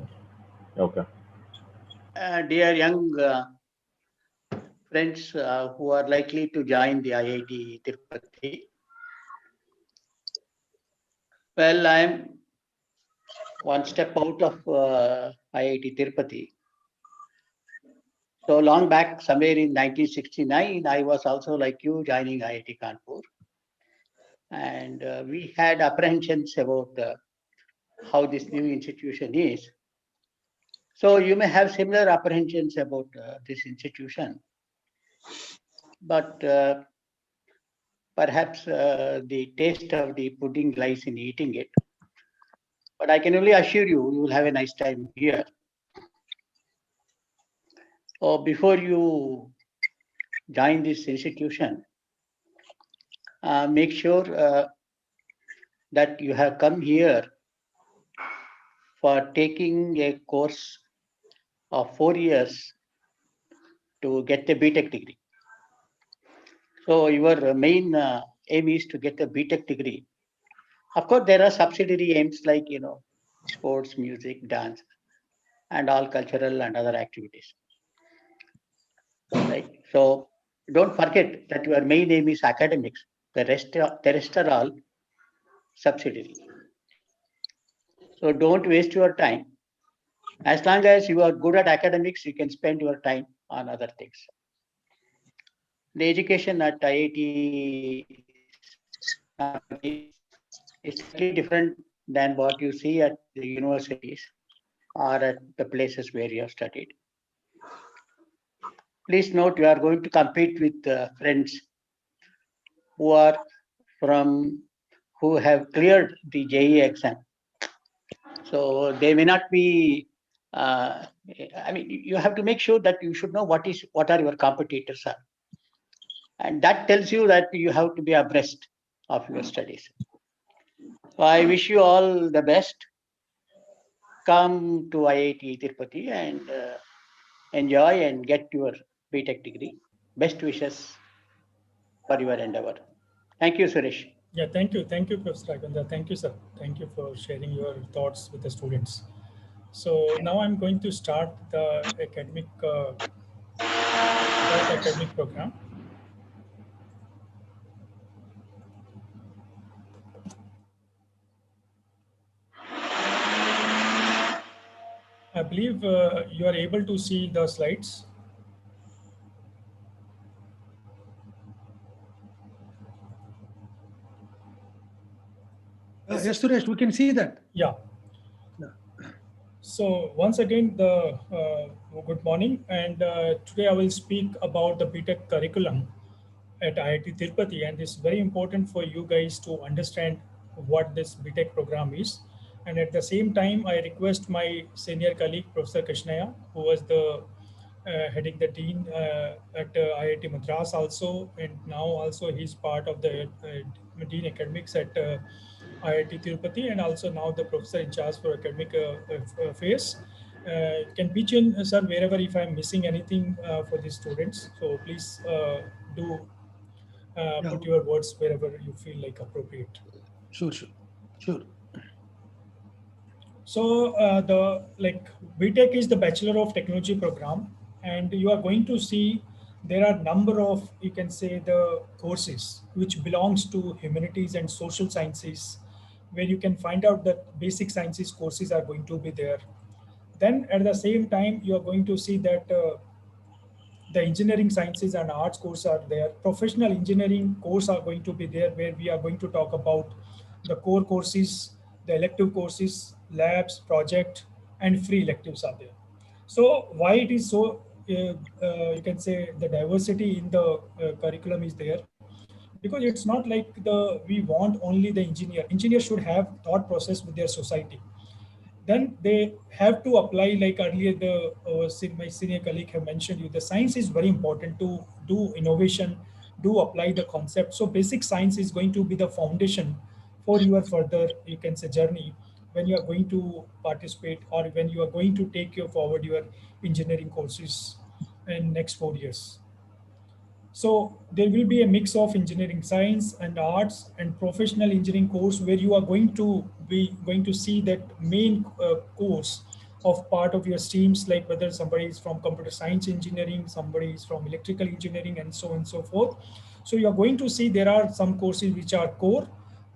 Okay. Dear young friends who are likely to join the IIT Tirupati, well, I'm one step out of IIT Tirupati. So long back, somewhere in 1969, I was also like you joining IIT Kanpur. And we had apprehensions about how this new institution is. So you may have similar apprehensions about this institution. But perhaps the taste of the pudding lies in eating it. But I can only assure you, you will have a nice time here. So before you join this institution, make sure that you have come here for taking a course of 4 years to get a B.Tech degree. So your main aim is to get a B.Tech degree. Of course, there are subsidiary aims like, sports, music, dance, and all cultural and other activities. Right. So don't forget that your main aim is academics. The rest are all subsidiary. So don't waste your time. As long as you are good at academics, you can spend your time on other things. The education at IIT is slightly different than what you see at the universities or at the places where you have studied. Please note, you are going to compete with friends who have cleared the JEE exam. So they may not be, you have to make sure that you should know what are your competitors are. And that tells you that you have to be abreast of your studies. So I wish you all the best. Come to IIT Tirupati and enjoy and get your B.Tech degree. Best wishes for your endeavor. Thank you, Suresh. Yeah, thank you, Professor Raghavendra. Thank you, sir. Thank you for sharing your thoughts with the students. So now I'm going to start the academic program. I believe you are able to see the slides. Yes, Suresh, we can see that. Yeah. So once again, good morning, and today I will speak about the B.Tech curriculum at IIT Tirupati, and it's very important for you guys to understand what this B.Tech program is. And at the same time, I request my senior colleague, Professor Krishnaya, who was the heading the dean at IIT Madras also, and now also he's part of the dean academics at IIT Tirupati, and also now the professor in charge for academic affairs. Can pitch in, sir, wherever if I'm missing anything for the students. So please do put your words wherever you feel like appropriate. Sure. So the B.Tech is the Bachelor of Technology program, and you are going to see there are number of, you can say, the courses which belongs to humanities and social sciences, where you can find out that basic sciences courses are going to be there. Then at the same time, you are going to see that the engineering sciences and arts course are there. Professional engineering course are going to be there, where we are going to talk about the core courses, the elective courses, labs, project, and free electives are there. So why it is so, you can say the diversity in the curriculum is there, because it's not like we want only the engineer. Engineers should have thought process with their society. Then they have to apply, like earlier my senior colleague have mentioned you, the science is very important to do innovation, do apply the concept. So basic science is going to be the foundation for your further, you can say, journey when you are going to participate, or when you are going to take forward your engineering courses in next 4 years. So there will be a mix of engineering science and arts and professional engineering course, where you are going to see that main course of part of your streams, like whether somebody is from computer science engineering, somebody is from electrical engineering, and so on and so forth. So you are going to see there are some courses which are core.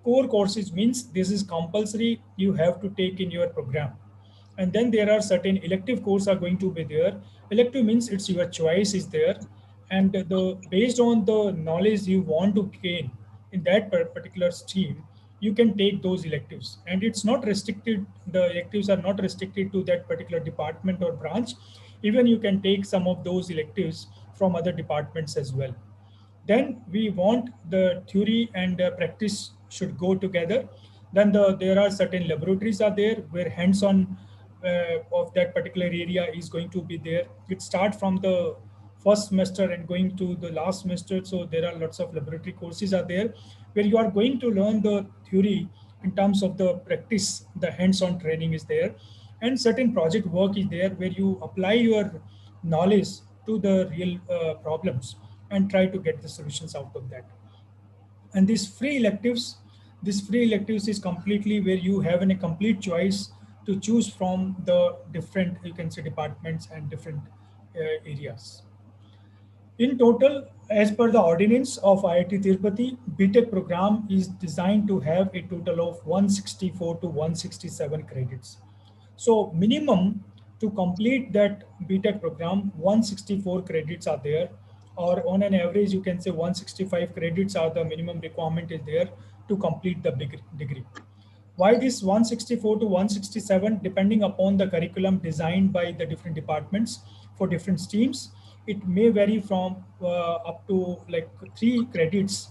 Core courses means this is compulsory, you have to take in your program. And then there are certain elective courses are going to be there. Elective means it's your choice is there, and based on the knowledge you want to gain in that particular stream, you can take those electives. And it's not restricted, the electives are not restricted to that particular department or branch. Even you can take some of those electives from other departments as well. Then we want the theory and practice should go together. Then there are certain laboratories are there, where hands-on of that particular area is going to be there. It starts from the first semester and going to the last semester. So there are lots of laboratory courses are there, where you are going to learn the theory. In terms of the practice, the hands-on training is there, and certain project work is there, where you apply your knowledge to the real problems and try to get the solutions out of that. And these free electives is completely where you have a complete choice to choose from the different, you can say, departments and different areas. In total, as per the ordinance of IIT Tirupati, B.Tech program is designed to have a total of 164 to 167 credits. So minimum to complete that B.Tech program, 164 credits are there, or on an average, you can say 165 credits are the minimum requirement is there to complete the degree. Why this 164 to 167? Depending upon the curriculum designed by the different departments for different streams, it may vary from up to like 3 credits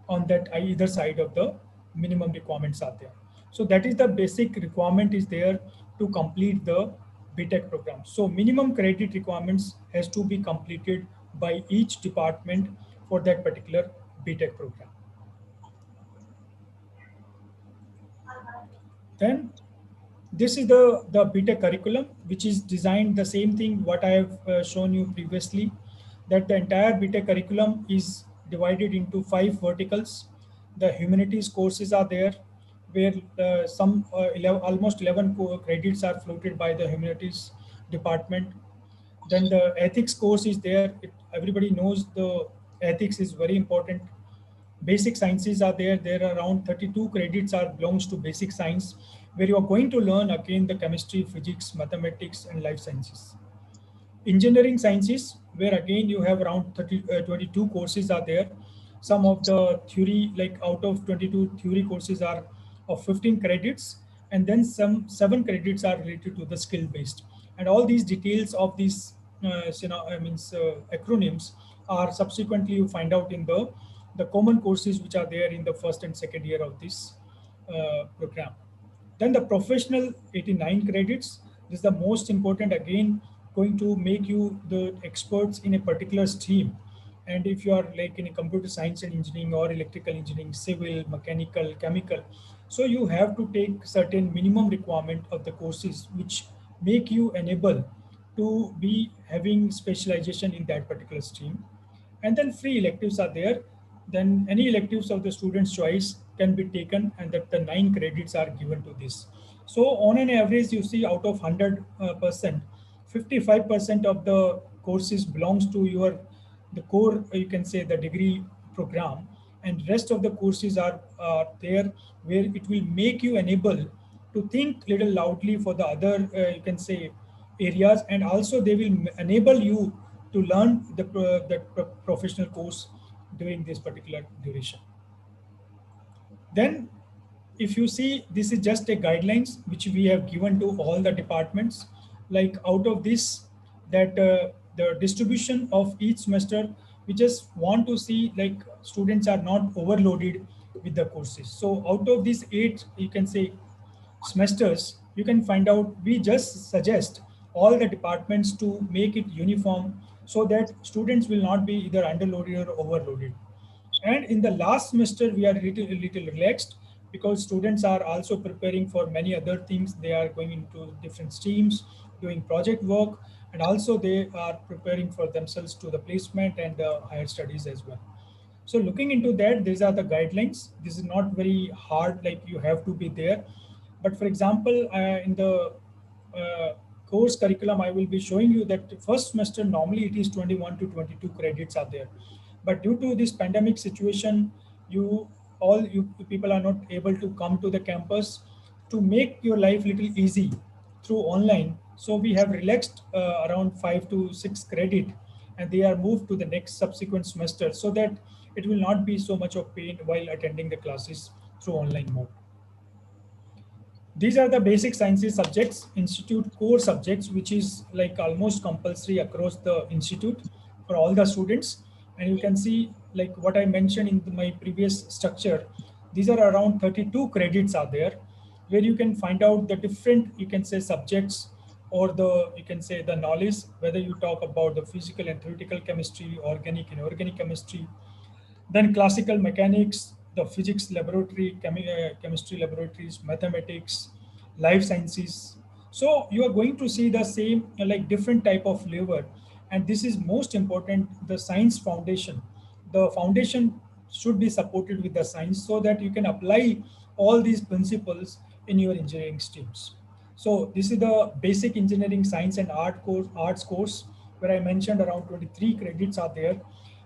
on that either side of the minimum requirements are there. So that is the basic requirement is there to complete the B.Tech program. So minimum credit requirements has to be completed by each department for that particular B.Tech program. Then this is the B.Tech curriculum, which is designed the same thing what I have shown you previously, that the entire B.Tech curriculum is divided into 5 verticals. The humanities courses are there, where almost 11 credits are floated by the humanities department. Then the ethics course is there. Everybody knows the ethics is very important. Basic sciences are there. There are around 32 credits are belongs to basic science, where you are going to learn again the chemistry, physics, mathematics, and life sciences. Engineering sciences, where again you have around 22 courses are there. Some of the theory, like out of 22 theory courses are of 15 credits, and then some 7 credits are related to the skill based. And all these details of these acronyms are subsequently you find out in the common courses which are there in the first and second year of this program. Then the professional 89 credits. This is the most important, again going to make you the experts in a particular stream. And if you are like in a computer science and engineering or electrical engineering, civil, mechanical, chemical, so you have to take certain minimum requirement of the courses which make you enable to be having specialization in that particular stream. And then free electives are there. Then any electives of the student's choice can be taken, and that the 9 credits are given to this. So on an average, you see out of 100%, 55% of the courses belongs to your the core, you can say the degree program, and rest of the courses are there where it will make you enable to think little loudly for the other, you can say, areas, and also they will enable you to learn the professional course during this particular duration. Then if you see, this is just a guidelines which we have given to all the departments. Like out of this, that the distribution of each semester, we just want to see like students are not overloaded with the courses. So out of these 8, you can say, semesters, you can find out, we just suggest all the departments to make it uniform so that students will not be either underloaded or overloaded. And in the last semester, we are a little relaxed because students are also preparing for many other things. They are going into different streams, doing project work, and also they are preparing for themselves to the placement and higher studies as well. So looking into that, these are the guidelines. This is not very hard, like you have to be there. But for example, in the course curriculum, I will be showing you that first semester, normally it is 21 to 22 credits are there. But due to this pandemic situation, all you people are not able to come to the campus. To make your life little easy through online, so we have relaxed around 5 to 6 credit, and they are moved to the next subsequent semester so that it will not be so much of pain while attending the classes through online mode. These are the basic sciences subjects, institute core subjects, which is like almost compulsory across the institute for all the students. And you can see, like what I mentioned in my previous structure, these are around 32 credits are there, where you can find out the different, you can say, subjects, or the, you can say, the knowledge, whether you talk about the physical and theoretical chemistry, organic and inorganic chemistry, then classical mechanics, the physics laboratory, chemistry laboratories, mathematics, life sciences. So you are going to see the same, like different type of flavor. And this is most important, the science foundation. The foundation should be supported with the science so that you can apply all these principles in your engineering streams. So this is the basic engineering science and arts course, where I mentioned around 23 credits are there,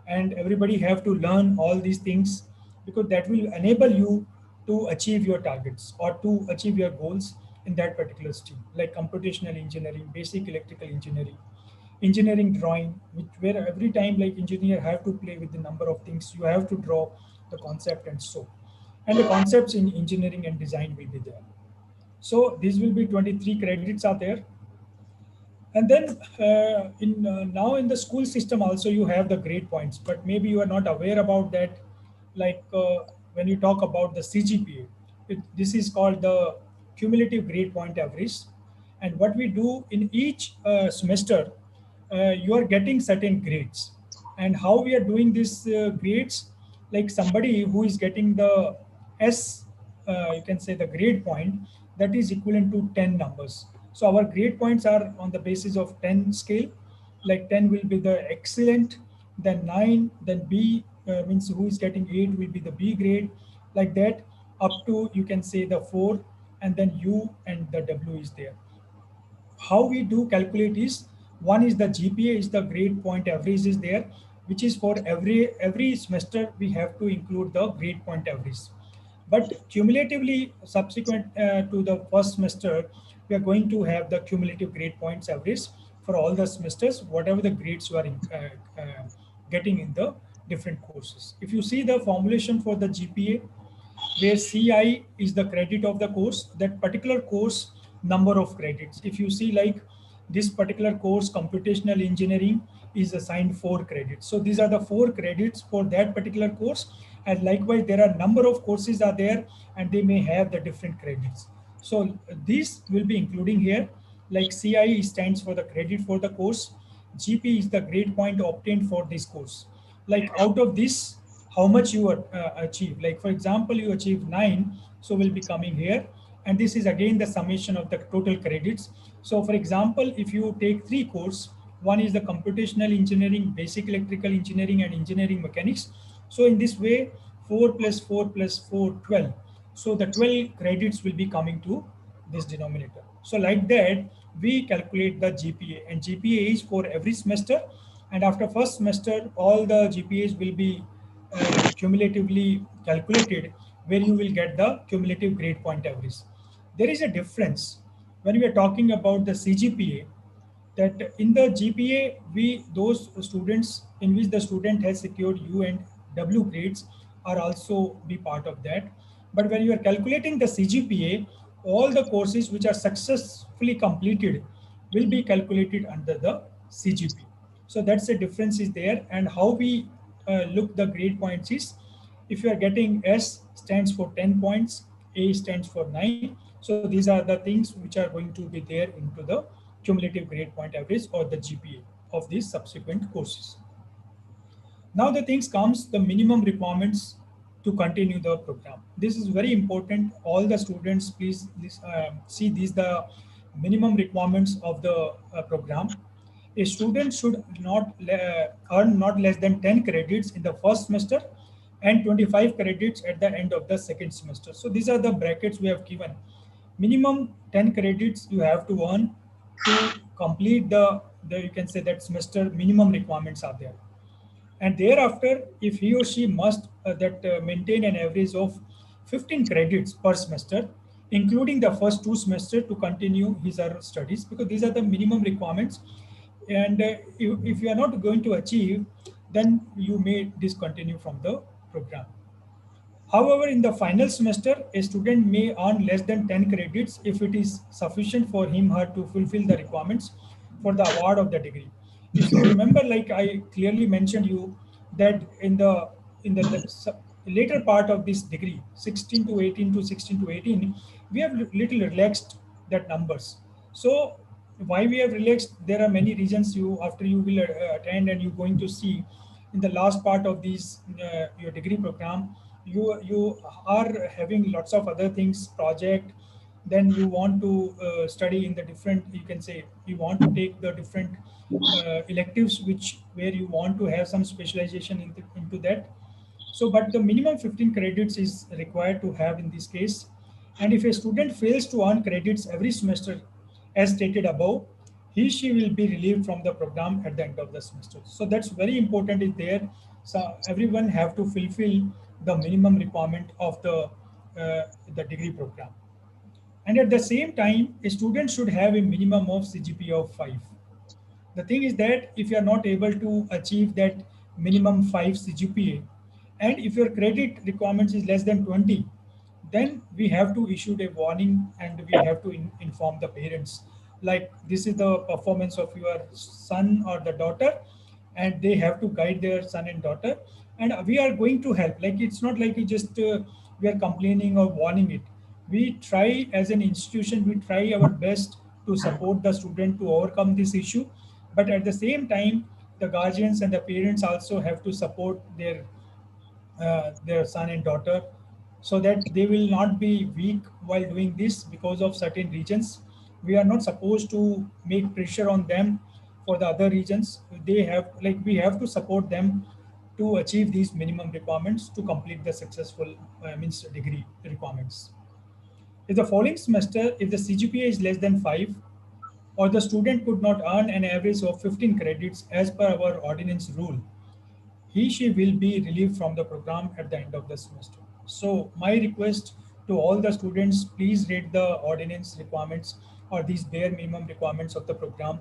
and everybody have to learn all these things because that will enable you to achieve your targets or to achieve your goals in that particular stream, like computational engineering, basic electrical engineering, engineering drawing, where every time like engineer have to play with the number of things, you have to draw the concept and so. And the concepts in engineering and design will be there. So these will be 23 credits are there. And then now in the school system also you have the grade points, but maybe you are not aware about that. Like when you talk about the CGPA, this is called the cumulative grade point average. And what we do in each semester, you are getting certain grades. And how we are doing these grades, like somebody who is getting the S, you can say the grade point, that is equivalent to 10 numbers. So our grade points are on the basis of 10 scale, like 10 will be the excellent, then 9, then B, means who is getting 8 will be the B grade, like that, up to you can say the 4, and then U and the W is there. How we do calculate is, one is the GPA, is the grade point average is there, which is for every semester we have to include the grade point average. But cumulatively subsequent to the first semester, we are going to have the cumulative grade points average for all the semesters, whatever the grades you are getting in the different courses. If you see the formulation for the GPA, where CI is the credit of the course, that particular course number of credits. If you see like this particular course, computational engineering, is assigned 4 credits. So these are the 4 credits for that particular course. And likewise, there are number of courses are there and they may have the different credits. So these will be including here, like CI stands for the credit for the course. GP is the grade point obtained for this course. Like out of this, how much you achieve. Like for example, you achieve 9, so will be coming here. And this is again the summation of the total credits. So for example, if you take 3 courses, one is the computational engineering, basic electrical engineering, and engineering mechanics. So in this way, 4 plus 4 plus 4, 12. So the 12 credits will be coming to this denominator. So like that, we calculate the GPA, and GPA is for every semester. And after first semester, all the GPAs will be cumulatively calculated, where you will get the cumulative grade point average. There is a difference when we are talking about the CGPA, that in the GPA, those students in which the student has secured U and W grades are also be part of that. But when you are calculating the CGPA, all the courses which are successfully completed will be calculated under the CGPA. So that's the difference is there. And how we look the grade points is, if you are getting S stands for 10 points, A stands for 9. So these are the things which are going to be there into the cumulative grade point average or the GPA of these subsequent courses. Now the things comes the minimum requirements to continue the program. This is very important. All the students, please see these the minimum requirements of the program. A student should not earn not less than 10 credits in the first semester and 25 credits at the end of the second semester. So these are the brackets we have given. Minimum 10 credits you have to earn to complete the you can say that semester minimum requirements are there. And thereafter, if he or she must maintain an average of 15 credits per semester, including the first 2 semesters to continue his or her studies, because these are the minimum requirements. And if you are not going to achieve, then you may discontinue from the program. However, in the final semester, a student may earn less than 10 credits if it is sufficient for him or her to fulfill the requirements for the award of the degree. If you remember, like I clearly mentioned you, that in the later part of this degree, 16 to 18 to 16 to 18, we have little relaxed that numbers. So why we have relaxed? There are many reasons. You after you will attend and you're going to see in the last part of this your degree program, you are having lots of other things, project. Then you want to study in the different, you can say you want to take the different electives where you want to have some specialization into that. So but the minimum 15 credits is required to have in this case. And if a student fails to earn credits every semester as stated above, she will be relieved from the program at the end of the semester. So that's very important is there. So everyone have to fulfill the minimum requirement of the degree program. And at the same time, a student should have a minimum of CGPA of 5. The thing is that if you are not able to achieve that minimum 5 CGPA, and if your credit requirements is less than 20, then we have to issue a warning and we have to inform the parents. Like this is the performance of your son or the daughter, and they have to guide their son and daughter. And we are going to help. Like it's not like we just we are complaining or warning it. We try as an institution, we try our best to support the student to overcome this issue. But at the same time, the guardians and the parents also have to support their son and daughter, so that they will not be weak while doing this because of certain regions. We are not supposed to make pressure on them for the other regions. They have, like, we have to support them to achieve these minimum requirements to complete the successful means degree requirements. If the following semester, if the CGPA is less than 5, or the student could not earn an average of 15 credits as per our ordinance rule, she will be relieved from the program at the end of the semester. So my request to all the students, please read the ordinance requirements or these bare minimum requirements of the program.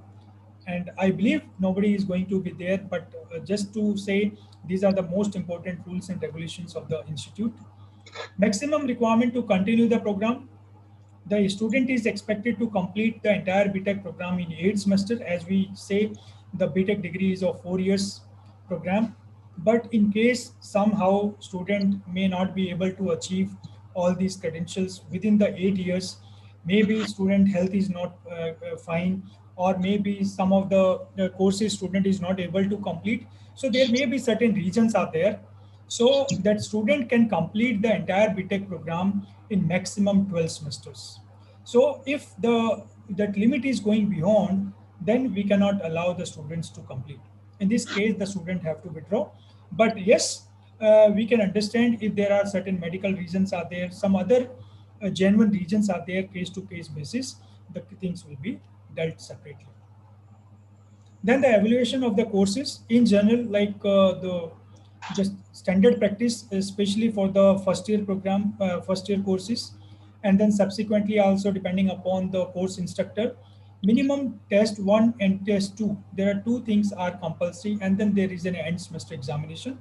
And I believe nobody is going to be there, but just to say, these are the most important rules and regulations of the institute. Maximum requirement to continue the program. The student is expected to complete the entire B.Tech program in 8 semesters. As we say, the B.Tech degree is of 4 years program. But in case somehow student may not be able to achieve all these credentials within the 8 years, maybe student health is not fine, or maybe some of the courses student is not able to complete. So there may be certain reasons are there. So that student can complete the entire B.Tech program in maximum 12 semesters. So if that limit is going beyond, then we cannot allow the students to complete. In this case, the student have to withdraw. But yes, we can understand if there are certain medical reasons are there, some other genuine reasons are there, case to case basis, the things will be dealt separately. Then the evaluation of the courses in general, like the just standard practice, especially for the first year program, first year courses, and then subsequently also depending upon the course instructor. Minimum test 1 and test 2. There are two things are compulsory, and then there is an end semester examination.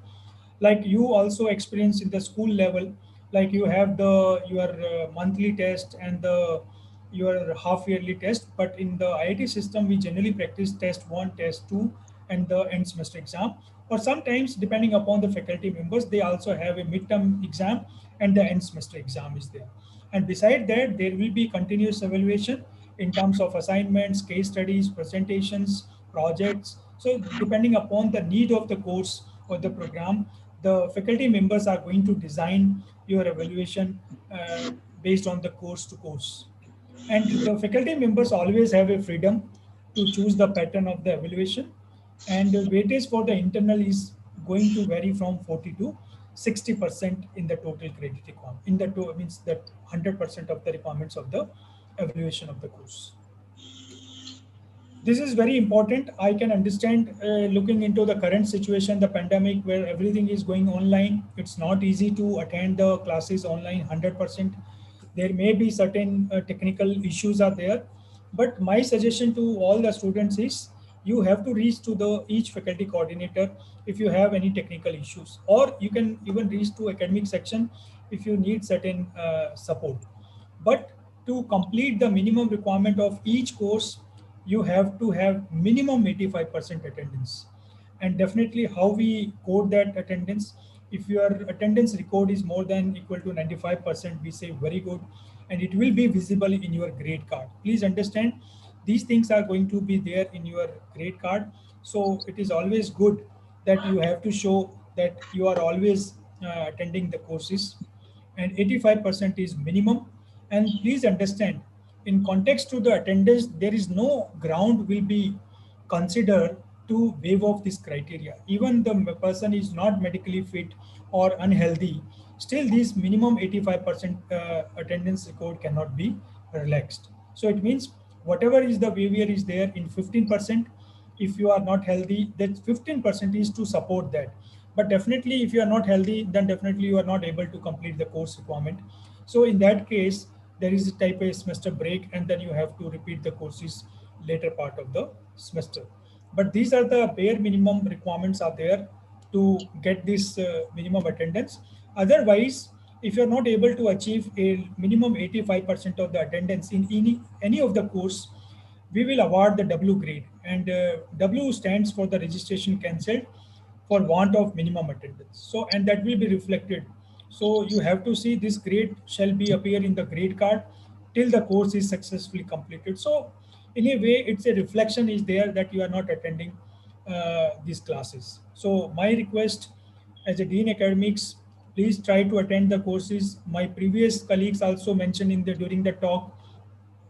Like you also experience in the school level, like you have the your monthly test and the your half yearly test, but in the IIT system we generally practice test 1, test 2, and the end semester exam. Or sometimes depending upon the faculty members, they also have a midterm exam and the end semester exam is there. And beside that, there will be continuous evaluation in terms of assignments, case studies, presentations, projects. So depending upon the need of the course or the program, the faculty members are going to design your evaluation based on the course to course. And the faculty members always have a freedom to choose the pattern of the evaluation. And the weightage for the internal is going to vary from 40 to 60% in the total credit requirement. In the means that 100% of the requirements of the evaluation of the course. This is very important. I can understand looking into the current situation, the pandemic, where everything is going online. It's not easy to attend the classes online 100%. There may be certain technical issues are there, but my suggestion to all the students is you have to reach to the each faculty coordinator if you have any technical issues, or you can even reach to academic section if you need certain support. But to complete the minimum requirement of each course, you have to have minimum 85% attendance. And definitely how we code that attendance, if your attendance record is more than equal to 95%, we say very good, and it will be visible in your grade card. Please understand, these things are going to be there in your grade card. So it is always good that you have to show that you are always attending the courses, and 85% is minimum. And please understand, in context to the attendance, there is no ground will be considered to waive off this criteria. Even the person is not medically fit or unhealthy, still this minimum 85% attendance record cannot be relaxed. So it means whatever is the waiver is there in 15%. If you are not healthy, that 15% is to support that. But definitely if you are not healthy, then definitely you are not able to complete the course requirement. So in that case, there is a type of semester break, and then you have to repeat the courses later part of the semester. But these are the bare minimum requirements are there to get this minimum attendance. Otherwise, if you're not able to achieve a minimum 85% of the attendance in any of the course, we will award the W grade, and W stands for the registration cancelled for want of minimum attendance. So, and that will be reflected. So you have to see this grade shall be appear in the grade card till the course is successfully completed. So in a way, it's a reflection is there that you are not attending these classes. So my request as a Dean Academics, please try to attend the courses. My previous colleagues also mentioned in the during the talk,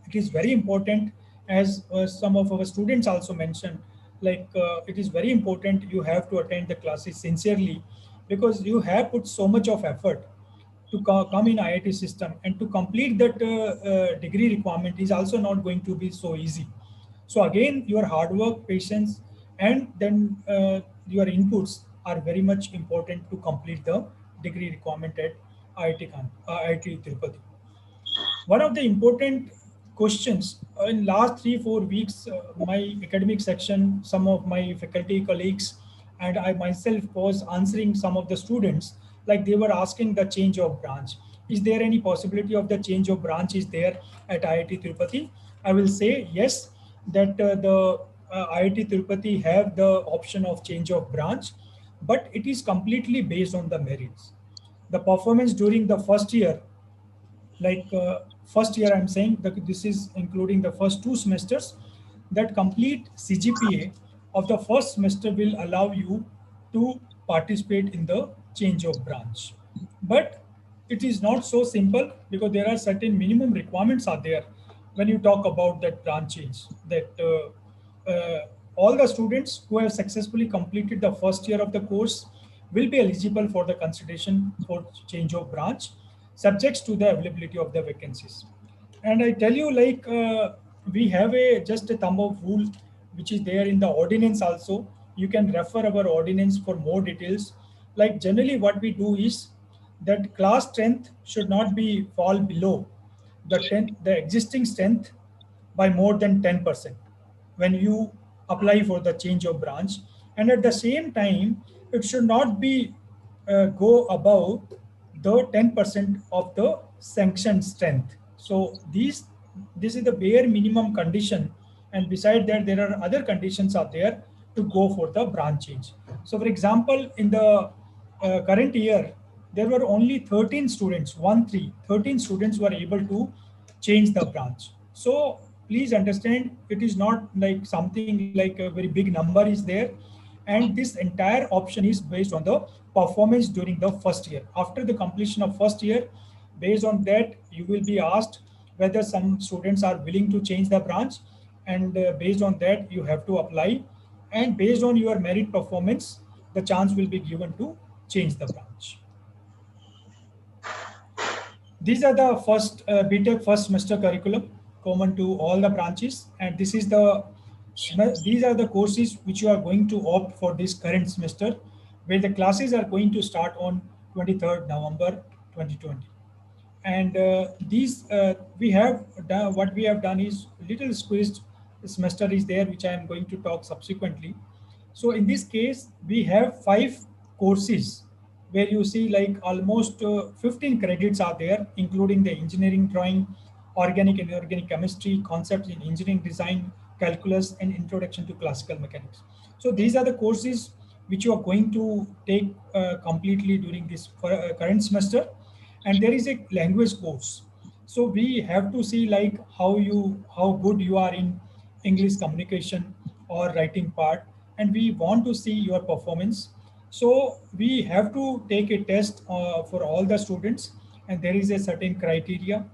it is very important, as some of our students also mentioned, like it is very important you have to attend the classes sincerely, because you have put so much of effort to come in IIT system, and to complete that degree requirement is also not going to be so easy. So again, your hard work, patience, and then your inputs are very much important to complete the degree requirement at IIT Tirupati. One of the important questions in last 3-4 weeks, my academic section, some of my faculty colleagues, and I myself was answering some of the students like they were asking the change of branch. Is there any possibility of the change of branch is there at IIT Tirupati? I will say yes, that the IIT Tirupati have the option of change of branch, but it is completely based on the merits. The performance during the first year, like first year I'm saying that this is including the first 2 semesters, that complete CGPA of the first semester will allow you to participate in the change of branch. But it is not so simple, because there are certain minimum requirements are there when you talk about that branch change, that all the students who have successfully completed the first year of the course will be eligible for the consideration for change of branch, subjects to the availability of the vacancies. And I tell you, like we have a just a thumb of rule which is there in the ordinance also. You can refer our ordinance for more details. Like generally what we do is that class strength should not be fall below the existing strength by more than 10% when you apply for the change of branch, and at the same time it should not be go above the 10% of the sanctioned strength. So this is the bare minimum condition, and beside that there are other conditions are there to go for the branch change. So for example, in the current year there were only 13 students, 13 students were able to change the branch. So please understand, it is not like something like a very big number is there, and this entire option is based on the performance during the first year. After the completion of first year, based on that you will be asked whether some students are willing to change the branch, and based on that you have to apply, and based on your merit performance the chance will be given to change the branch. These are the first B.Tech first semester curriculum common to all the branches, and these are the courses which you are going to opt for this current semester, where the classes are going to start on 23rd November 2020. And these we have done, what we have done is little squeezed semester is there, which I am going to talk subsequently. So in this case we have 5 courses where you see like almost 15 credits are there, including the engineering drawing, organic and inorganic chemistry, concepts in engineering design, calculus, and introduction to classical mechanics. So these are the courses which you are going to take completely during this current semester. And there is a language course. So we have to see like how good you are in English communication or writing part, and we want to see your performance. So we have to take a test for all the students, and there is a certain criteria.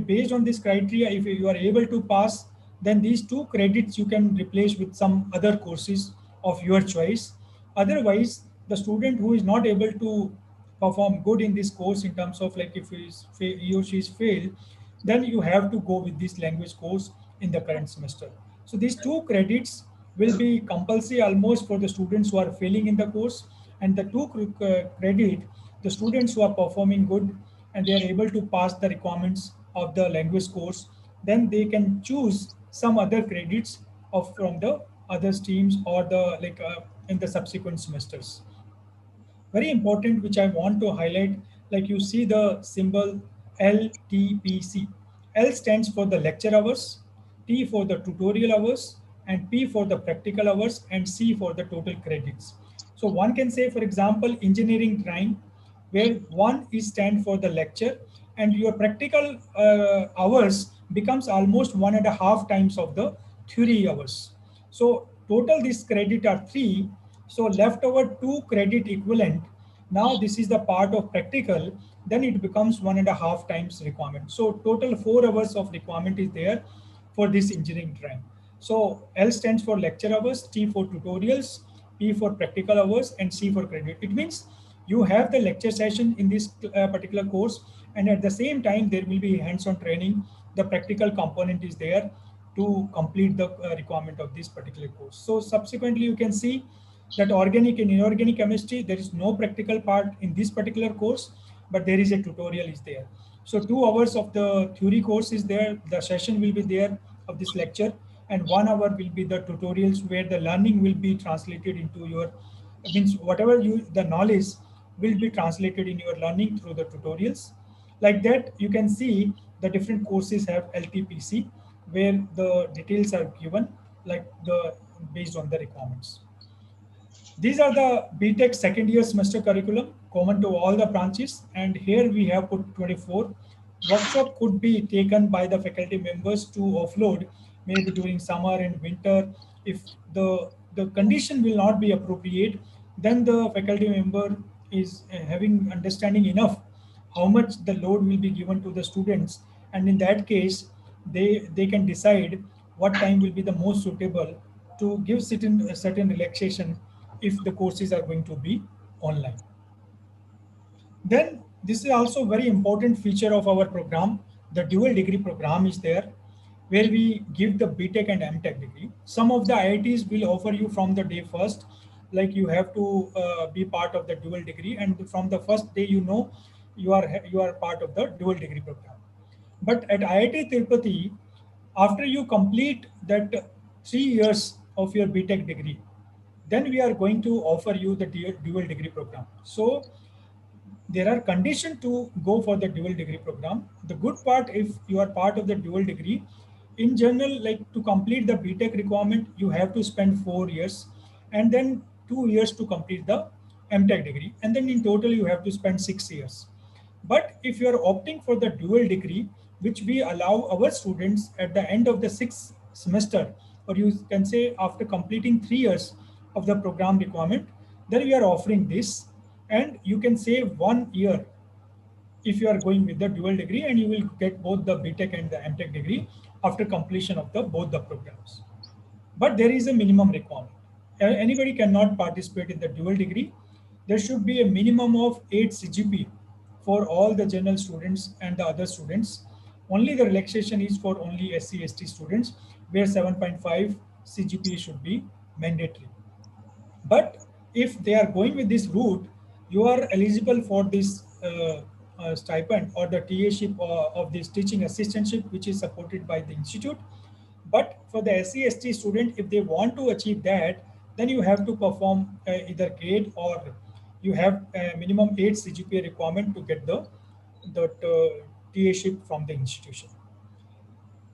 Based on this criteria, if you are able to pass, then these 2 credits you can replace with some other courses of your choice. Otherwise, the student who is not able to perform good in this course in terms of like if he or she is failed, then you have to go with this language course in the current semester. So these 2 credits will be compulsory almost for the students who are failing in the course, and the 2 credit, the students who are performing good and they are able to pass the requirements of the language course, then they can choose some other credits of from the other streams or the like in the subsequent semesters. Very important, which I want to highlight, like you see the symbol LTPC. L stands for the lecture hours, T for the tutorial hours, and P for the practical hours, and C for the total credits. So one can say, for example, engineering drawing, where 1 is stand for the lecture, and your practical hours becomes almost 1.5 times of the theory hours. So total this credit are 3. So left over 2 credit equivalent. Now this is the part of practical, then it becomes 1.5 times requirement. So total 4 hours of requirement is there for this engineering drawing. So L stands for lecture hours, T for tutorials, P for practical hours, and C for credit. It means you have the lecture session in this particular course, and at the same time there will be hands-on training. The practical component is there to complete the requirement of this particular course. So subsequently you can see that organic and inorganic chemistry, there is no practical part in this particular course, but there is a tutorial is there. So 2 hours of the theory course is there, the session will be there of this lecture, and 1 hour will be the tutorials where the learning will be translated into your, means whatever the knowledge will be translated in your learning through the tutorials. Like that, you can see the different courses have LTPC, where the details are given like the based on the requirements. These are the B.Tech second year semester curriculum common to all the branches, and here we have put 24. Workshop could be taken by the faculty members to offload maybe during summer and winter. If the condition will not be appropriate, then the faculty member is having understanding enough how much the load will be given to the students, and in that case they can decide what time will be the most suitable to give certain relaxation if the courses are going to be online. Then this is also very important feature of our program. The dual degree program is there, where we give the B.Tech and M.Tech degree. Some of the IITs will offer you from the day first, like you have to be part of the dual degree, and from the first day you are part of the dual degree program. But at IIT Tirupati, after you complete that 3 years of your B.Tech degree, then we are going to offer you the dual degree program. So there are conditions to go for the dual degree program. The good part, if you are part of the dual degree, in general, like to complete the B.Tech requirement, you have to spend 4 years and then 2 years to complete the M.Tech degree. And then in total, you have to spend 6 years. But if you are opting for the dual degree, which we allow our students at the end of the 6th semester, or you can say after completing 3 years of the program requirement, then we are offering this, and you can save 1 year if you are going with the dual degree, and you will get both the B.Tech and the M.Tech degree after completion of both the programs. But there is a minimum requirement. Anybody cannot participate in the dual degree. There should be a minimum of 8 CGP for all the general students and the other students. Only the relaxation is for only SC/ST students, where 7.5 CGP should be mandatory. But if they are going with this route, you are eligible for this stipend or the TA-ship of this teaching assistantship, which is supported by the institute. But for the SC/ST student, if they want to achieve that, then you have to perform either GATE, or you have a minimum 8 CGPA requirement to get the TA-ship from the institution.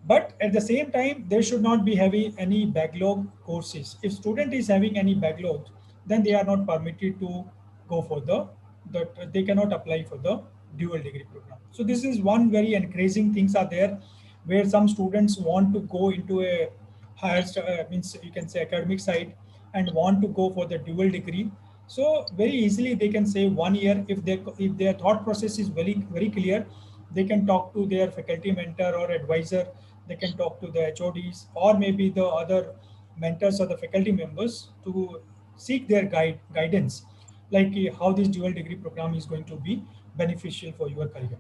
But at the same time, they should not be having any backlog courses. If student is having any backlog, then they are not permitted to go for they cannot apply for the dual degree program. So this is one very encouraging things are there, where some students want to go into a higher, means you can say academic side, and want to go for the dual degree. So very easily they can save 1 year if their thought process is very clear. They can talk to their faculty mentor or advisor. They can talk to the HODs or maybe the other mentors or the faculty members to seek their guidance, like how this dual degree program is going to be beneficial for your career.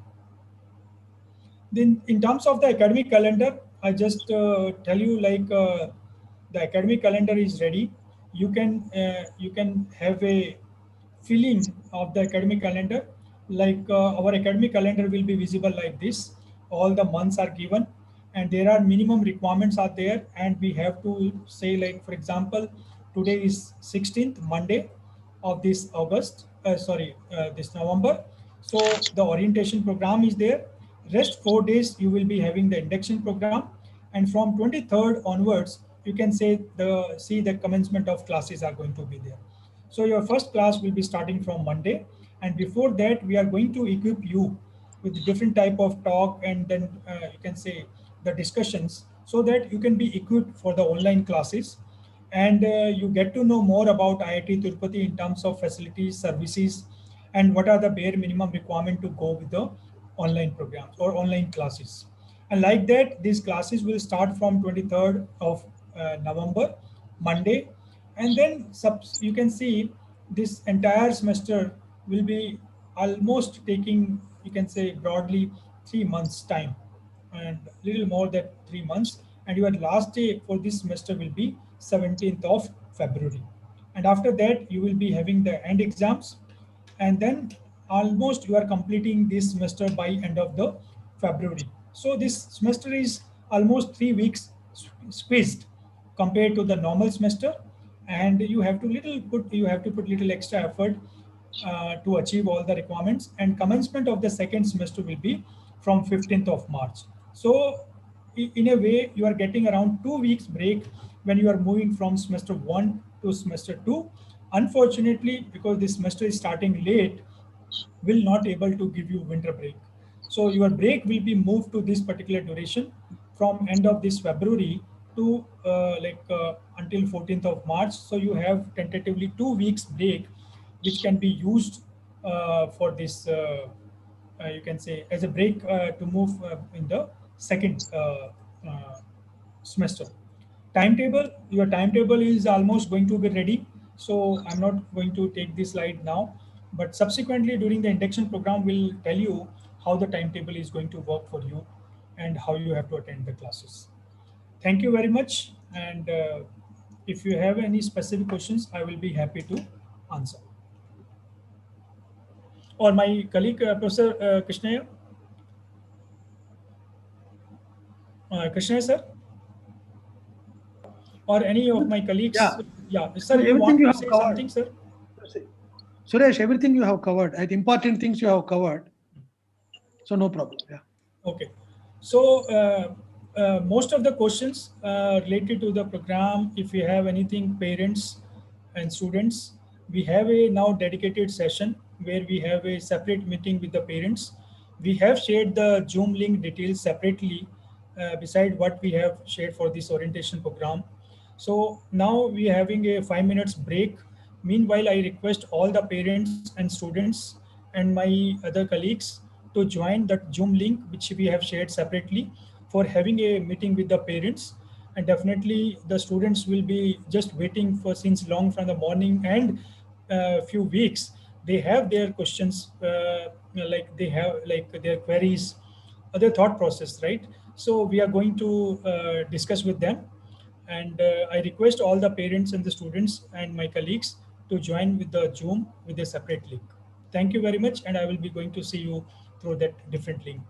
Then in terms of the academic calendar, I just tell you the academic calendar is ready. You can have a feeling of the academic calendar. Our academic calendar will be visible like this. All the months are given, and there are minimum requirements are there, and we have to say, like for example, today is 16th Monday of this this November. So the orientation program is there. Rest 4 days you will be having the induction program, and from 23rd onwards you can see the commencement of classes are going to be there. So your first class will be starting from Monday, and before that we are going to equip you with different type of talk, and then you can say the discussions, so that you can be equipped for the online classes, and you get to know more about IIT Tirupati in terms of facilities, services, and what are the bare minimum requirement to go with the online programs or online classes. And like that, these classes will start from 23rd of November, Monday, and then you can see this entire semester will be almost taking, you can say broadly, 3 months time, and little more than 3 months. And your last day for this semester will be 17th of February. And after that, you will be having the end exams, and then almost you are completing this semester by end of the February. So this semester is almost 3 weeks squeezed compared to the normal semester, and you have to put little extra effort to achieve all the requirements, and commencement of the second semester will be from 15th of March. So in a way, you are getting around 2 weeks break when you are moving from semester 1 to semester 2. Unfortunately, because this semester is starting late, will not able to give you winter break. So your break will be moved to this particular duration from end of this February to until 14th of March. So you have tentatively 2 weeks break, which can be used for this, you can say, as a break to move in the second semester. Timetable, your timetable is almost going to be ready. So I'm not going to take this slide now, but subsequently during the induction program, we'll tell you how the timetable is going to work for you and how you have to attend the classes. Thank you very much. And if you have any specific questions, I will be happy to answer. Or my colleague, Professor Krishnaya. Krishnaya, sir? Or any of my colleagues? Yeah, sir, you want to say something, sir? Suresh, everything you have covered. The important things you have covered. So no problem. Yeah. Okay. So most of the questions related to the program, if you have anything, parents and students, we have a now dedicated session where we have a separate meeting with the parents. We have shared the Zoom link details separately beside what we have shared for this orientation program. So now we are having a 5 minutes break. Meanwhile, I request all the parents and students and my other colleagues to join that Zoom link, which we have shared separately, for having a meeting with the parents. And definitely the students will be just waiting for since long from the morning and few weeks. They have their questions, like they have like their queries, other thought process, right? So we are going to discuss with them. And I request all the parents and the students and my colleagues to join with the Zoom with a separate link. Thank you very much. And I will be going to see you through that different link.